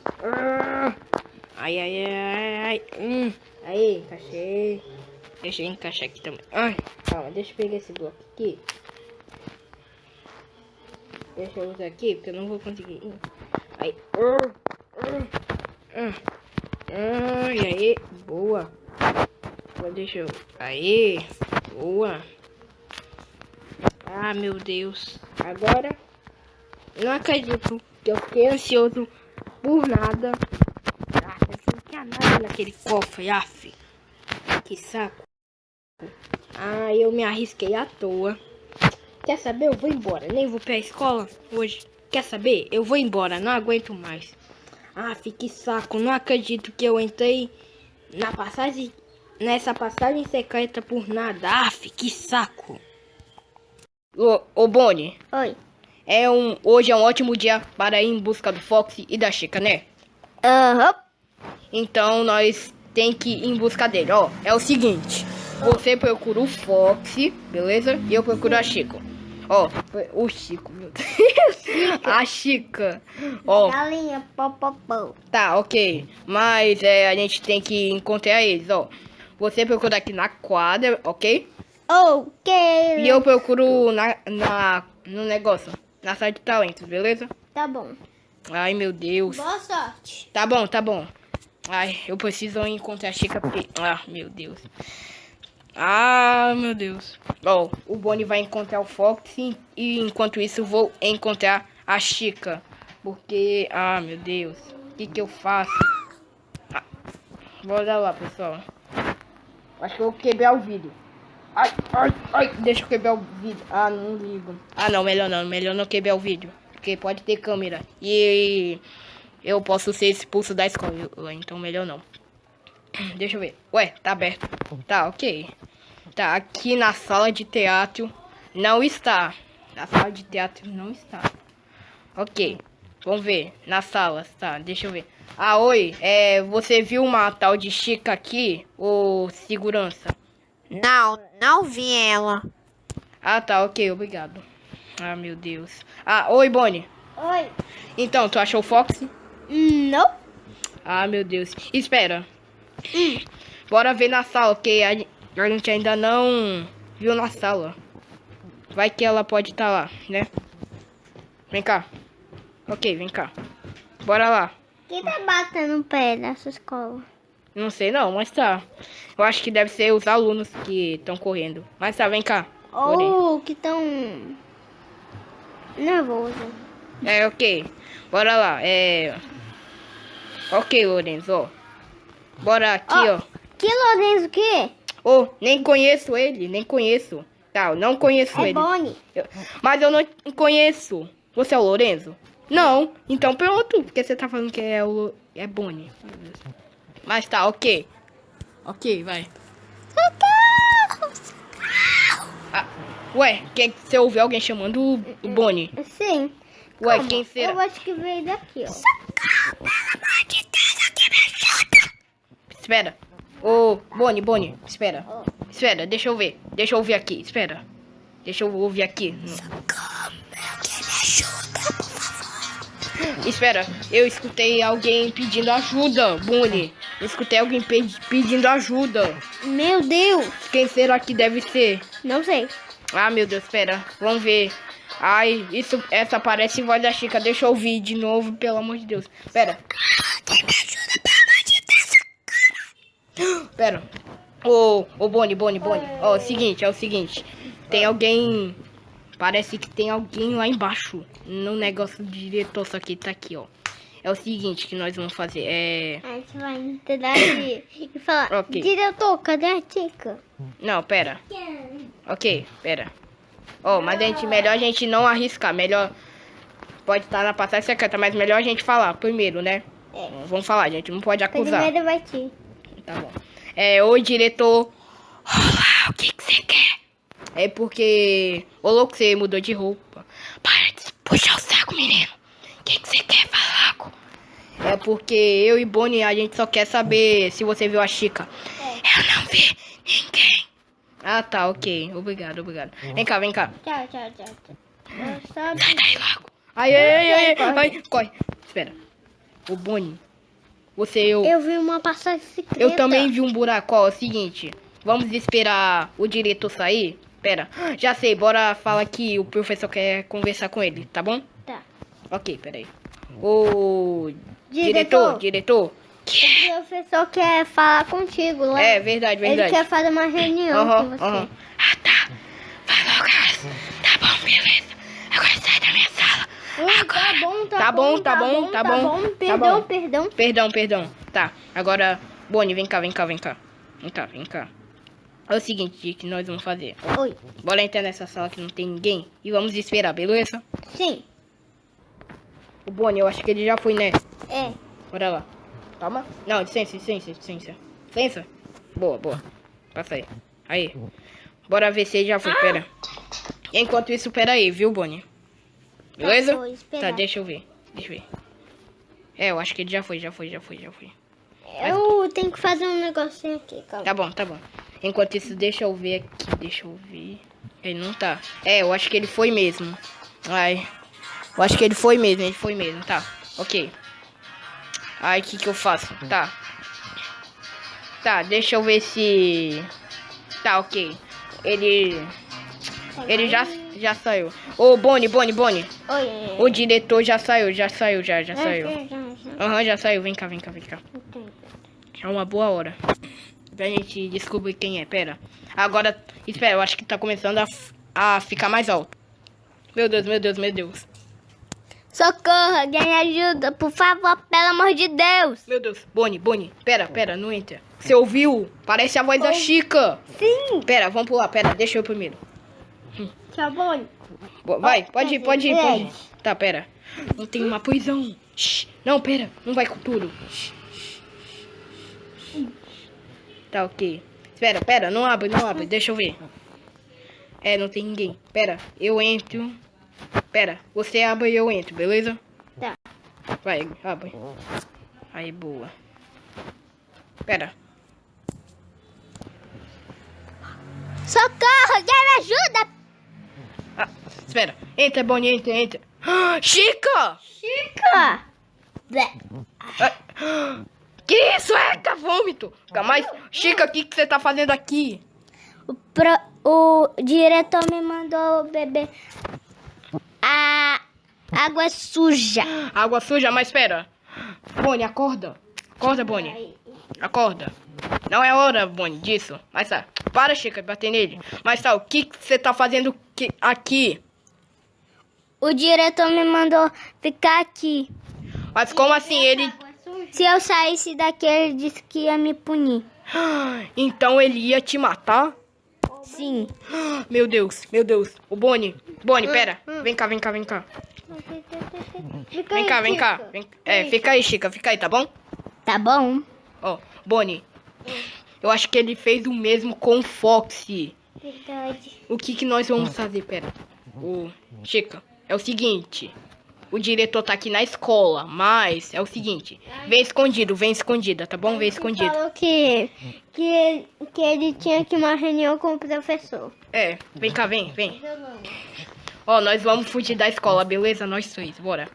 Ai. Aí, encaixei. Deixa eu encaixar aqui também. Ai, calma, deixa eu pegar esse bloco aqui. Deixa eu usar aqui, porque eu não vou conseguir. Aí. E aí, boa. Agora deixa eu... Aí, boa. Ah, meu Deus. Agora, não acredito que eu fiquei ansioso por nada. Não tinha nada naquele cofre, af. Que saco. Ah, eu me arrisquei à toa. Quer saber? Eu vou embora. Nem vou pra escola hoje. Quer saber? Eu vou embora. Não aguento mais. Ah, que saco. Não acredito que eu entrei nessa passagem secreta por nada. Ah, que saco. Ô Bonnie. Oi. Hoje é um ótimo dia para ir em busca do Fox e da Chica, né? Aham. Então nós tem que ir em busca dele. Ó, é o seguinte. Você procura o Fox, beleza? E eu procuro a Chica. Ó, o Chico, meu Deus. A Chica. Ó. Galinha, pó. Tá, ok. Mas a gente tem que encontrar eles, ó. Você procura aqui na quadra, ok? Ok. E eu procuro no negócio. Na sala de talentos, beleza? Tá bom. Ai, meu Deus. Boa sorte. Tá bom. Ai, eu preciso encontrar a Chica porque... Ah, meu Deus. Ah, meu Deus. Ó, o Bonnie vai encontrar o Fox e enquanto isso eu vou encontrar a Chica. Porque... Ah, meu Deus. O que eu faço? Bora lá, pessoal. Acho que eu vou quebrar o vidro. Ai, deixa eu quebrar o vidro. Ah, não ligo. Ah, não, melhor não quebrar o vidro. Porque pode ter câmera. E eu posso ser expulso da escola, então melhor não. Deixa eu ver. Ué, tá aberto. Tá, ok. Tá, aqui na sala de teatro não está. Na sala de teatro não está. Ok. Vamos ver. Na sala, tá, deixa eu ver. Ah, oi. Você viu uma tal de Chica aqui? Ou segurança? Não vi ela. Ah, tá, ok, obrigado. Ah, meu Deus. Ah, oi, Bonnie. Oi. Então, tu achou o Fox? Não. Ah, meu Deus. Espera. Bora ver na sala, porque a gente ainda não viu na sala. Vai que ela pode estar lá, né? Vem cá. Ok, vem cá. Bora lá. Quem tá batendo o pé nessa escola? Não sei não, mas tá. Eu acho que deve ser os alunos que estão correndo. Mas tá, vem cá. Ou que tão nervoso. Ok. Bora lá. Ok, Lorenzo, ó. Bora aqui, ó. Que Lourenço o quê? Oh, nem conheço ele, nem conheço. Tá, eu não conheço ele. Bonnie. Mas eu não conheço. Você é o Lorenzo? Não. Então pronto, porque você tá falando que é Bonnie. Mas tá, ok. Ok, vai. Ué, você ouviu alguém chamando o Bonnie? Sim. Ué, quem será? Eu acho que veio daqui, ó. Pelo amor de Deus, eu quebrei espera. Ô, Bonnie, espera. Espera, deixa eu ver. Deixa eu ouvir aqui, espera. Deixa eu ouvir aqui. Espera, eu escutei alguém pedindo ajuda, Bonnie. Eu escutei alguém pedindo ajuda. Meu Deus. Quem será que deve ser? Não sei. Ah, meu Deus, espera. Vamos ver. Ai, essa parece voz da Chica. Deixa eu ouvir de novo, pelo amor de Deus. Espera. Quem me ajuda, pelo amor de Deus? Espera. Ô, Bonnie. Ó, é o seguinte. Tem alguém... Parece que tem alguém lá embaixo. No negócio do diretor, só que tá aqui, ó. É o seguinte que nós vamos fazer. A gente vai interagir e falar, Ok. diretor, cadê a Chica? Não, pera. Ok, pera. Ó, mas melhor a gente não arriscar. Melhor... Pode estar na passagem secreta, mas melhor a gente falar primeiro, né? Vamos falar, gente. Não pode acusar. Primeiro vai te. Tá bom. Oi, diretor. Olá, o que você quer? É porque... Ô, louco, você mudou de roupa. Para de puxar o saco, menino. O que você quer, Valaco? É porque eu e Bonnie, a gente só quer saber se você viu a Chica. Eu não vi ninguém. Ah, tá, ok. Obrigado. Vem cá. Tchau. Sai daí logo. Ai, corre. Espera. Ô, Bonnie. Eu vi uma passagem secreta. Eu também vi um buraco. Ó, é o seguinte. Vamos esperar o diretor sair? Pera. Já sei, bora falar que o professor quer conversar com ele, tá bom? Tá. Ok, peraí. Ô... Diretor. Diretor. O professor quer falar contigo lá. É, verdade. Ele quer fazer uma reunião com você. Ah, tá. Vai logo, tá bom, beleza. Agora sai da minha sala. Tá bom. Perdão. Tá, agora, Bonnie, vem cá. Vem cá. É o seguinte que nós vamos fazer. Oi. Bora entrar nessa sala que não tem ninguém e vamos esperar, beleza? Sim. O Bonnie, eu acho que ele já foi, né? É. Bora lá. Calma. Não, licença. Boa. Passa aí. Aí. Bora ver se ele já foi, pera. Enquanto isso, pera aí, viu, Bonnie? Beleza? vou esperar. Tá, deixa eu ver. Eu acho que ele já foi. Eu tenho que fazer um negocinho aqui, calma. Tá bom. Enquanto isso, deixa eu ver aqui. Ele não tá. Eu acho que ele foi mesmo. Eu acho que ele foi mesmo, tá. Ok. O que eu faço? Tá, deixa eu ver se... Tá, ok. Ele já saiu. Ô, Bonnie. Oi. O diretor já saiu. Já saiu. Já saiu. Vem cá. É uma boa hora pra gente descobrir quem é. Pera. Agora, espera, eu acho que tá começando a ficar mais alto. Meu Deus. Socorro, alguém ajuda, por favor, pelo amor de Deus. Meu Deus. Bonnie. Pera, não entra. Você ouviu? Parece a voz da Chica. Sim. Pera, vamos pular. Pera, deixa eu primeiro. Tchau, Bonnie. Vai, pode ir. Tá, pera. Não tem uma prisão. Shhh. Não, pera. Não vai com tudo. Shhh. Tá, ok. Pera. Não abre. Deixa eu ver. Não tem ninguém. Pera, eu entro. Pera, você abre e eu entro, beleza? Tá. Vai, abre. Aí, boa. Pera. Socorro, alguém me ajuda. Espera. Entra, Bonnie, entra. Chica! Que isso? Eita, vômito! Mas, Chica, o que você tá fazendo aqui? O diretor me mandou beber a água suja. Água suja? Mas espera. Bonnie, acorda. Acorda, Bonnie. Acorda. Não é hora, Bonnie, disso. Mas tá. Para, Chica, de bater nele. Mas tá, o que você tá fazendo aqui? O diretor me mandou ficar aqui. Mas como assim ele... Se eu saísse daqui, ele disse que ia me punir. Então ele ia te matar? Sim. Meu Deus. O Bonnie, pera. Vem cá. Vem cá. Fica aí, Chica. Fica aí, tá bom? Tá bom. Ó, Bonnie. Eu acho que ele fez o mesmo com o Foxy. Verdade. O que nós vamos fazer? Pera. Chica, é o seguinte. o diretor tá aqui na escola, mas é o seguinte, vem escondida, tá bom? Vem escondido. Falou que ele tinha que ir uma reunião com o professor. É, vem cá, vem. Ó, nós vamos fugir da escola, beleza? Nós três, bora.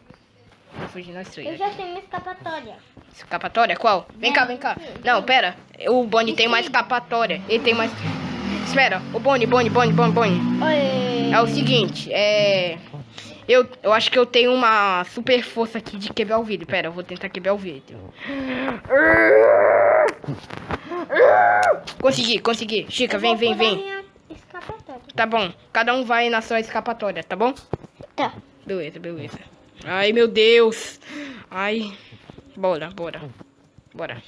Vamos fugir nós três. Eu já tenho uma escapatória. Escapatória? Qual? Vem cá. Não, pera. O Bonnie tem mais escapatória. Ele tem mais... Espera, o Bonnie. Oi. É o seguinte, eu acho que eu tenho uma super força aqui de quebrar o vidro. Pera, eu vou tentar quebrar o vidro. Consegui. Chica, vem. Escapatória. Tá bom, cada um vai na sua escapatória, tá bom? Tá. Beleza. Ai, meu Deus. Ai, bora. Boa.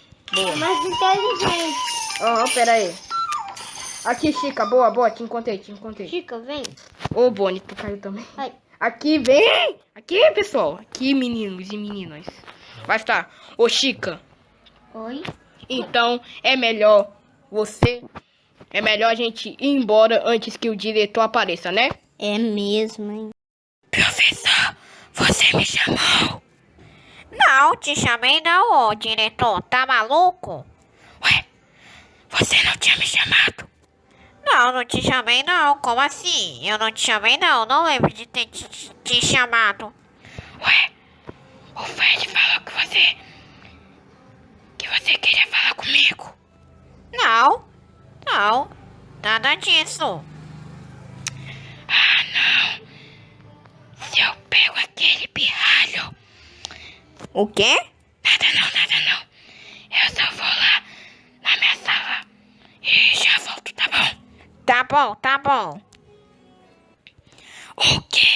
Mais inteligente. Pera aí. Aqui, Chica, boa, te encontrei. Chica, vem. Ô, Bonnie, tu caiu também. Ai. Aqui, vem! Aqui, pessoal. Aqui, meninos e meninas. Vai estar. Ô, Chica. Oi. Então, é melhor a gente ir embora antes que o diretor apareça, né? É mesmo, hein? Professor, você me chamou? Não, te chamei não, ô diretor. Tá maluco? Ué, você não tinha me chamado? Não te chamei não. Como assim? Eu não te chamei não. Não lembro de ter te chamado. Ué, o Fred falou que você queria falar comigo. Não. Nada disso. Ah, não. Se eu pego aquele pirralho... O quê? Nada não. Eu só vou lá na minha sala e já volto, tá bom? Tá bom. O quê?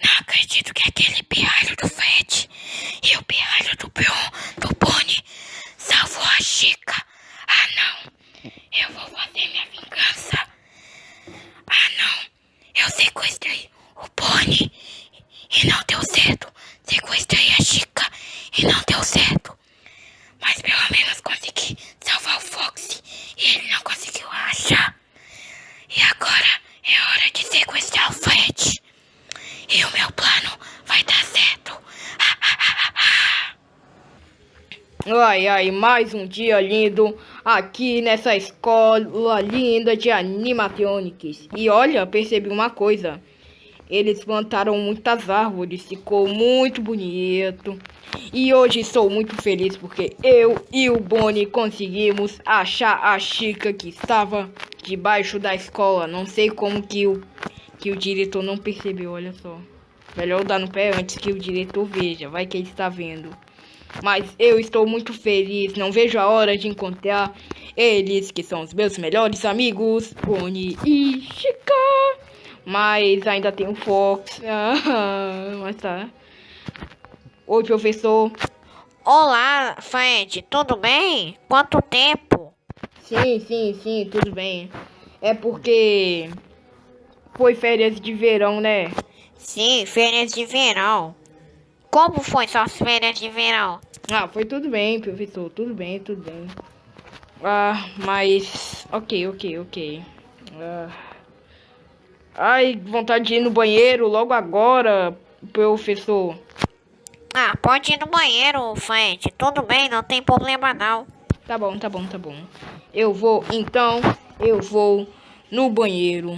Não acredito que aquele pirralho do Fred e o pirralho do Bonnie salvou a Chica. Ah, não. Eu vou fazer minha vingança. Ah, não. Eu sequestrei o Bonnie e não deu certo. Sequestrei a Chica e não deu certo. Mas pelo menos consegui salvar o Foxy e ele não conseguiu achar. E agora é hora de sequestrar o Fred. E o meu plano vai dar certo. Ai, mais um dia lindo aqui nessa escola linda de animatronics. E olha, percebi uma coisa. Eles plantaram muitas árvores, ficou muito bonito. E hoje estou muito feliz porque eu e o Bonnie conseguimos achar a Chica que estava debaixo da escola. Não sei como que o diretor não percebeu, olha só. Melhor dar no pé antes que o diretor veja, vai que ele está vendo. Mas eu estou muito feliz, não vejo a hora de encontrar eles, que são os meus melhores amigos, Bonnie e Chica. Mas ainda tem o Fox. Mas tá. Oi, professor. Olá, Fred. Tudo bem? Quanto tempo? Sim, tudo bem. É porque foi férias de verão, né? Sim, férias de verão. Como foi suas férias de verão? Ah, foi tudo bem, professor. Tudo bem. Ah, mas... Ok. Ai, vontade de ir no banheiro logo agora, professor. Ah, pode ir no banheiro, Fred. Tudo bem, não tem problema não. Tá bom. Eu vou no banheiro.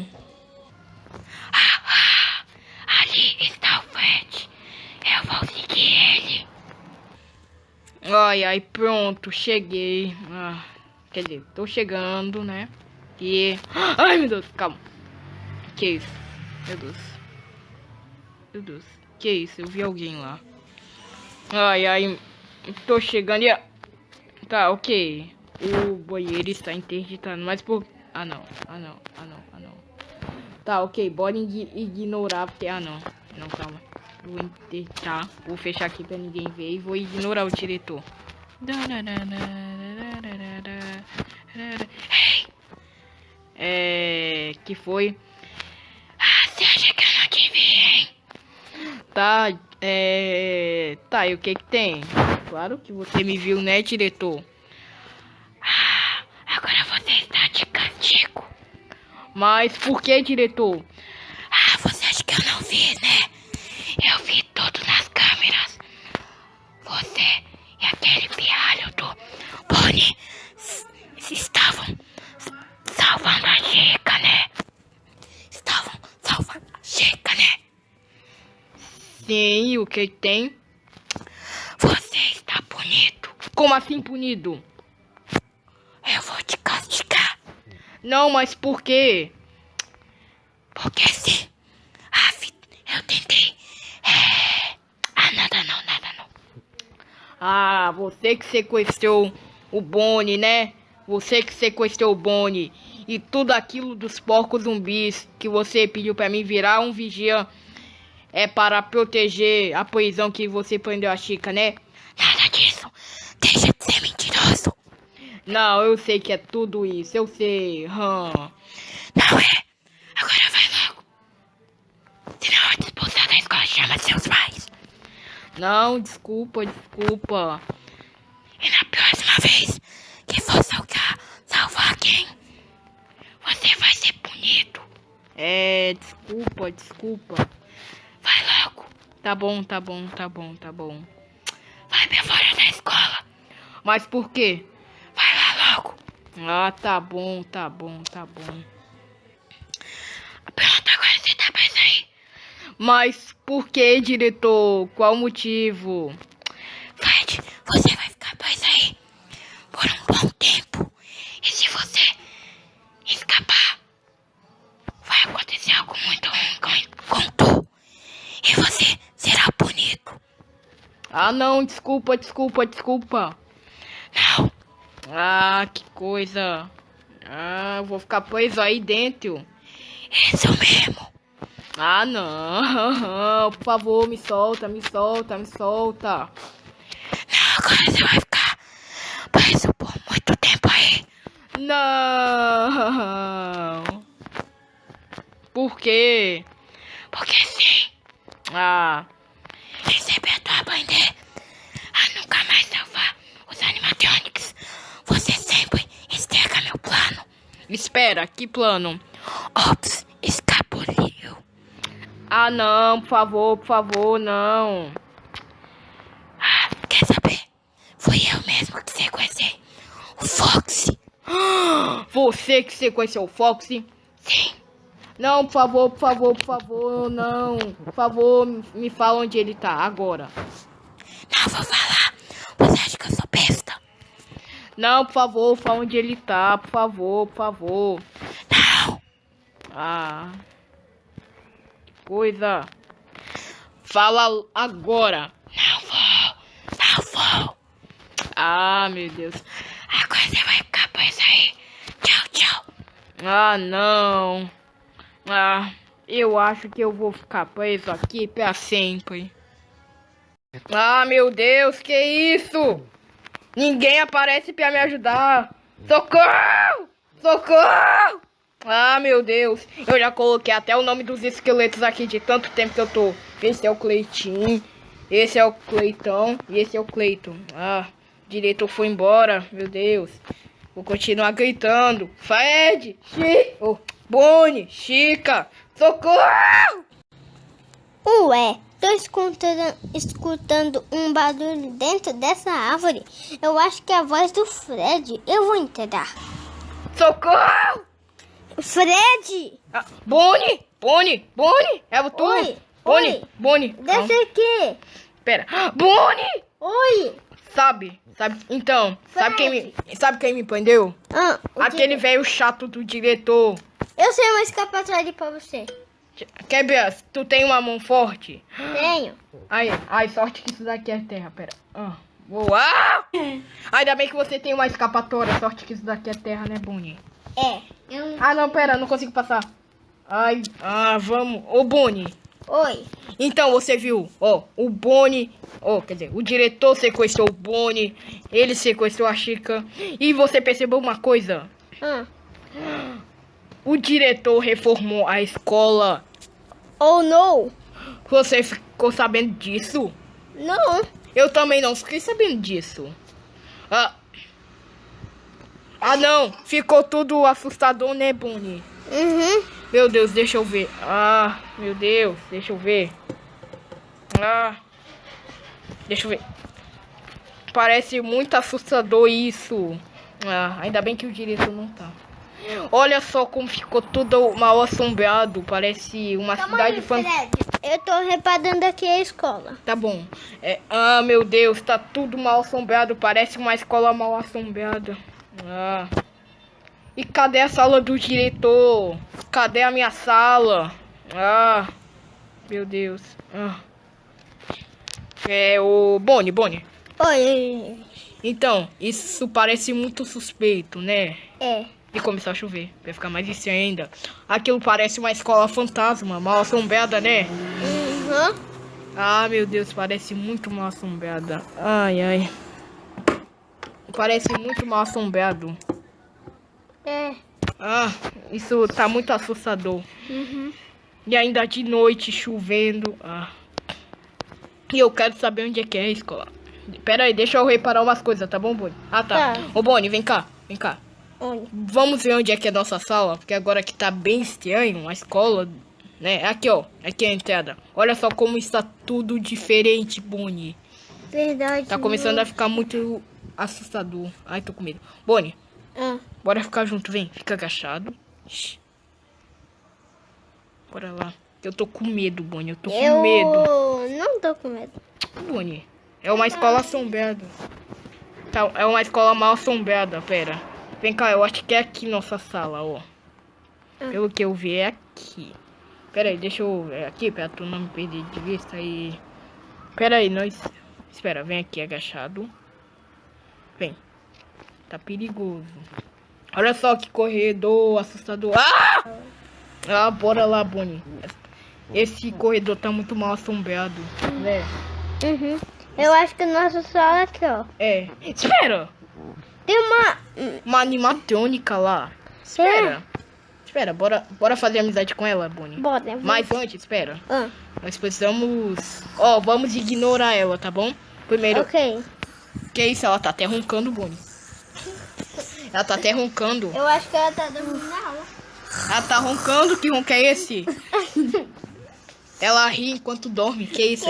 Ali está o Fred. Eu vou seguir ele. Ai, pronto, cheguei. Quer dizer, tô chegando, né? E... Ai, meu Deus, calma. Que isso? Meu Deus. Que isso? Eu vi alguém lá. Ai, tô chegando e... Tá, ok. O banheiro está interditado, mas por... Ah, não. Tá, ok. Bora ignorar, porque... Não, calma. Vou interditar. Vou fechar aqui pra ninguém ver e vou ignorar o diretor. Hey! Que foi? Você acha que eu não te vi, hein? Tá, e o que tem? Claro que você me viu, né, diretor? Agora você está de castigo. Mas por que, diretor? Você acha que eu não vi, né? Eu vi tudo nas Sim, o que tem? Você está punido. Como assim punido? Eu vou te castigar. Não, mas por quê? Porque sim. Eu tentei. Nada não. Ah, você que sequestrou o Bonnie, né? Você que sequestrou o Bonnie. E tudo aquilo dos porcos zumbis que você pediu pra mim virar um vigia. É para proteger a prisão que você prendeu a Chica, né? Nada disso. Deixa de ser mentiroso. Não, eu sei que é tudo isso. Eu sei. Não é. Agora vai logo. Senão eu vou te expulsar da escola. Chama seus pais. Não, desculpa. E na próxima vez que for salvar alguém, você vai ser punido. Desculpa. Vai logo. Tá bom. Vai pra fora da escola. Mas por quê? Vai lá logo. Ah, tá bom. Pronto, agora você tá pra sair. Mas por que, diretor? Qual o motivo? Fred, você vai ficar pra sair por um bom tempo. E se você escapar, vai acontecer algo muito ruim com tu. E você será punido. Ah, não, desculpa. Não. Ah, que coisa. Ah, eu vou ficar preso aí dentro. Isso mesmo. Ah, não. Por favor, me solta. Não, agora você vai ficar preso por muito tempo aí. Não. Por quê? Porque sim. Ah. Receber a tua bandeira a nunca mais salvar os animatronics. Você sempre estraga meu plano. Espera, que plano? Ops, escapuliu. Ah, não, por favor, não. Ah, quer saber? Foi eu mesmo que sequestrei o Foxy. Você que sequestrou o Foxy? Sim. Não, por favor, não. Por favor, me fala onde ele tá, agora. Não vou falar. Você acha que eu sou besta? Não, por favor, fala onde ele tá, por favor. Não. Ah. Que coisa. Fala agora. Não vou. Ah, meu Deus. Agora você vai ficar preso aí. Tchau. Ah, não. Ah, eu acho que eu vou ficar preso aqui pra sempre. Ah, meu Deus, que isso? Ninguém aparece pra me ajudar. Socorro! Ah, meu Deus. Eu já coloquei até o nome dos esqueletos aqui de tanto tempo que eu tô. Esse é o Cleitinho, esse é o Cleitão e esse é o Cleiton. Ah, o diretor foi embora, meu Deus. Vou continuar gritando. Fred! Bonnie! Chica! Socorro! Ué, tô escutando um barulho dentro dessa árvore. Eu acho que é a voz do Fred. Eu vou entrar. Socorro! Fred! Ah, Bonnie! É tu? Oi! Bonnie! Desce aqui! Pera. Bonnie! Oi! Sabe quem me prendeu? Aquele velho chato do diretor. Eu sei uma escapatória pra você. Quer ver? Tu tem uma mão forte? Tenho. Ai, sorte que isso daqui é terra, pera. Ainda bem que você tem uma escapatória. Sorte que isso daqui é terra, né, Bonnie? É. Não, pera, não consigo passar. Vamos. Ô, Bonnie. Oi. Então, você viu, o Bonnie, quer dizer, o diretor sequestrou o Bonnie, ele sequestrou a Chica, e você percebeu uma coisa? O diretor reformou a escola. Oh, não. Você ficou sabendo disso? Não. Eu também não fiquei sabendo disso. Não, ficou tudo assustador, né, Bonnie? Uhum. Meu Deus, deixa eu ver. Meu Deus, deixa eu ver. Deixa eu ver. Parece muito assustador isso. Ainda bem que o diretor não tá. Olha só como ficou tudo mal assombrado. Parece uma cidade Fred. Eu tô reparando aqui a escola. Tá bom. Meu Deus, tá tudo mal assombrado. Parece uma escola mal assombrada. E cadê a sala do diretor? Cadê a minha sala? Meu Deus. O Bonnie. Oi. Então, isso parece muito suspeito, né? É. E começar a chover, vai ficar mais estranho ainda. Aquilo parece uma escola fantasma, mal assombrada, né? Meu Deus, parece muito mal assombrada. Ai. Parece muito mal assombrado. É. Isso tá muito assustador. E ainda de noite, chovendo. E eu quero saber onde é que é a escola. Pera aí, deixa eu reparar umas coisas, tá bom, Bonnie? Tá. Ô, Bonnie, vem cá. Onde? Vamos ver onde é que é a nossa sala, porque agora que tá bem estranho, a escola, né? Aqui, ó. Aqui é a entrada. Olha só como está tudo diferente, Bonnie. Verdade. Tá começando a ficar muito assustador. Ai, tô com medo. Bonnie, bora ficar junto, vem. Fica agachado. Bora lá. Eu tô com medo, Bonnie. Eu tô com medo. Eu não tô com medo. Bonnie, é uma escola assombrada. Tá, é uma escola mal assombrada, pera. Vem cá, eu acho que é aqui nossa sala, ó. Pelo que eu vi, é aqui. Pera aí, deixa eu... É aqui, pra tu não me perder de vista e... Pera aí, Espera, vem aqui agachado. Vem. Tá perigoso. Olha só que corredor assustador. Bora lá, Bonnie. Esse corredor tá muito mal assombrado, né? Eu acho que nossa sala aqui, ó. Espera! Tem uma animatrônica lá. Espera, bora fazer amizade com ela, Bonnie. Bora. Mas antes, espera. Nós precisamos... vamos ignorar ela, tá bom? Primeiro... Ok. Que isso? Ela tá até roncando, Bonnie. Ela tá até roncando. Eu acho que ela tá dormindo na aula. Ela tá roncando? Que ronco é esse? Ela ri enquanto dorme. Que isso?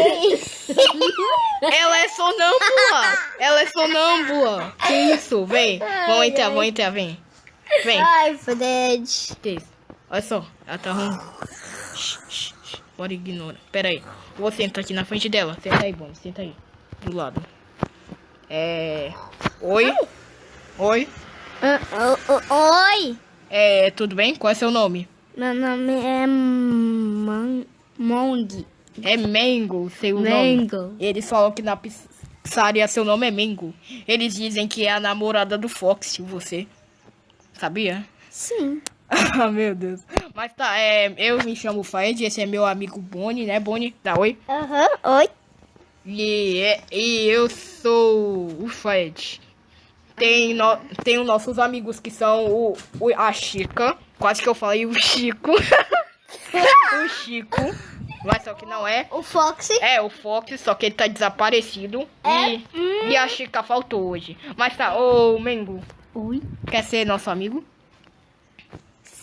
Ela é sonâmbula. Que isso? Vem. Vamos entrar, vem. Ai, Fred. Que isso? Olha só. Ela tá roncando. Bora ignorar. Pera aí. Eu vou sentar aqui na frente dela. Senta aí, Bonnie. Senta aí. Do lado. Oi? Oi. Tudo bem? Qual é seu nome? Meu nome é Mong. É Mango, seu nome. Eles falam que na pizzaria seu nome é Mango. Eles dizem que é a namorada do Fox, você. Sabia? Sim. Meu Deus. Mas tá, eu me chamo Fred, esse é meu amigo Bonnie, né, Bonnie? Dá oi? Oi. E eu sou o Fred. Tem os nossos amigos que são a Chica. Quase que eu falei o Chico. O Chico. Mas só que não é. O Fox. O Fox, só que ele tá desaparecido. E a Chica faltou hoje. Mas tá, Mengo. Oi. Quer ser nosso amigo?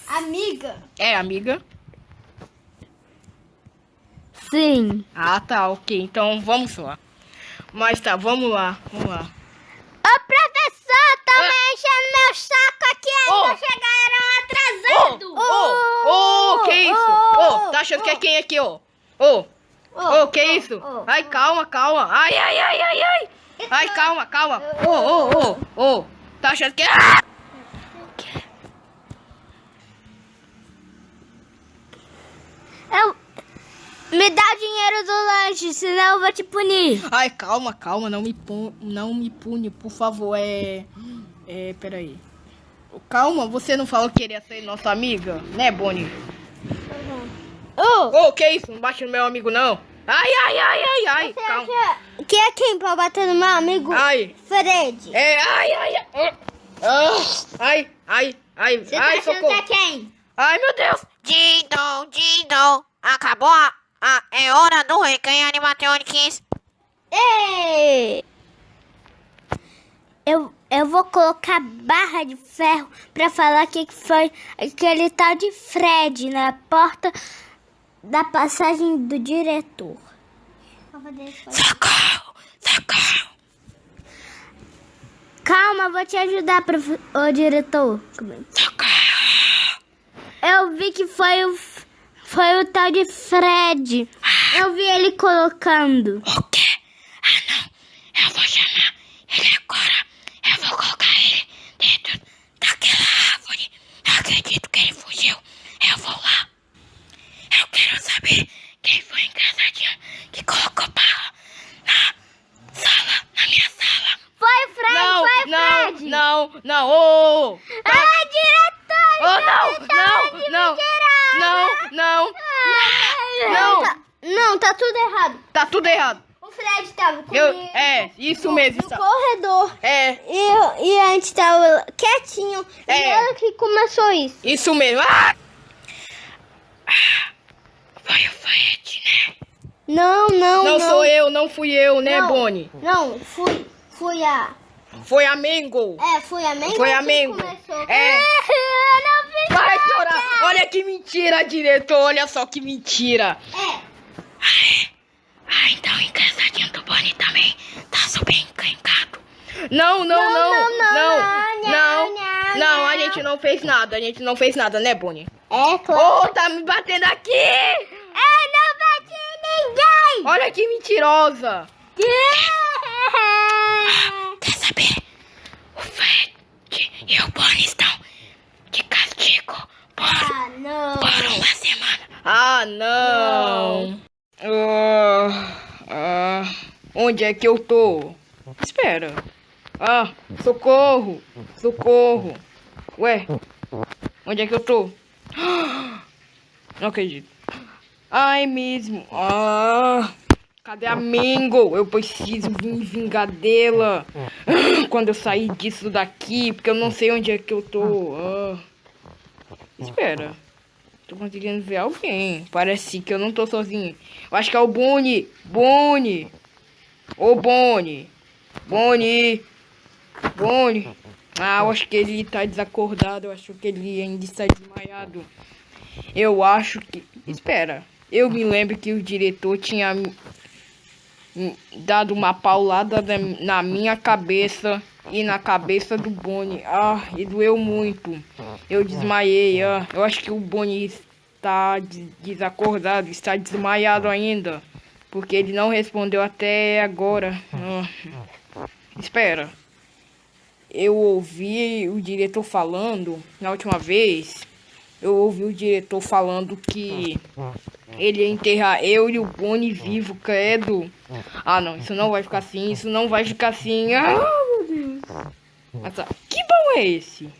Amiga. Amiga? Sim. Tá, ok. Então vamos lá. Mas tá, vamos lá. Ô, professor, tá me enchendo meu saco aqui, ainda chegaram atrasados. Que isso? Tá achando que é quem aqui, que isso? Ai, calma. Ai. Ai, calma. Tá achando que... Me dá o dinheiro do lanche, senão eu vou te punir. Ai, calma, não me pune, por favor, peraí. Calma, você não falou que queria ser nossa amiga, né, Bonnie? Que isso? Não bate no meu amigo, não. Ai, Você calma. acha que é quem pra bater no meu amigo? Ai. Fred. Ai, Você tá achando socorro. que é quem? Ai, meu Deus. Dindom. Acabou é hora do recreio, animatronics. Ei! Eu vou colocar barra de ferro pra falar que foi aquele tal de Fred na porta da passagem do diretor. Socorro. Calma, vou te ajudar, ô diretor. Socorro. Eu vi que foi o tal de Fred. Eu vi ele colocando. O quê? Ah, não. Eu vou chamar ele agora. Eu vou colocar ele dentro daquela árvore. Não acredito que ele fugiu. Eu vou lá. Eu quero saber quem foi engraçadinho que colocou bala na sala, na minha sala. Foi o Fred, Não, foi o não, Fred. não, não. Ô! Ah, diretor! Oh, não, Não, tá tudo errado. Tá tudo errado. O Fred tava comigo. Isso mesmo. No corredor. É, E a gente tava quietinho. E É. olha que começou isso. isso mesmo. Ah! Foi o Fred, né? Não. Não sou eu, não fui eu, né, Não. Bonnie? Não, fui a... Foi a Mengo. Fui a Mengo. Foi a que Mengo. começou. É. Eu não fiz Vai nada. chorar. Olha que mentira, diretor. Olha só que mentira. Então o engraçadinho do Bonnie também tá super encrencado. Não. Não, a gente não fez nada. A gente não fez nada, né, Bonnie? É, claro. Oh, tá me batendo aqui. Eu não bati em ninguém. Olha que mentirosa. Quer saber? O Fred e o Bonnie estão de castigo por Não. uma semana. Ah, não. Onde é que eu tô? Espera. Socorro. Ué, onde é que eu tô? Não acredito. Ai, mesmo. Cadê a Mingo? Eu preciso me vingar dela. Quando eu sair disso daqui, porque eu não sei onde é que eu tô. Espera. Tô conseguindo ver alguém. Parece que eu não tô sozinho. Eu acho que é o Bonnie. Ô, Bonnie. Eu acho que ele tá desacordado. Eu acho que ele ainda está desmaiado. Eu acho que... Espera. Eu me lembro que o diretor tinha dado uma paulada na minha cabeça e na cabeça do Bonnie. E doeu muito. Eu desmaiei. Eu acho que o Bonnie está desacordado, está desmaiado ainda, porque ele não respondeu até agora. Espera. Eu ouvi o diretor falando na última vez. Eu ouvi o diretor falando que ele ia enterrar eu e o Bonnie vivo, credo. Não, isso não vai ficar assim, meu Deus. Que bom é esse?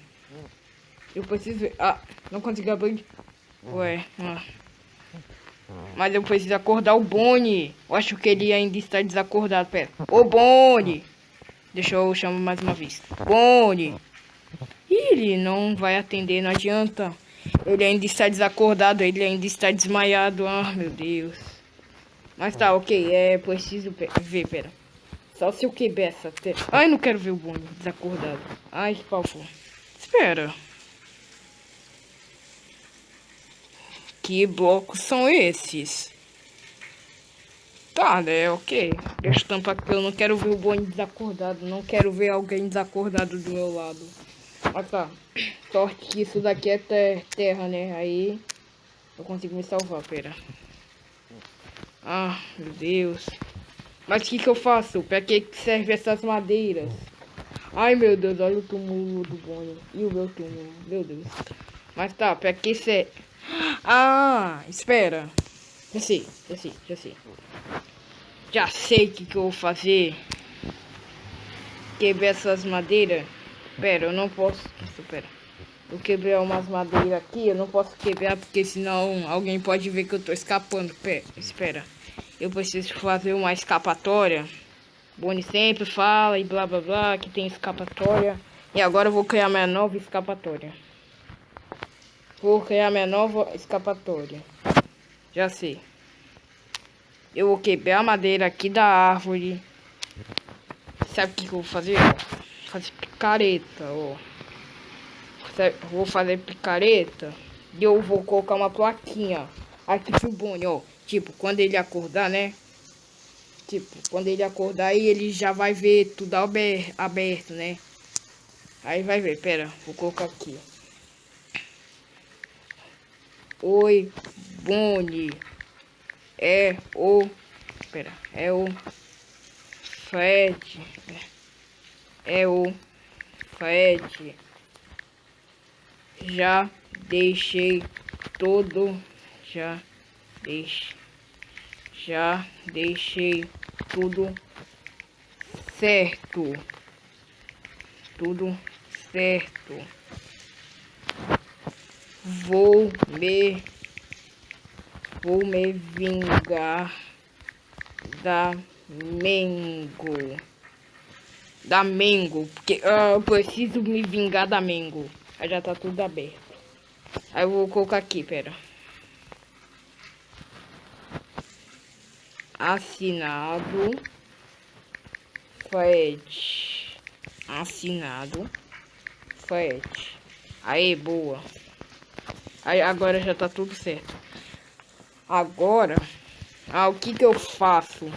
Eu preciso ver. Não consegui abrir. Ué, mas eu preciso acordar o Bonnie. Eu acho que ele ainda está desacordado. Pera. Ô, Bonnie. Deixa eu chamar mais uma vez. Bonnie. Ele não vai atender, não adianta. Ele ainda está desacordado, ele ainda está desmaiado. Meu Deus. Mas tá, ok. Preciso ver, pera. Só se eu quebrar essa tela. Não quero ver o Bonnie desacordado. Que pavor. Espera. Que blocos são esses? Tá, né? Ok. Deixa eu tampar aqui. Eu não quero ver o Bonnie desacordado. Não quero ver alguém desacordado do meu lado. Tá. Sorte que isso daqui é terra, né? Aí eu consigo me salvar, pera. Meu Deus. Mas o que eu faço? Pra que serve essas madeiras? Ai, meu Deus, olha o túmulo do Bonnie. E o meu túmulo, meu Deus. Mas tá, pra que serve? Espera. Já sei. Já sei o que eu vou fazer. Quebrar essas madeiras. Pera, eu não posso. Espera. Eu quebrei umas madeiras aqui. Eu não posso quebrar porque senão alguém pode ver que eu tô escapando. Espera. Eu preciso fazer uma escapatória. Bonnie sempre fala e blá blá blá que tem escapatória. E agora eu vou criar minha nova escapatória. Já sei. Eu vou quebrar a madeira aqui da árvore. Sabe o que eu vou fazer? Fazer picareta, Vou fazer picareta e eu vou colocar uma plaquinha aqui pro Bonnie, Tipo, quando ele acordar, né? Quando ele acordar aí ele já vai ver tudo aberto, né? Aí vai ver, pera, vou colocar aqui. Oi, Bonnie. é o... Pera, é o Fred. É o Fred. Já deixei tudo. Já deixei tudo certo. Tudo certo. Vou me vingar da Mengo. Da Mengo. Porque eu preciso me vingar da Mengo. Aí já tá tudo aberto. Aí eu vou colocar aqui, pera. Assinado Fred. Assinado Fred. Aí, boa. Aí agora já tá tudo certo. Agora, o que que eu faço?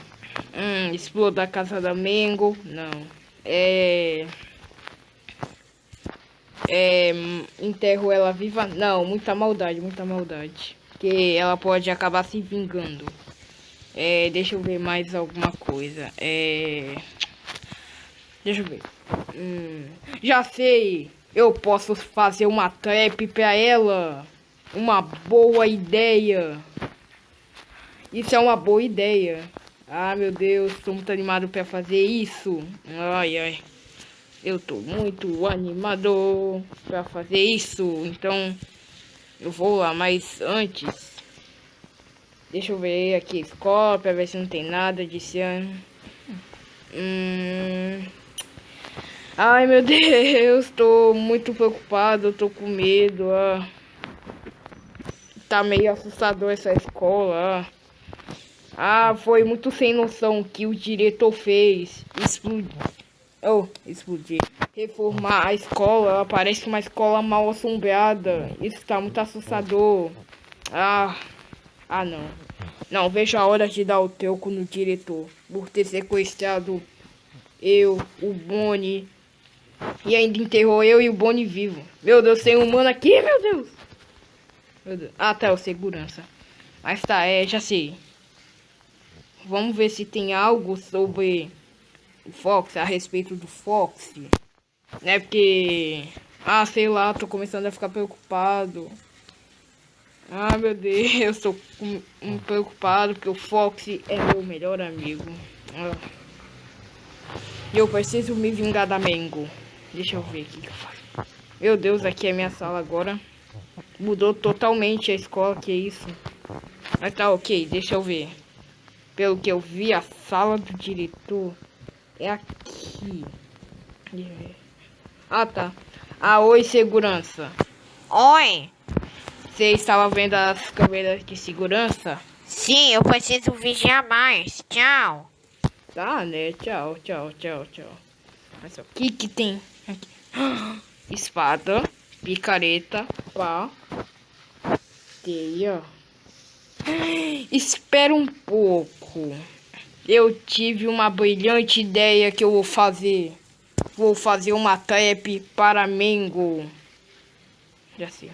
Explodir a casa da Mengo? Não. Enterro ela viva? Não, muita maldade, muita maldade. Porque ela pode acabar se vingando. Deixa eu ver mais alguma coisa. Deixa eu ver. Já sei. Eu posso fazer uma trap pra ela. Uma boa ideia. Isso é uma boa ideia. Ah, meu Deus, tô muito animado pra fazer isso. Ai, ai. Eu tô muito animado pra fazer isso. Então, eu vou lá, mas antes... Deixa eu ver aqui a escola pra ver se não tem nada desse ano. Ai, meu Deus, tô muito preocupado, tô com medo. Tá meio assustador essa escola. Foi muito sem noção que o diretor fez. Explodir. Reformar a escola. Parece uma escola mal assombrada. Isso tá muito assustador. Não. Não, vejo a hora de dar o troco no diretor. Por ter sequestrado eu, o Bonnie. E ainda enterrou eu e o Bonnie vivo. Meu Deus, tem um humano aqui, meu Deus. Meu Deus. Tá, o segurança. Mas tá, já sei. Vamos ver se tem algo sobre o Fox, a respeito do Fox. Né, porque... sei lá, tô começando a ficar preocupado. Meu Deus, tô preocupado porque o Fox é meu melhor amigo. Eu preciso me vingar da Mengo. Deixa eu ver aqui o que eu faço. Meu Deus, aqui é minha sala agora. Mudou totalmente a escola, que isso. Mas tá ok, deixa eu ver. Pelo que eu vi, a sala do diretor é aqui. Tá. Oi, segurança. Oi. Você estava vendo as câmeras de segurança? Sim, eu preciso vigiar mais. Tchau. Tá, né? Tchau. Mas o que tem aqui? Espada, picareta, pá, teia. Espera um pouco. Eu tive uma brilhante ideia que eu vou fazer. Vou fazer uma trap para Mengo. Já sei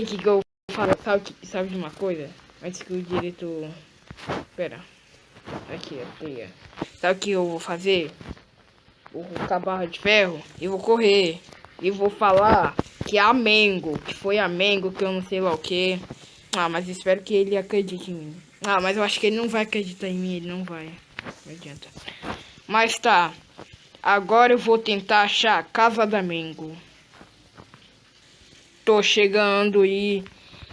o que eu vou fazer. Sabe de uma coisa? Antes que o diretor... Pera. Aqui, a teia. Sabe o que eu vou fazer? Vou colocar a barra de ferro e vou correr. E vou falar que é a Mengo. Que foi a Mengo, que eu não sei lá o que. Mas espero que ele acredite em mim. Mas eu acho que ele não vai acreditar em mim. Ele não vai. Não adianta. Mas tá. Agora eu vou tentar achar a casa da Mengo. Tô chegando e...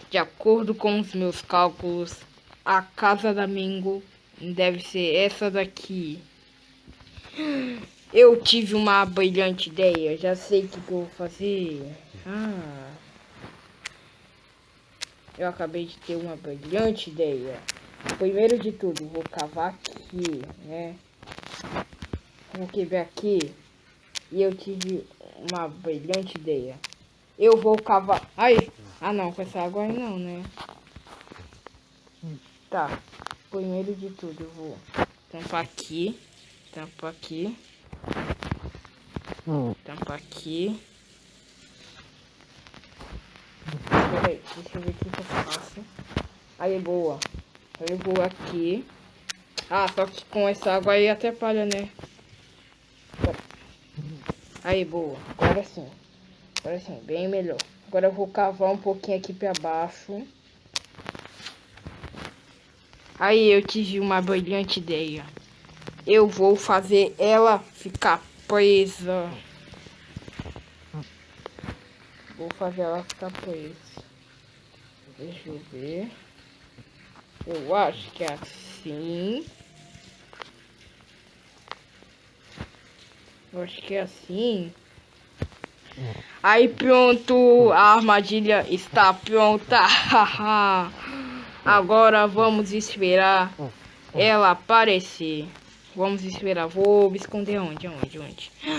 De acordo com os meus cálculos, a casa da Mengo deve ser essa daqui. Eu tive uma brilhante ideia. Já sei o que eu vou fazer. Eu acabei de ter uma brilhante ideia. Primeiro de tudo, vou cavar aqui, né? Vou quebrar aqui. E eu tive uma brilhante ideia. Eu vou cavar... não, com essa água aí não, né? Tá. Primeiro de tudo, eu vou tampar aqui. Tampar aqui. Tampar aqui. Peraí, deixa eu ver o que eu faço. Aí, boa. Eu vou aqui. Ah, só que com essa água aí atrapalha, né? Aí, boa. Agora sim. Agora sim, bem melhor. Agora eu vou cavar um pouquinho aqui pra baixo. Aí eu tive uma brilhante ideia. Eu vou fazer ela ficar presa. Vou fazer ela ficar presa. Deixa eu ver. Eu acho que é assim. Eu acho que é assim. Aí pronto, a armadilha está pronta. Agora vamos esperar ela aparecer. Vamos esperar. Vou me esconder onde?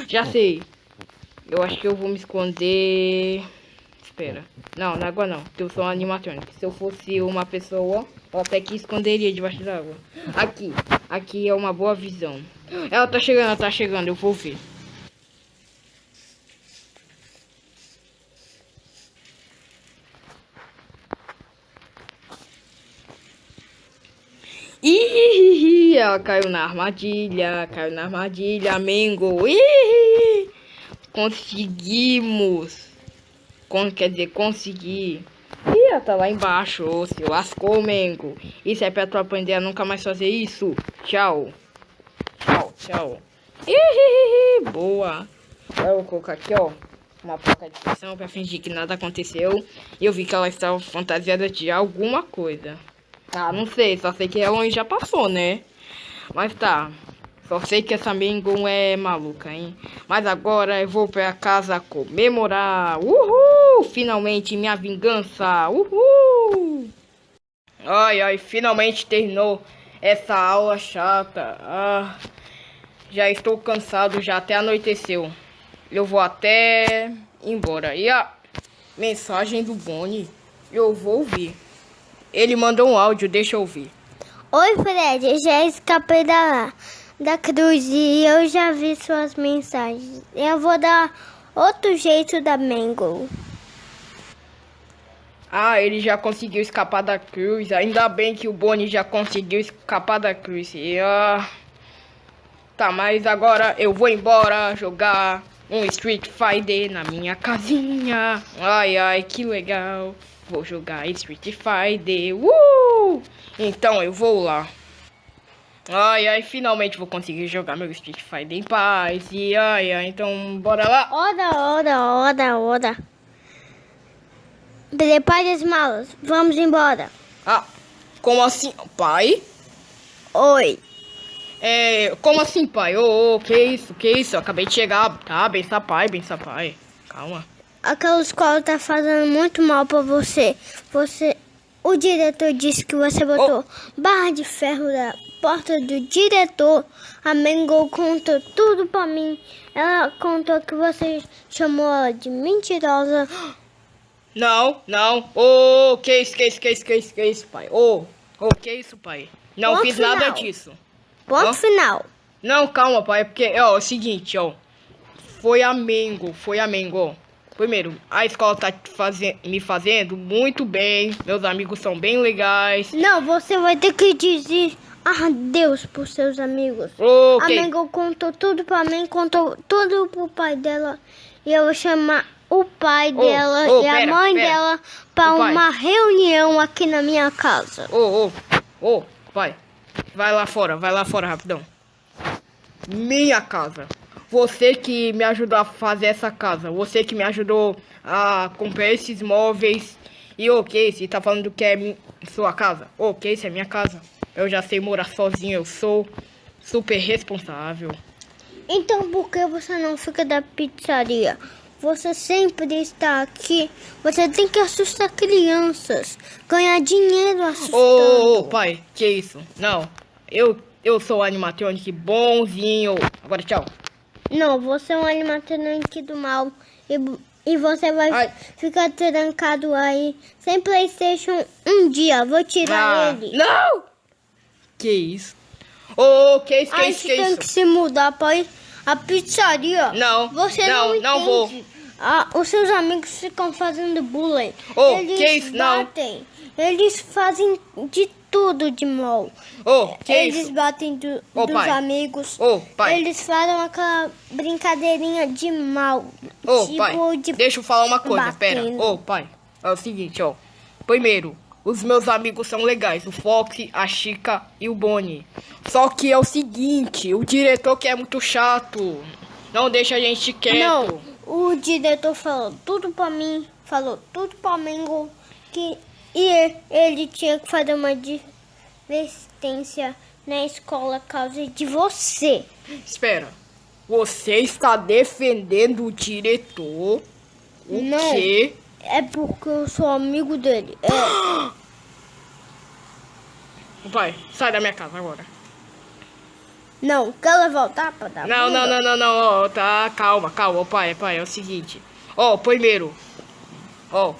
Já sei. Eu acho que eu vou me esconder. Espera. Não, na água não. Porque eu sou um animatrônico. Se eu fosse uma pessoa, eu até que esconderia debaixo da água. Aqui. Aqui é uma boa visão. Ela tá chegando. Eu vou ver. Ih, ela caiu na armadilha, Mengo. Ih, conseguimos. Quer dizer, consegui. Ih, ela tá lá embaixo. Ô, se lascou, Mengo. Isso é pra tu aprender a nunca mais fazer isso. Tchau. Tchau. Ih, boa. Agora eu vou colocar aqui, ó, uma placa de pressão pra fingir que nada aconteceu. E eu vi que ela estava fantasiada de alguma coisa. Ah, não sei, só sei que ela já passou, né? Mas tá. Só sei que essa Mengo é maluca, hein? Mas agora eu vou pra casa comemorar. Uhul! Finalmente minha vingança. Uhul! Ai, finalmente terminou essa aula chata. Ah, já estou cansado, já até anoiteceu. Eu vou até ir embora. E a mensagem do Bonnie, eu vou ouvir. Ele mandou um áudio, deixa eu ouvir. Oi, Fred, eu já escapei da cruz e eu já vi suas mensagens. Eu vou dar outro jeito da Mengo. Ah, ele já conseguiu escapar da cruz. Ainda bem que o Bonnie já conseguiu escapar da cruz. Tá, mas agora eu vou embora jogar um Street Fighter na minha casinha. Ai, que legal. Vou jogar Street Fighter. Então eu vou lá. Ai, finalmente vou conseguir jogar meu Street Fighter em paz. E então bora lá. Ora. Prepare as malas, vamos embora. Ah, como assim, pai? Oi. Como assim, pai? Que isso? Eu acabei de chegar. Tá, benção, pai. Calma. Aquela escola tá fazendo muito mal pra você. O diretor disse que você botou barra de ferro da porta do diretor. A Mengo contou tudo pra mim. Ela contou que você chamou ela de mentirosa. Não. Que isso, pai? Que isso, pai? Não Ponto fiz final. nada disso. Ponto final. Não, calma, pai, porque, é o seguinte, foi a Mengo. Primeiro, a escola tá me fazendo muito bem, meus amigos são bem legais. Não, você vai ter que dizer adeus pros seus amigos. Okay. A Mengo contou tudo pra mim, contou tudo pro pai dela. E eu vou chamar o pai dela e a mãe dela pra uma reunião aqui na minha casa. Pai, vai lá fora, rapidão. Minha casa. Você que me ajudou a fazer essa casa. Você que me ajudou a comprar esses móveis. E você tá falando que é sua casa? Isso é minha casa. Eu já sei morar sozinho. Eu sou super responsável. Então por que você não fica da pizzaria? Você sempre está aqui. Você tem que assustar crianças. Ganhar dinheiro assustando. Pai, que isso? Não. Eu sou o animatronic bonzinho. Agora tchau. Não, você é um animatronic do mal. E você vai ficar trancado aí sem PlayStation um dia. Vou tirar ele. Não! Que isso? Que isso? A gente tem que se mudar para a pizzaria. Não, você não entende. vou. Os seus amigos ficam fazendo bullying. Ô, Eles que isso? Não. batem. Eles fazem de tudo de mal. Ô, que Eles isso? batem Ô, dos pai. amigos. Ô, pai. Eles fazem aquela brincadeirinha de mal. Ô, tipo pai, de... deixa eu falar uma coisa, pera. batendo. Ô, pai, é o seguinte, ó. Primeiro, os meus amigos são legais, o Fox, a Chica e o Bonnie. Só que é o seguinte, o diretor que é muito chato, não deixa a gente quieto. Não, o diretor falou tudo pra mim, falou tudo pra mim e ele tinha que fazer uma advertência na escola por causa de você. Espera, você está defendendo o diretor? O Não. quê? É porque eu sou amigo dele. Pai, sai da minha casa agora. Não, quer ela voltar pra dar Não, bunda? ó, tá, calma, ó, pai, é o seguinte. Ó, primeiro, ó,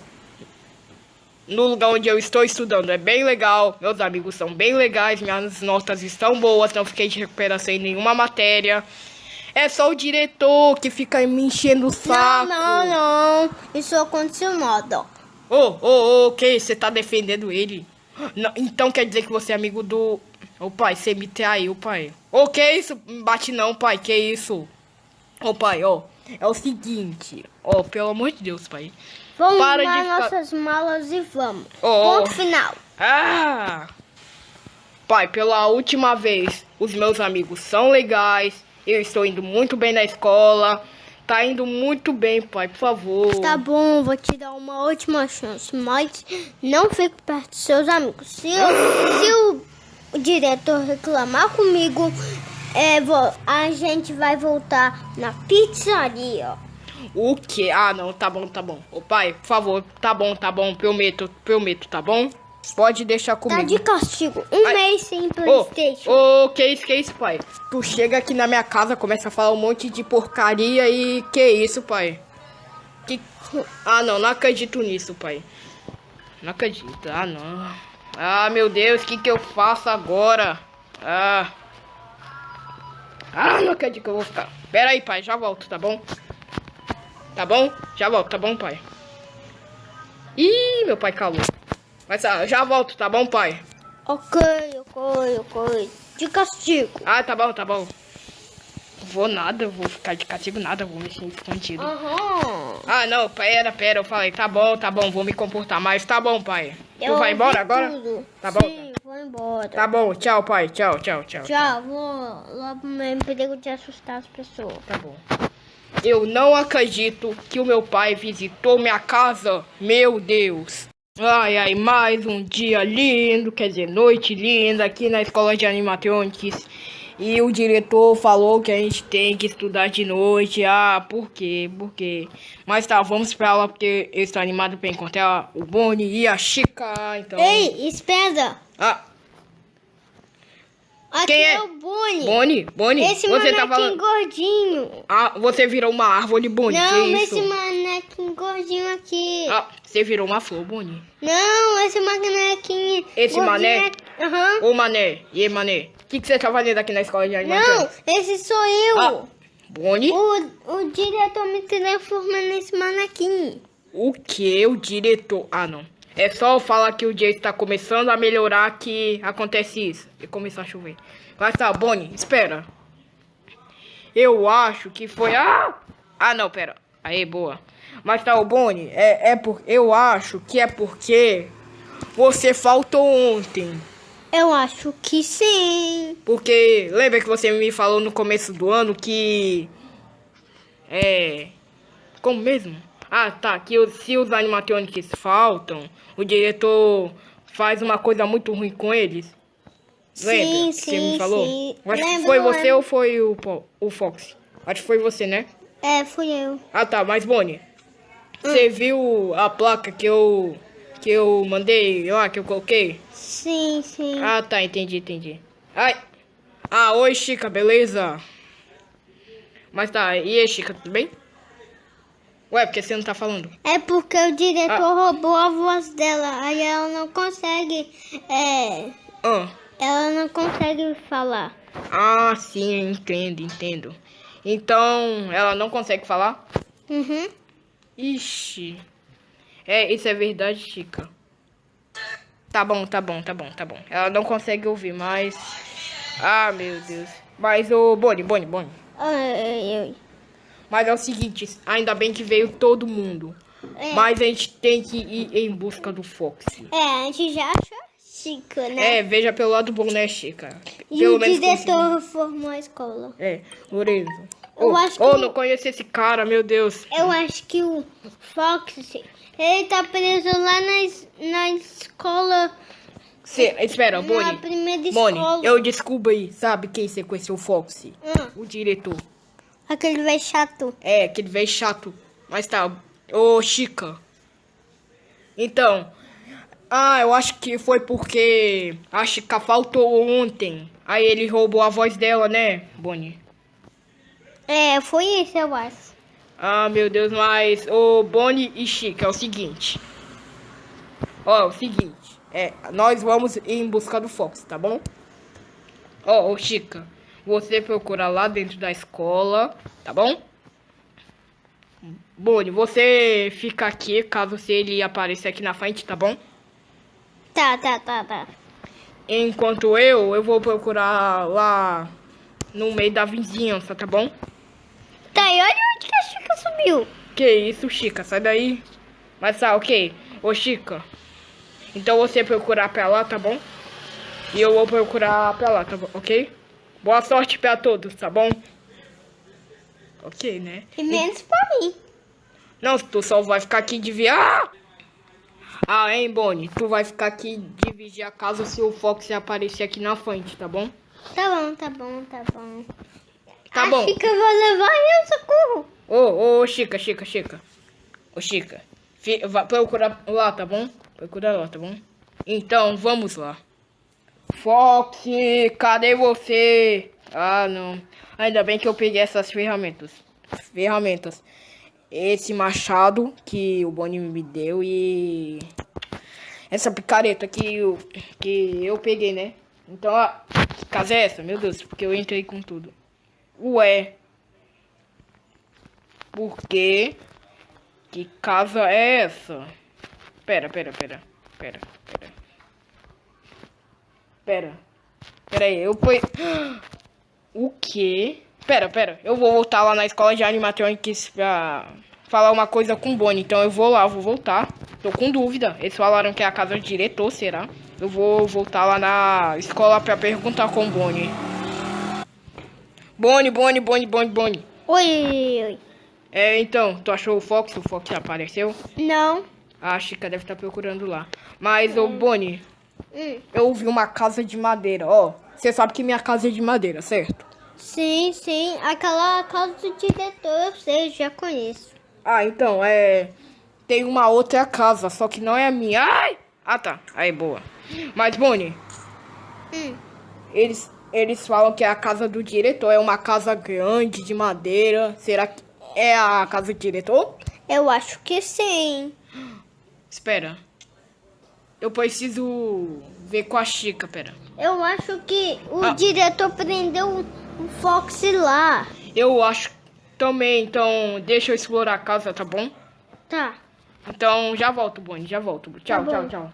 no lugar onde eu estou estudando é bem legal, meus amigos são bem legais, minhas notas estão boas, não fiquei de recuperação em nenhuma matéria. É só o diretor que fica me enchendo o saco. Não, isso aconteceu nada. Ô, que você tá defendendo ele? Não, então quer dizer que você é amigo do... Ô, pai, você me traiu, pai. Ô, que isso? Não bate não, pai, que isso? Ô, pai, ó, é o seguinte. Ó, pelo amor de Deus, pai. Vamos Para arrumar de ficar- nossas malas e vamos. Ô, Ponto final. Ah! Pai, pela última vez, os meus amigos são legais. Eu estou indo muito bem na escola. Tá indo muito bem, pai, por favor. Tá bom, vou te dar uma última chance, mas não fique perto dos seus amigos. Se o diretor reclamar comigo, a gente vai voltar na pizzaria. O quê? Ah, não, tá bom. Ô, pai, por favor, tá bom, prometo, tá bom? Pode deixar Tá comigo. de castigo. Um Ai. mês sem PlayStation. Ô, que isso, pai? Tu chega aqui na minha casa, começa a falar um monte de porcaria e que isso, pai? Ah, não acredito nisso, pai. Não acredito, não. Ah, meu Deus, o que eu faço agora? Não acredito que eu vou ficar. Pera aí, pai, já volto, tá bom? Tá bom? Já volto, tá bom, pai? Ih, meu pai calou. Mas já volto, tá bom, pai? Ok. De castigo. Ah, tá bom. Vou vou ficar de castigo nada, vou mexer escondido. Aham. Ah, não, pera, eu falei, tá bom, vou me comportar mais, tá bom, pai. Tu vai embora agora? Tudo. Tá bom? Sim, vou embora. Tá bom, tchau, pai, tchau. Tchau, vou lá pro meu emprego de assustar as pessoas. Tá bom. Eu não acredito que o meu pai visitou minha casa, meu Deus. Ai, mais um dia lindo, quer dizer, noite linda aqui na escola de animatronics. E o diretor falou que a gente tem que estudar de noite. Por quê? Mas tá, vamos pra aula porque eu estou animado pra encontrar o Bonnie e a Chica, então... Ei, espera. Aqui Quem é? é o Bonnie. Bonnie, Esse você manequim tá falando... gordinho. Você virou uma árvore, Bonnie, Não, que isso? esse manequim gordinho aqui. Você virou uma flor, Bonnie. Não, esse manequim Esse gordinho mané? aqui. Aham. Ô, mané, e aí, mané? O que você tá fazendo aqui na escola de animação? Não, esse sou eu. Bonnie? O diretor me transforma nesse manequim. O que? O diretor? Não. É só falar que o dia está começando a melhorar que acontece isso. E começou a chover. Mas tá, Bonnie, espera. Eu acho que foi... não, pera. Aí, boa. Mas tá, o Bonnie, eu acho que é porque você faltou ontem. Eu acho que sim. Porque lembra que você me falou no começo do ano que... Como mesmo? Tá, que se os animatronics faltam, o diretor faz uma coisa muito ruim com eles. Lembra que você me falou? Sim. Acho que Lembro, foi você lembro. ou foi o Fox? Acho que foi você, né? Fui eu. Tá, mas Bonnie, você viu a placa que eu mandei lá, que eu coloquei? Sim. Tá, entendi. Oi, Chica, beleza? Mas tá, e aí, Chica, tudo bem? Ué, porque você não tá falando? É porque o diretor roubou a voz dela. Aí ela não consegue. Ela não consegue falar. Sim, entendo. Então, ela não consegue falar? Uhum. Ixi. É, isso é verdade, Chica. Tá bom. Ela não consegue ouvir, mas... Ah, meu Deus. Mas, ô, Bonnie. Ai. Mas é o seguinte, ainda bem que veio todo mundo. Mas a gente tem que ir em busca do Foxy. A gente já acha Chica, né? Veja pelo lado bom, né, Chica? E Pelo o menos diretor consegui. reformou a escola. Lorenzo. Eu acho que- não conheço esse cara, meu Deus. Eu acho que o Foxy, ele tá preso lá na escola, Espera, na Bonnie. primeira Bonnie, escola. eu descubro sabe quem sequestrou o Foxy? O diretor. Aquele velho chato. Aquele velho chato. Mas tá, ô Chica. Então, eu acho que foi porque a Chica faltou ontem. Aí ele roubou a voz dela, né, Bonnie? Foi isso, eu acho. Ah, meu Deus, mas... Ô, Bonnie e Chica, é o seguinte. Nós vamos em busca do Fox, tá bom? Ô, Chica, você procura lá dentro da escola, tá bom? Bonnie, você fica aqui, caso se ele aparecer aqui na frente, tá bom? Tá. Enquanto eu vou procurar lá no meio da vizinhança, tá bom? Tá, e olha onde que a Chica subiu. Que isso, Chica, sai daí. Mas tá, ok. Ô, Chica, então você procurar pra lá, tá bom? E eu vou procurar pra lá, tá bom? Ok? Boa sorte pra todos, tá bom? Ok, né? E menos pra mim. Não, tu só vai ficar aqui de vigiar. Hein, Bonnie? Tu vai ficar aqui de vigiar caso se o Fox aparecer aqui na frente, tá bom? Tá bom. Tá bom. A Chica vai levar eu, socorro. Ô, Chica. Ô, Chica. Vai procurar lá, tá bom? Procura lá, tá bom? Então, vamos lá. Fox, cadê você? Não. Ainda bem que eu peguei essas ferramentas. Esse machado que o Bonnie me deu e... essa picareta que eu peguei, né? Então, que casa é essa? Meu Deus, porque eu entrei com tudo. Ué. Por quê? Que casa é essa? Pera aí, eu fui... O quê? Pera, eu vou voltar lá na escola de animatronics pra falar uma coisa com o Bonnie. Então eu vou voltar. Tô com dúvida. Eles falaram que é a casa do diretor, será? Eu vou voltar lá na escola pra perguntar com o Bonnie. Bonnie. Oi. Então, tu achou o Fox? O Fox apareceu? Não. A Chica deve estar procurando lá. Mas, ô Bonnie, eu vi uma casa de madeira, Você sabe que minha casa é de madeira, certo? Sim. Aquela casa do diretor, eu sei, já conheço. Então, tem uma outra casa, só que não é a minha. Ai! Tá. Aí, boa. Mas, Bonnie, eles falam que é a casa do diretor. É uma casa grande, de madeira. Será que é a casa do diretor? Eu acho que sim. Espera. Eu preciso ver com a Chica, pera. Eu acho que o diretor prendeu o Fox lá. Eu acho também, então deixa eu explorar a casa, tá bom? Tá. Então já volto, Bonnie, já volto. Tchau. Tchau.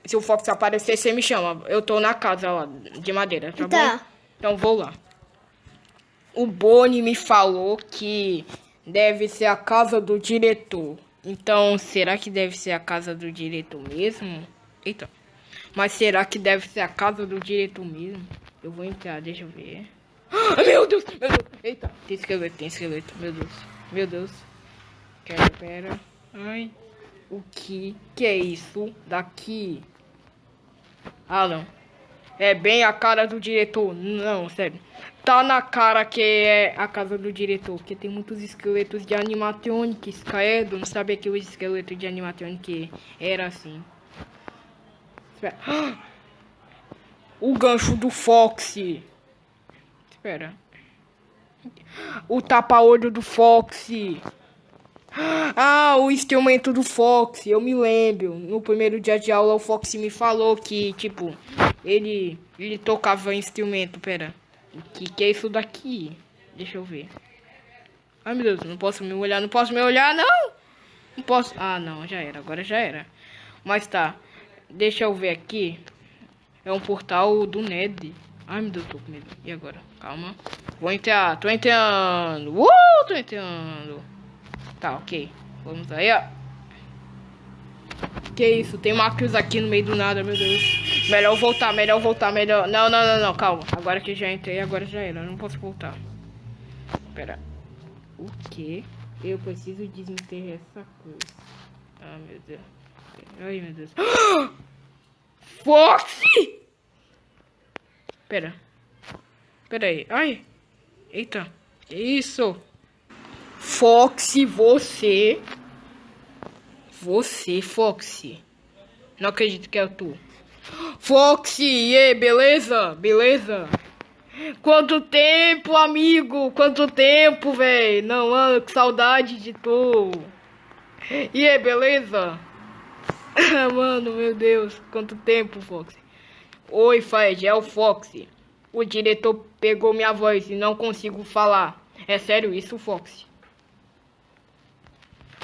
Se o Fox aparecer, você me chama. Eu tô na casa lá de madeira, tá bom? Então vou lá. O Bonnie me falou que deve ser a casa do diretor. Então, será que deve ser a casa do diretor mesmo? Eita. Mas será que deve ser a casa do diretor mesmo? Eu vou entrar, deixa eu ver. Meu Deus. Eita, tem esqueleto. Meu Deus. Pera. Ai. O que é isso daqui? Não. É bem a cara do diretor. Não, sério. Tá na cara que é a casa do diretor. Porque tem muitos esqueletos de animatronics. Credo, não sabia que o esqueleto de animatronics era assim. Espera. O gancho do Foxy. Espera. O tapa-olho do Foxy. O instrumento do Fox, eu me lembro. No primeiro dia de aula, o Fox me falou que, tipo, ele tocava instrumento. Pera, que é isso daqui? Deixa eu ver. Ai, meu Deus, não posso me olhar, não posso me olhar, não! Não posso... Ah, não, já era, agora já era. Mas tá, deixa eu ver aqui. É um portal do Ned. Ai, meu Deus, tô com medo. E agora? Calma. Vou entrar, tô entrando. Tô entrando. Tá, ok. Vamos aí, ó. Que isso? Tem uma cruz aqui no meio do nada, meu Deus. Melhor voltar, melhor voltar, melhor... Não, calma. Agora que já entrei, agora já era. Eu não posso voltar. Pera. O quê? Eu preciso desenterrar essa cruz. Ah, meu Deus. Ai, meu Deus. Foxy! Pera. Pera aí. Ai. Eita. Que isso? Foxy, você... Você, Foxy. Não acredito que é tu. Foxy, e beleza? Beleza? Quanto tempo, amigo? Quanto tempo, velho? Não, mano, que saudade de tu. E aí, beleza? Mano, meu Deus, quanto tempo, Foxy. Oi, Fred, é o Foxy. O diretor pegou minha voz e não consigo falar. É sério isso, Foxy?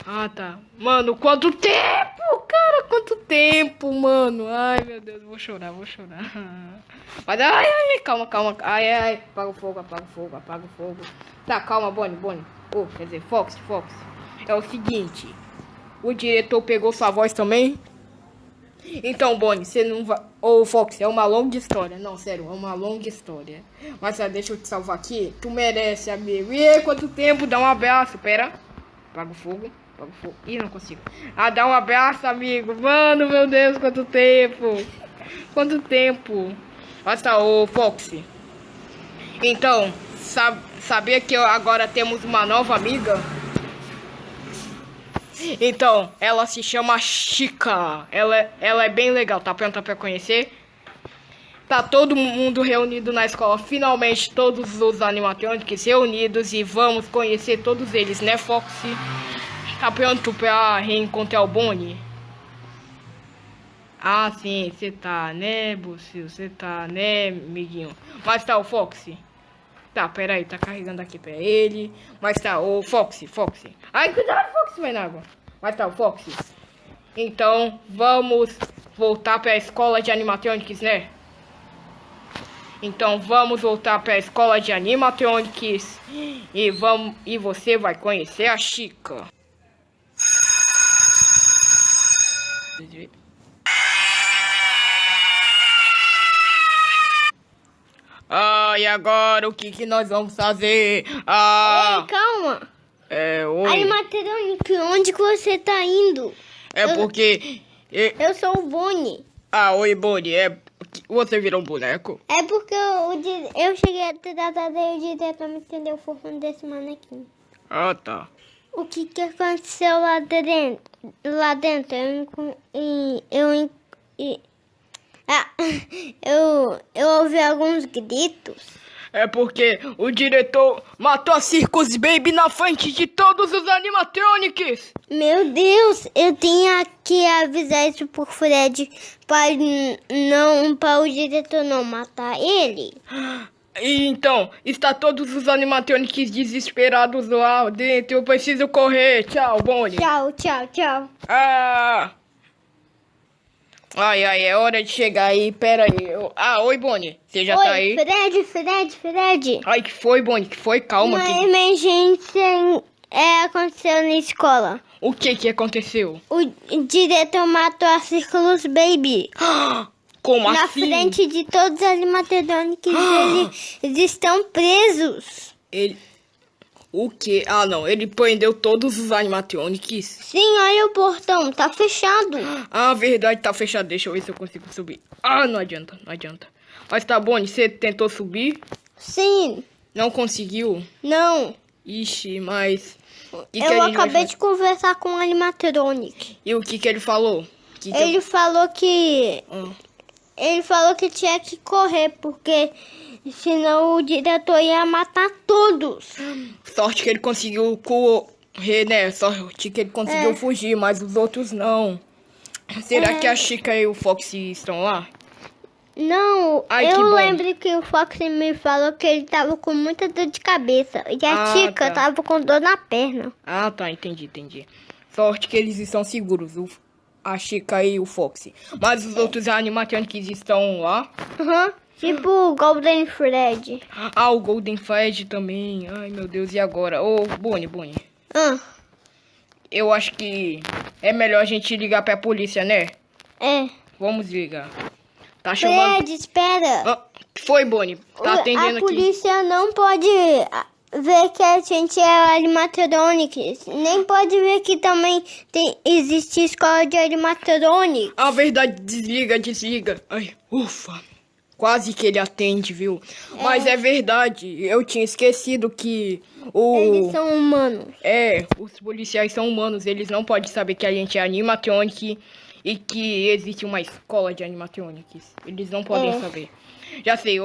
Ah, tá. Mano, quanto tempo, cara, quanto tempo, mano. Ai, meu Deus, vou chorar, vou chorar. Mas, ai, calma. Ai, apaga o fogo. Tá, calma, Bonnie. Oh, quer dizer, Foxy. É o seguinte. O diretor pegou sua voz também? Então, Bonnie, você não vai... Ô, Foxy, é uma longa história. Não, sério, é uma longa história. Mas, deixa eu te salvar aqui. Tu merece, amigo. E aí, quanto tempo? Dá um abraço, pera. Apaga o fogo. Ih, não consigo. Ah, dá um abraço, amigo. Mano, meu Deus, quanto tempo. Mas tá, ô Foxy. Então, sabia que agora temos uma nova amiga? Então, ela se chama Chica. Ela é bem legal, tá pronta pra conhecer? Tá todo mundo reunido na escola. Finalmente, todos os animatrônicos reunidos. E vamos conhecer todos eles, né, Foxy? Tá pronto pra reencontrar o Bonnie? Ah, sim, você tá, né, Bucio? Você tá, né, amiguinho? Mas tá, o Foxy. Tá, peraí, tá carregando aqui pra ele. Mas tá, o Foxy. Ai, cuidado, Foxy, vai na água. Mas tá, o Foxy. Então, vamos voltar pra escola de animatronics, né? Então, vamos voltar pra escola de animatronics. E você vai conhecer a Chica. Ah, e agora o que nós vamos fazer? Ah, Ei, calma. Oi. Animatronic, onde que você tá indo? Porque... Eu sou o Bonnie. Ah, oi, Bonnie. Você virou um boneco? É porque eu cheguei a tratar e o diretor me entendeu o forno desse manequim. Ah, tá. O que aconteceu lá dentro? Eu ouvi alguns gritos. É porque o diretor matou a Circus Baby na frente de todos os animatronics. Meu Deus, eu tenho que avisar isso pro Fred para o diretor não matar ele. E então, está todos os animatronics desesperados lá dentro. Eu preciso correr. Tchau, Bonnie. Tchau. Ah! Ai, é hora de chegar aí. Pera aí. Oi, Bonnie. Você já tá aí? Fred. Ai, que foi, Bonnie? Que foi? Calma. Uma emergência aconteceu na escola. O que aconteceu? O diretor matou a Circus Baby. Como Na assim? frente de todos os animatronics, eles estão presos. O quê? Ah, não. Ele prendeu todos os animatronics? Sim, olha o portão, tá fechado. Ah, verdade, tá fechado. Deixa eu ver se eu consigo subir. Ah, não adianta. Mas tá bom, você tentou subir? Sim. Não conseguiu? Não. Ixi, mas... Eu acabei de conversar com o animatronic. E o que ele falou? Ele falou que... Ele falou que tinha que correr, porque senão o diretor ia matar todos. Sorte que ele conseguiu correr, né? Sorte que ele conseguiu fugir, mas os outros não. Será que a Chica e o Foxy estão lá? Não, Ai, que eu bom. lembro que o Fox me falou que ele tava com muita dor de cabeça. E a Ah, Chica tá. tava com dor na perna. Ah, tá, entendi. Sorte que eles estão seguros, a Chica e o Foxy. Mas os outros animatronics estão lá. Aham. Tipo o Golden Fred. Ah, o Golden Fred também. Ai, meu Deus, e agora? Ô, Bonnie. Ah, Eu acho que é melhor a gente ligar pra polícia, né? é. Vamos ligar. Tá chamando... Fred, espera. Ah, foi, Bonnie. Tá atendendo A aqui. polícia não pode ver que a gente é animatronics. Nem pode ver que também existe escola de animatronics. A verdade, desliga. Ai, ufa. Quase que ele atende, viu? Mas é verdade. Eu tinha esquecido que Eles são humanos. os policiais são humanos. Eles não podem saber que a gente é animatronic e que existe uma escola de animatronics. Eles não podem saber. Já sei.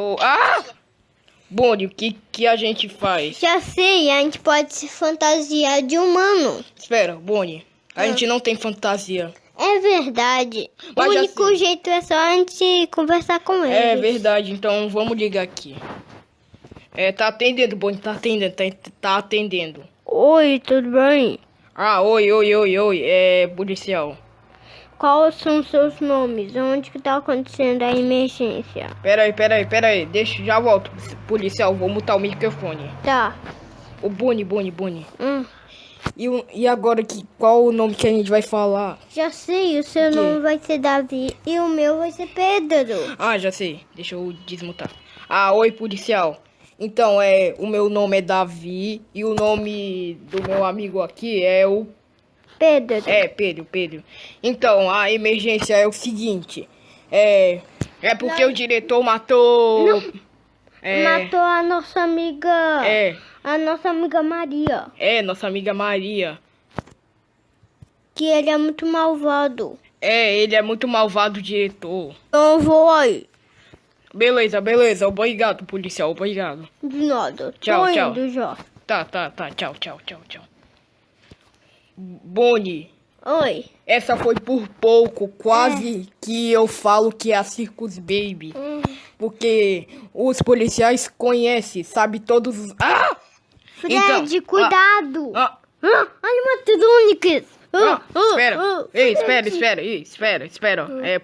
Bonnie, o que a gente faz? Já sei, a gente pode se fantasiar de humano. Espera, Bonnie. A gente não tem fantasia. É verdade. Mas O já único sei. jeito é só a gente conversar com eles. É verdade, então vamos ligar aqui. Tá atendendo, Bonnie, tá atendendo. Oi, tudo bem? Ah, oi, policial. Quais são seus nomes? Onde que tá acontecendo a emergência? Pera aí, já volto, policial, vou mutar o microfone. Tá. Ô, Bonnie. Hum. E agora, qual o nome que a gente vai falar? Já sei, o seu quê? nome vai ser Davi e o meu vai ser Pedro. Ah, já sei, deixa eu desmutar. Ah, oi, policial. Então, o meu nome é Davi e o nome do meu amigo aqui é o... Pedro. Pedro. Então, a emergência é o seguinte. É porque o diretor matou... Matou a nossa amiga. É. A nossa amiga Maria. Nossa amiga Maria. Que ele é muito malvado. Ele é muito malvado, o diretor. Então eu vou aí. Beleza. Obrigado, policial, obrigado. De nada. Tchau, Tô tchau. indo já. Tá. Tchau. Bonnie, Oi. essa foi por pouco, quase que eu falo que é a Circus Baby. Porque os policiais conhecem, sabe todos os... Ah! Fred, Então, cuidado. Ah, Animatronics. espera.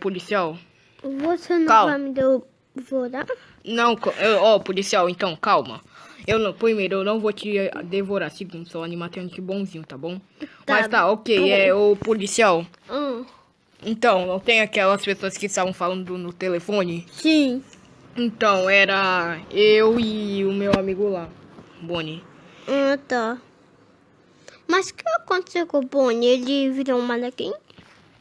Policial. Você não Calma. vai me devorar? Não, policial, então, calma. Primeiro, eu não vou te devorar. Segundo, sou animatronic bonzinho, tá bom? Tá Mas tá, ok, o policial. Hum. Então, não tem aquelas pessoas que estavam falando no telefone? Sim. Então, era eu e o meu amigo lá, Bonnie. Tá. Mas o que aconteceu com o Bonnie? Ele virou um manequim?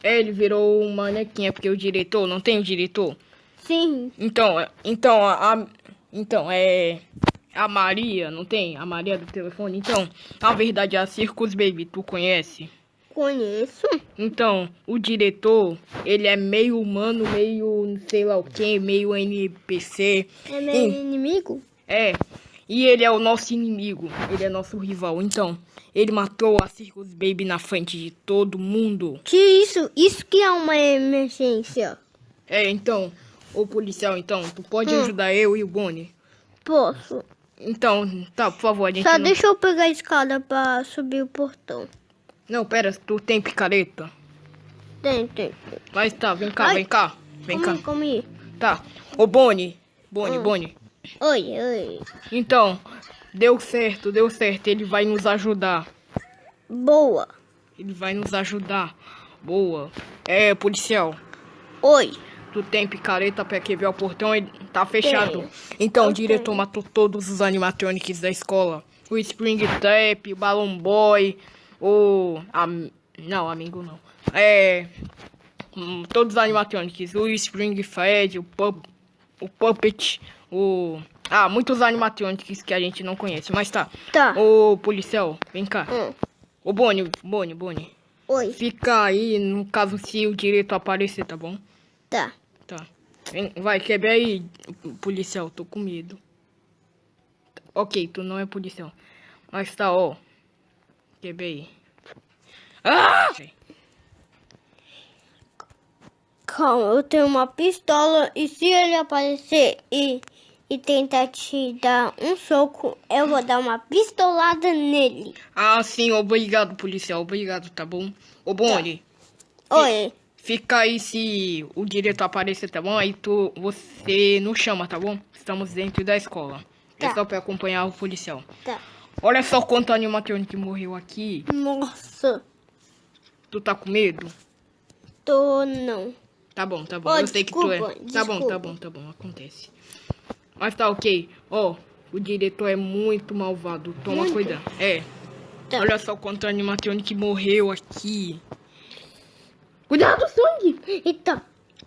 Ele virou um manequim, porque o diretor, não tem o diretor? Sim. Então, a Maria, não tem? A Maria do telefone? Então, na verdade, é a Circus Baby, tu conhece? Conheço. Então, o diretor, ele é meio humano, meio sei lá o que, meio NPC. É meu inimigo? E ele é o nosso inimigo, ele é nosso rival. Então, ele matou a Circus Baby na frente de todo mundo. Que isso? Isso que é uma emergência. Então, ô policial, então, tu pode ajudar eu e o Bonnie? Posso. Então, tá, por favor, a gente Só não... deixa eu pegar a escada pra subir o portão. Não, pera, tu tem picareta? Tem. Mas tá, vem cá. Como ir? Tá, ô Bonnie. Oi. Então, deu certo, ele vai nos ajudar. Boa. Ele vai nos ajudar. Boa. Policial, Oi. tu tem picareta pra quebrar o portão? Ele tá fechado. Tenho. Então, o diretor matou todos os animatronics da escola. O Spring Trap, o Balloon Boy, Não, amigo não. Todos os animatronics. O Spring Fred, o Puppet, muitos animatronics que a gente não conhece. Mas tá. Tá. Ô, policial, vem cá. Ô, Bonnie. Oi. Fica aí, no caso, se o diretor aparecer, tá bom? Tá. Tá. Vai, quebra aí, policial, tô com medo. Ok, tu não é policial. Mas tá, quebra aí. Ah! Calma, eu tenho uma pistola e se ele aparecer e tentar te dar um soco, eu vou dar uma pistolada nele. Ah, sim, obrigado, policial, obrigado, tá bom? Ô, Bonnie, Oi. fica aí se o diretor aparecer, tá bom? Aí você nos chama, tá bom? Estamos dentro da escola. É Tá. só pra acompanhar o policial. Tá. Olha só quanto animatrônico morreu aqui. Nossa, Tu tá com medo? tô não. Tá bom, tá bom. Ô, Eu sei que tu é. desculpa, Tá bom, desculpa. tá bom, tá bom. Acontece. Mas tá ok. Ó, o diretor é muito malvado. Toma Muito? cuidado. É. Tá. Olha só quanto animatrônico morreu aqui. Cuidado, sangue! Então,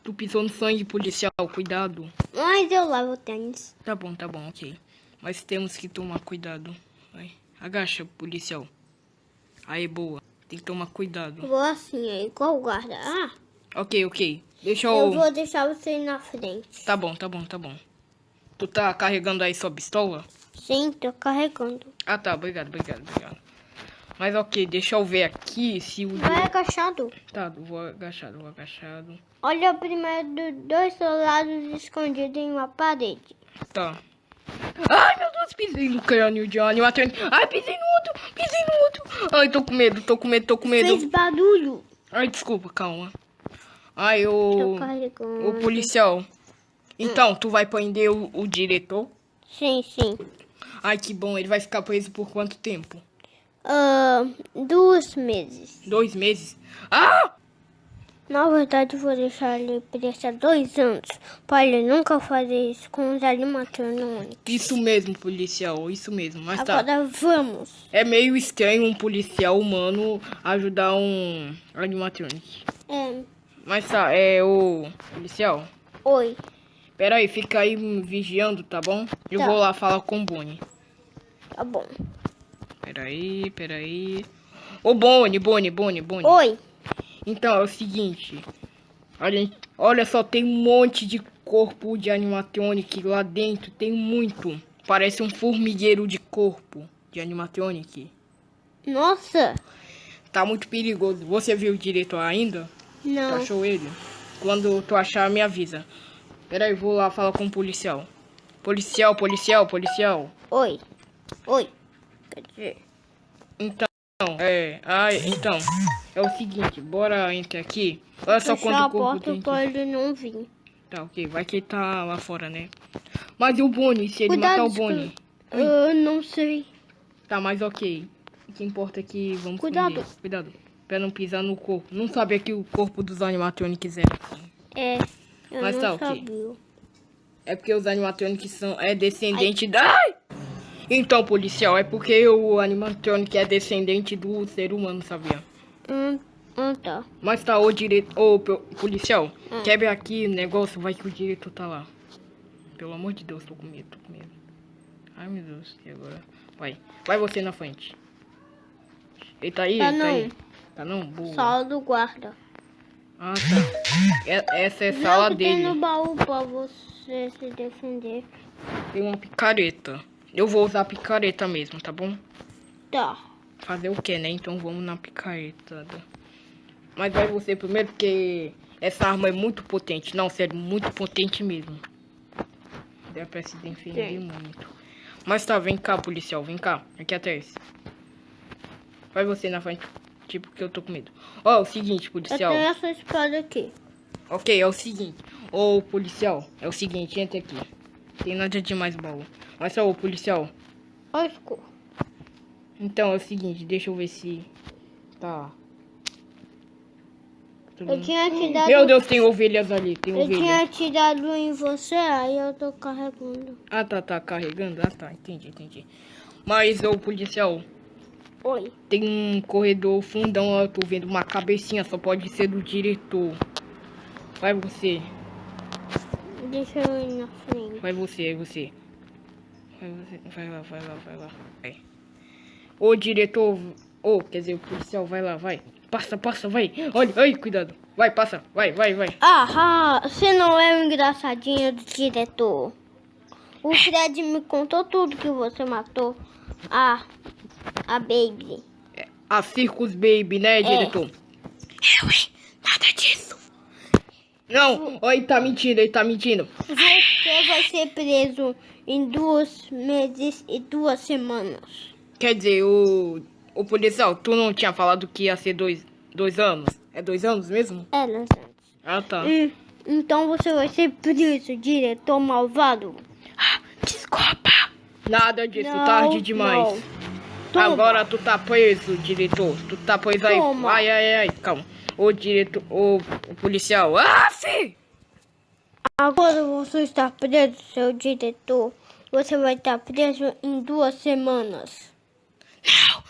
Tu pisou no sangue, policial. Cuidado. mas eu lavo o tênis. Tá bom, ok. Mas temos que tomar cuidado. Vai. Agacha, policial. Aí, boa. Tem que tomar cuidado. Vou assim, é igual o guarda. Ah, Ok. Deixa eu vou deixar você ir na frente. Tá bom. Tu tá carregando aí sua pistola? Sim, tô carregando. Ah, tá. Obrigado. Mas ok, deixa eu ver aqui se o... Vai agachado. Tá, vou agachado. Olha primeiro dois soldados escondidos em uma parede. Tá. Ai, meu Deus, pisei no crânio de animatrônico. Ai, pisei no outro. Ai, tô com medo. Fez barulho. Ai, desculpa, calma. Ai, Tô carregando. o policial. Então, tu vai prender o diretor? Sim. Ai, que bom. Ele vai ficar preso por quanto tempo? 2 meses. 2 meses? Ah! Na verdade, vou deixar ele preso há 2 anos. Para ele nunca fazer isso com os animatrônicos. Isso mesmo, policial. Isso mesmo. Mas tá. Agora vamos. É meio estranho um policial humano ajudar um animatrônico. Mas tá, o policial. Oi. Pera aí, fica aí vigiando, tá bom? Eu Tá. vou lá falar com o Bonnie. Tá bom. Pera aí. Ô, Bonnie. Oi. Então, é o seguinte. Olha só, tem um monte de corpo de animatronic lá dentro. Tem muito. Parece um formigueiro de corpo de animatronic. Nossa. Tá muito perigoso. Você viu o diretor ainda? Tu Não. achou ele? Quando tu achar, me avisa. Pera aí, vou lá falar com o policial. Policial. Oi. Quer dizer... Então, então, é o seguinte, bora entrar aqui. Olha só Fechar quanto a corpo porta tem pra aqui. ele não vir. Tá, ok, vai que ele tá lá fora, né? Mas e o Bonnie, se ele Cuidado, matar o Bonnie? Eu não sei. Tá, mas ok. O que importa é que vamos Cuidado. prender. Cuidado, pra não pisar no corpo. Não sabia que o corpo dos animatronics era assim. Eu Mas não tá, ok. sabia. É porque os animatronics são descendente da... Ai! Então, policial, é porque o animatronic é descendente do ser humano, sabia? Tá. Mas tá, policial, quebre aqui o negócio, vai que o diretor tá lá. Pelo amor de Deus, tô com medo. Ai, meu Deus, e agora? Vai você na frente. Ele tá aí? Tá Ele não. tá aí? Tá não? Boa. Sala do guarda. Ah, tá. Essa é a sala Não, que dele. tem no baú pra você se defender. Tem uma picareta. Eu vou usar a picareta mesmo, tá bom? Tá. Fazer o que, né? Então vamos na picareta. Mas vai você primeiro, porque essa arma é muito potente. Não, sério, muito potente mesmo. Dá pra se defender muito. Mas tá, vem cá, policial, vem cá. Aqui atrás. Vai você na frente, tipo, que eu tô com medo. Ó, é o seguinte, Eu policial. tenho essa espada aqui. Ok, é o seguinte. Ô, policial, é o seguinte, entra aqui. Tem nada de mais baú. Mas só, ô, policial. Olha o escuro. Então, é o seguinte, deixa eu ver se... Tá... Eu tinha te dado... Meu Deus, tem ovelhas ali, tem Eu ovelhas. tinha te dado em você, aí eu tô carregando. Ah, tá carregando? Ah, tá, entendi. Mas, ô, policial, Oi. tem um corredor fundão, eu tô vendo uma cabecinha, só pode ser do diretor. Vai você. Deixa eu ir na frente. Vai você. Vai lá. Vai. Ô, diretor, quer dizer, o policial, vai lá, vai. Passa, vai. Olha, ai, cuidado. Vai, passa, vai. Ah, você não é o engraçadinho do diretor. O Fred me contou tudo que você matou. A Baby. A Circus Baby, né, diretor? Nada disso. Não, ó, ele tá mentindo. Você vai ser preso em 2 meses e 2 semanas. Quer dizer, o policial, tu não tinha falado que ia ser 2 anos? É 2 anos mesmo? É, não. Ah, tá. Então você vai ser preso, diretor malvado. Desculpa. Nada disso, Não, tarde demais. não. Toma. Agora tu tá preso, diretor. Tu tá preso aí. Toma. Ai, calma. O diretor, o policial. Ah, sim! Agora você está preso, seu diretor. Você vai estar preso em 2 semanas. Não.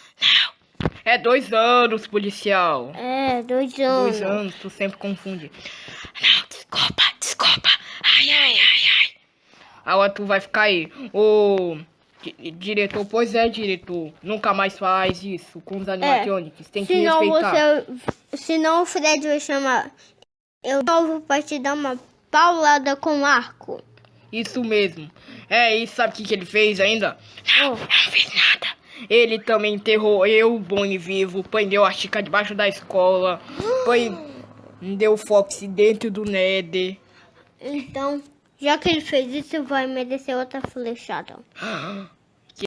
É 2 anos, policial. É, 2 2 anos. anos, tu sempre confunde. Não, desculpa. Ai. Agora tu vai ficar aí. Ô, diretor, pois é, diretor. Nunca mais faz isso com os animatronics. Tem que respeitar. Senão o Fred vai chamar. Eu vou te dar uma paulada com arco. Isso mesmo. E sabe o que ele fez ainda? Não fez nada. Ele também enterrou eu, bom e vivo, prendeu a Chica debaixo da escola, deu Fox dentro do Nether. Então, já que ele fez isso, vai merecer outra flechada.